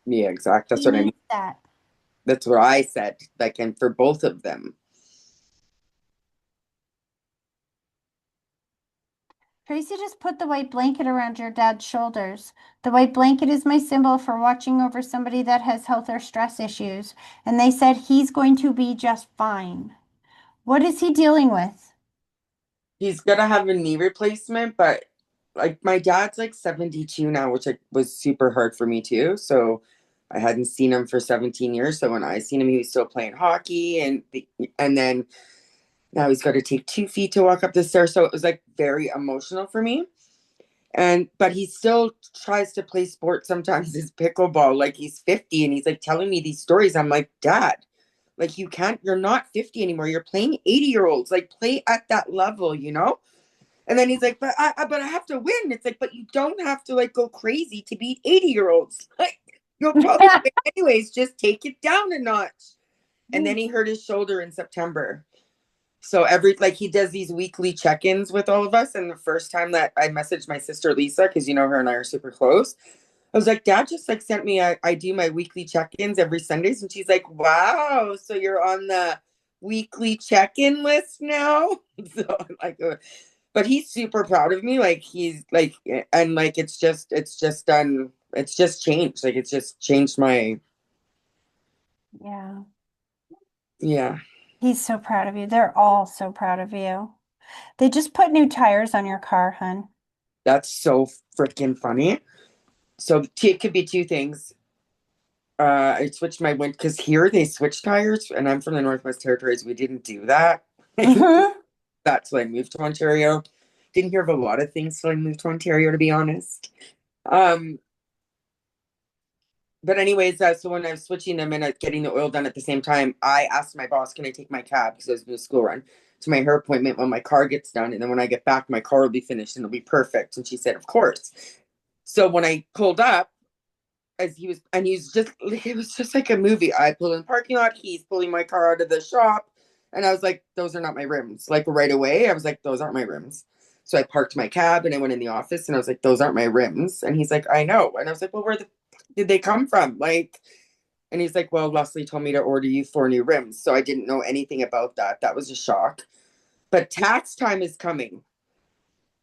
Yeah, exactly. That's He what I mean. needs that. That's what I said. Like, and for both of them. Tracy just put the white blanket around your dad's shoulders. The white blanket is my symbol for watching over somebody that has health or stress issues. And they said he's going to be just fine. What is he dealing with? He's gonna have a knee replacement, but like my dad's like 72 now, which like was super hard for me too. So I hadn't seen him for 17 years. So when I seen him, he was still playing hockey, and then now he's got to take 2 feet to walk up the stairs. So it was like very emotional for me. And but he still tries to play sports sometimes, his pickleball, like he's 50, and he's like telling me these stories. I'm like, Dad, like you're not 50 anymore. You're playing 80-year-olds. Like play at that level, you know? And then he's like, but I have to win. It's like, but you don't have to like go crazy to beat 80-year-olds. Like you'll probably win anyways. Just take it down a notch. And then he hurt his shoulder in September. So he does these weekly check-ins with all of us. And the first time that I messaged my sister Lisa, because her and I are super close, I was like, Dad just like sent me I do my weekly check-ins every Sundays. And she's like, wow, so you're on the weekly check-in list now. So I'm like, but he's super proud of me. Like he's like, and like it's just changed. Like it's just changed my Yeah. yeah. He's so proud of you. They're all so proud of you. They just put new tires on your car, hun. That's so freaking funny. So it could be two things. I switched my wind because here they switch tires, and I'm from the Northwest Territories. We didn't do that. Mm-hmm. That's when I moved to Ontario. Didn't hear of a lot of things till I moved to Ontario, to be honest. Um, but anyways, so when I was switching them and getting the oil done at the same time, I asked my boss, "Can I take my cab because I was doing a school run to my hair appointment when my car gets done, and then when I get back, my car will be finished and it'll be perfect." And she said, "Of course." So when I pulled up, as he was, and he's just, it was just like a movie. I pull in the parking lot, he's pulling my car out of the shop, and I was like, those are not my rims. Like right away, I was like, those aren't my rims. So I parked my cab and I went in the office and I was like, those aren't my rims. And he's like, I know. And I was like, well, did they come from? Like, and he's like, well, Leslie told me to order you 4 new rims. So I didn't know anything about that. That was a shock. But tax time is coming.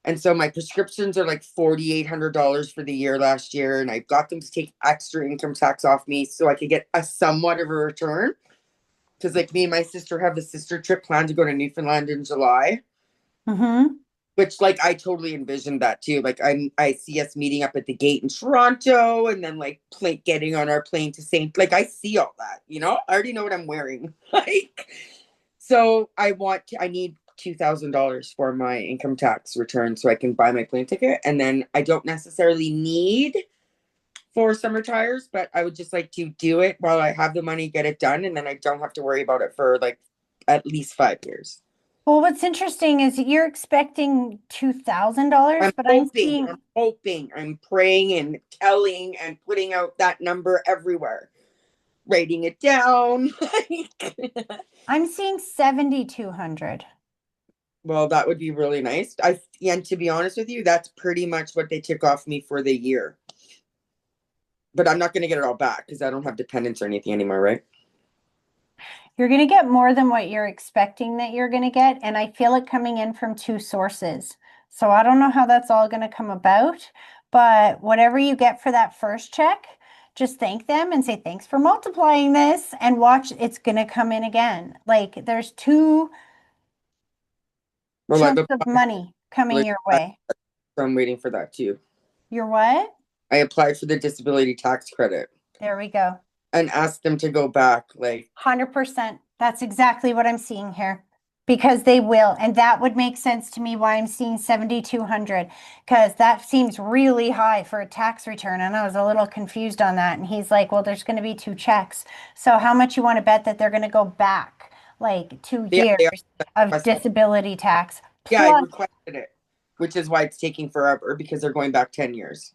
And so my prescriptions are like $4,800 for the year last year. And I got them to take extra income tax off me so I could get a somewhat of a return. Because like me and my sister have a sister trip planned to go to Newfoundland in July. Mm-hmm. Which like I totally envisioned that too. Like I see us meeting up at the gate in Toronto and then like getting on our plane to St. Like I see all that, I already know what I'm wearing. Like so I need $2,000 for my income tax return so I can buy my plane ticket. And then I don't necessarily need 4 summer tires, but I would just like to do it while I have the money, get it done, and then I don't have to worry about it for like at least 5 years. Well, what's interesting is that you're expecting $2,000, but I'm seeing I'm praying and telling and putting out that number everywhere, writing it down. I'm seeing 7,200. Well, that would be really nice. And to be honest with you, that's pretty much what they took off me for the year. But I'm not going to get it all back because I don't have dependents or anything anymore, right? You're going to get more than what you're expecting that you're going to get, and I feel it coming in from 2 sources. So I don't know how that's all going to come about, but whatever you get for that first check, just thank them and say, thanks for multiplying this, and watch, it's going to come in again. Like there's two Well, chunks of money coming your way. so I'm waiting for that too. Your what? I applied for the disability tax credit There we go. and asked them to go back. Like 100%. That's exactly what I'm seeing here. Because they will. And that would make sense to me why I'm seeing 7,200. Because that seems really high for a tax return. And I was a little confused on that. And he's like, well, there's going to be 2 checks. So how much you want to bet that they're going to go back like 2 years of disability tax? Yeah, I Plus, requested it, which is why it's taking forever because they're going back 10 years.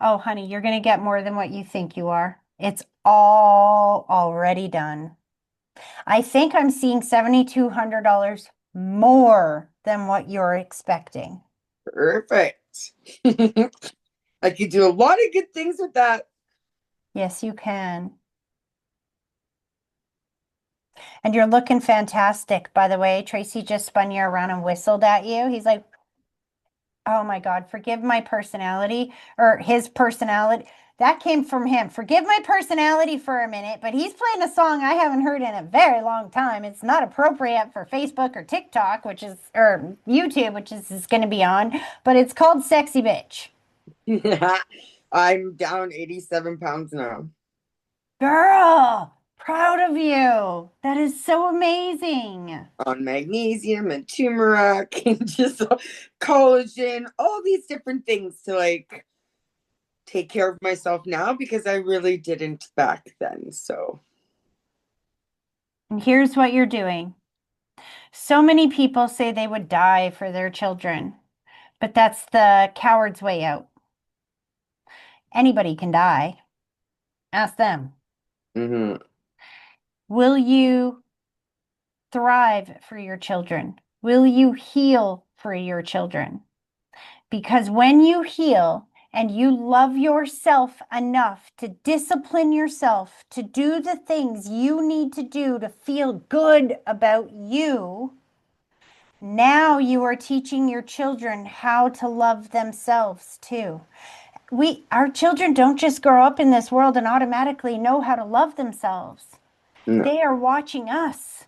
oh, honey, you're going to get more than what you think you are. It's all already done. I think I'm seeing $7,200 more than what you're expecting. Perfect. I could do a lot of good things with that. Yes, you can. And you're looking fantastic, by the way. Tracy just spun you around and whistled at you. He's like, Oh my God, forgive my personality or his personality. That came from him. Forgive my personality for a minute, but he's playing a song I haven't heard in a very long time. It's not appropriate for Facebook or TikTok, or YouTube, which is going to be on, but it's called Sexy Bitch. I'm down 87 pounds now. Girl, proud of you. That is so amazing. On magnesium and turmeric and just collagen, all these different things to like take care of myself now because I really didn't back then. So, And here's what you're doing. So many people say they would die for their children, but that's the coward's way out. Anybody can die. Ask them. mhm. Will you thrive for your children? Will you heal for your children? Because when you heal and you love yourself enough to discipline yourself to do the things you need to do to feel good about you, now you are teaching your children how to love themselves too. Our children don't just grow up in this world and automatically know how to love themselves. No. They are watching us.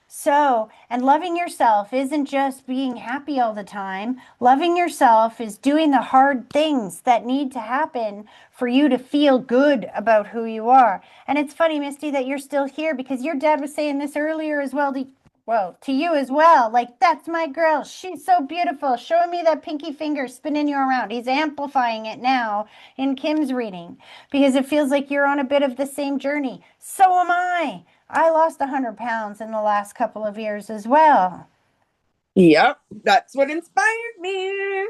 So, and loving yourself isn't just being happy all the time. Loving yourself is doing the hard things that need to happen for you to feel good about who you are. And it's funny, Misty, that you're still here because your dad was saying this earlier as well to you as well. Like, that's my girl. She's so beautiful. Showing me that pinky finger, spinning you around. He's amplifying it now in Kim's reading because it feels like you're on a bit of the same journey. So am I. I lost 100 pounds in the last couple of years as well. Yep, that's what inspired me.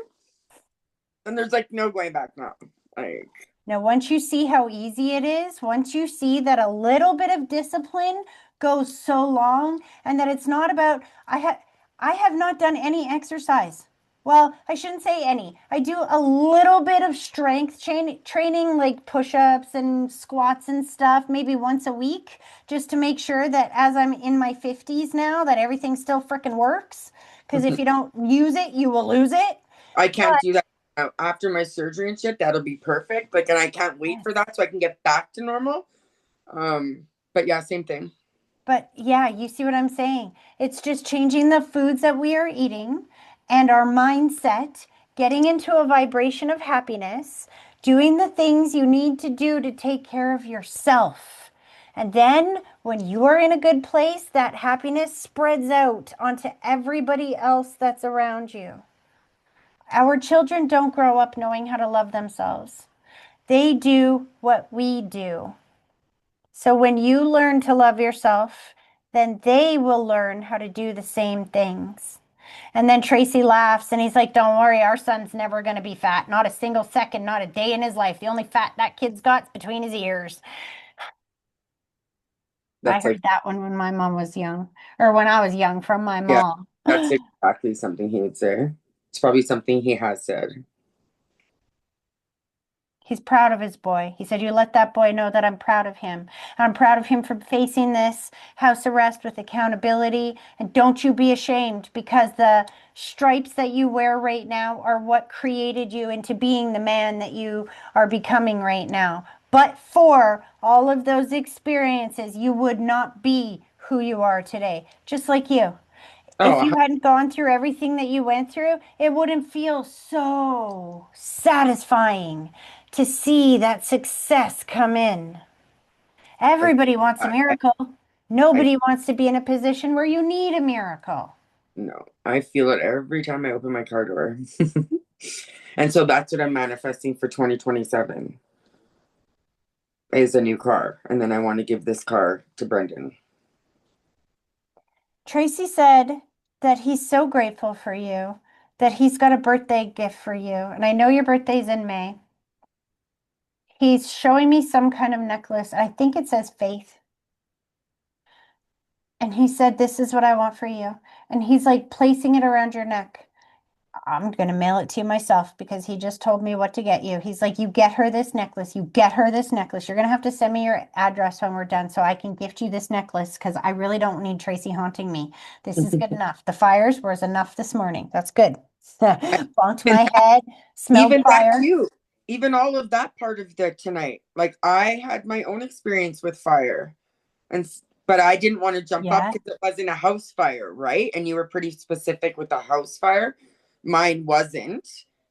And there's like no going back now. Like, Now, once you see how easy it is, once you see that a little bit of discipline goes so long and that it's not about, I have not done any exercise. Well, I shouldn't say any. I do a little bit of strength training, like push-ups and squats and stuff, maybe once a week, just to make sure that as I'm in my 50s now, that everything still freaking works. Because if you don't use it, you will lose it. I can't do that after my surgery and shit. That'll be perfect. Like, and I can't wait for that so I can get back to normal. But yeah, same thing. But yeah, you see what I'm saying? It's just changing the foods that we are eating and our mindset, getting into a vibration of happiness, doing the things you need to do to take care of yourself. And then when you are in a good place, that happiness spreads out onto everybody else that's around you. Our children don't grow up knowing how to love themselves. They do what we do. So when you learn to love yourself, then they will learn how to do the same things. And then Tracy laughs and he's like, don't worry, our son's never going to be fat. Not a single second, not a day in his life. The only fat that kid's got's between his ears. I That's like, heard that one when my mom was young, or when I was young from my yeah, mom. that's exactly something he would say. It's probably something he has said. He's proud of his boy. He said, you let that boy know that I'm proud of him. I'm proud of him for facing this house arrest with accountability. And don't you be ashamed because the stripes that you wear right now are what created you into being the man that you are becoming right now. But for all of those experiences, you would not be who you are today, just like you. If Oh, you hadn't gone through everything that you went through, it wouldn't feel so satisfying to see that success come in. Everybody wants a miracle. I Nobody wants to be in a position where you need a miracle. no, I feel it every time I open my car door. And so that's what I'm manifesting for 2027 is a new car. And then I want to give this car to Brendan. Tracy said that he's so grateful for you, that he's got a birthday gift for you. And I know your birthday's in May. He's showing me some kind of necklace. I think it says faith. And he said, this is what I want for you. And he's like placing it around your neck. I'm going to mail it to you myself because he just told me what to get you. He's like, you get her this necklace. You get her this necklace. You're going to have to send me your address when we're done so I can gift you this necklace because I really don't need Tracy haunting me. This is good enough. The fires was enough this morning. That's good. Bonked And my head, smelled even that fire. too. Even all of that part of the tonight. Like I had my own experience with fire. But I didn't want to jump up Yeah. because it wasn't a house fire, right? And you were pretty specific with the house fire. Mine wasn't,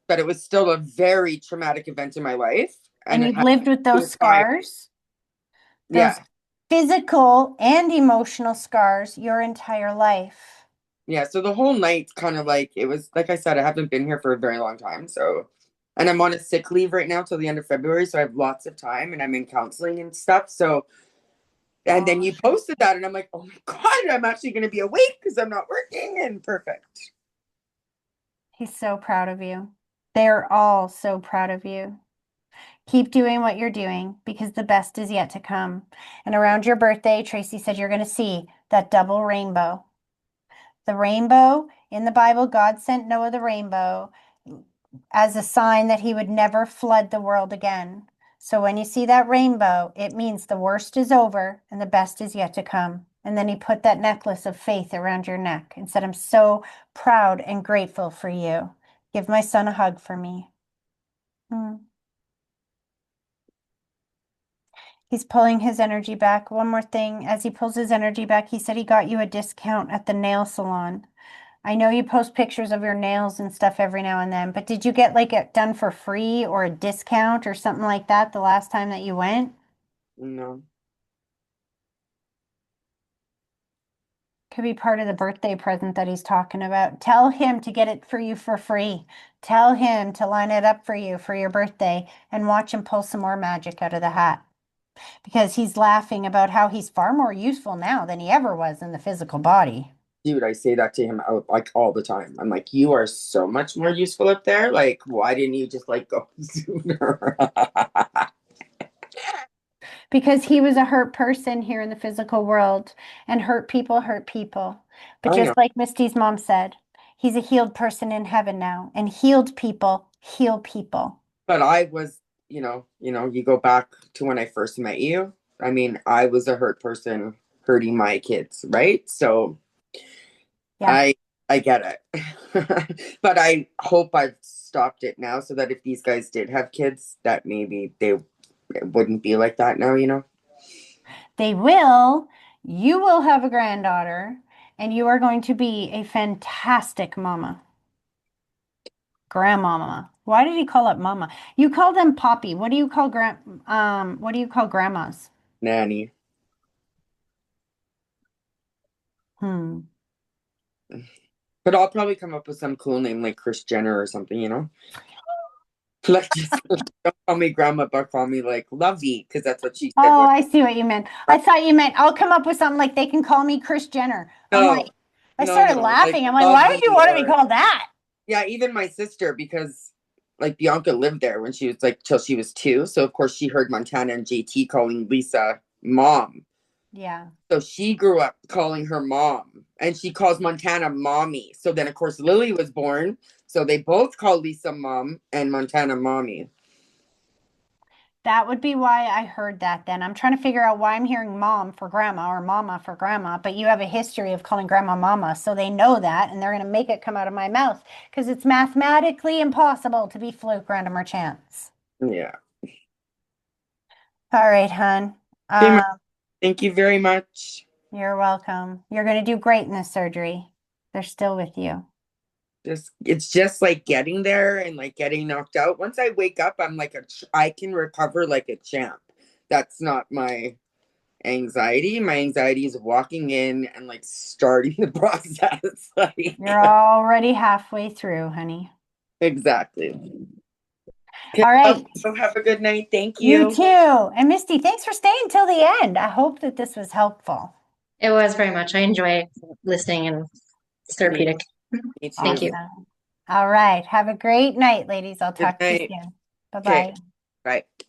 but it was still a very traumatic event in my life. And it you've had lived with to do those with fire. scars, those Yeah. physical and emotional scars your entire life. Yeah. So the whole night kind of like it was like I said, I haven't been here for a very long time. So and I'm on a sick leave right now till the end of February. So I have lots of time and I'm in counseling and stuff. So and then you posted that, and I'm like, oh my God, I'm actually going to be awake because I'm not working. And perfect. He's so proud of you. They're all so proud of you. Keep doing what you're doing because the best is yet to come. And around your birthday, Tracy said you're going to see that double rainbow. The rainbow in the Bible, God sent Noah the rainbow as a sign that he would never flood the world again. So when you see that rainbow, it means the worst is over and the best is yet to come. And then he put that necklace of faith around your neck and said, I'm so proud and grateful for you. Give my son a hug for me. He's pulling his energy back. One more thing. As he pulls his energy back, he said he got you a discount at the nail salon. I know you post pictures of your nails and stuff every now and then, but did you get like it done for free or a discount or something like that the last time that you went? No. Could be part of the birthday present that he's talking about. Tell him to get it for you for free. Tell him to line it up for you for your birthday and watch him pull some more magic out of the hat. Because he's laughing about how he's far more useful now than he ever was in the physical body. Dude, I say that to him out like all the time. I'm like, you are so much more useful up there. Like, why didn't you just like go sooner? Because he was a hurt person here in the physical world, and hurt people hurt people. But I know. just like Misty's mom said, he's a healed person in heaven now, and healed people heal people. But I was, you go back to when I first met you. I mean, I was a hurt person hurting my kids, right? So Yeah. I get it. But I hope I've stopped it now so that if these guys did have kids, that maybe they wouldn't be like that now, They will. You will have a granddaughter, and you are going to be a fantastic mama. Grandmama. Why did he call it mama? You call them Poppy. What do you call what do you call grandmas? Nanny. Hmm. But I'll probably come up with some cool name like Kris Jenner or something. Like just don't call me grandma, but call me like Lovey, because that's what she said. Oh, I see what you meant. I thought you meant I'll come up with something like they can call me Kris Jenner. I'm like, I started no, laughing. like I'm like, why Lovey would you want to be or called that? yeah, even my sister, because like Bianca lived there when she was like till she was 2. So of course she heard Montana and JT calling Lisa mom. Yeah. So she grew up calling her mom, and she calls Montana mommy. So then of course Lily was born. So they both call Lisa mom and Montana mommy. That would be why I heard that then. I'm trying to figure out why I'm hearing mom for grandma or mama for grandma, but you have a history of calling grandma mama, so they know that and they're going to make it come out of my mouth because it's mathematically impossible to be fluke, random, or chance. Yeah. All right, hon. Okay, thank you very much. You're welcome. You're going to do great in this surgery. They're still with you. It's just like getting there and like getting knocked out. Once I wake up, I'm like I can recover like a champ. That's not my anxiety. My anxiety is walking in and like starting the process. Like, You're already halfway through, honey. exactly. All right. So have a good night. Thank You you. too. And Misty, thanks for staying till the end. I hope that this was helpful. It was very much. I enjoy listening and it's therapeutic. Me too. Thank you. Awesome. All right. Have a great night, ladies. I'll Good talk to you night. soon. Okay. Bye-bye. Bye.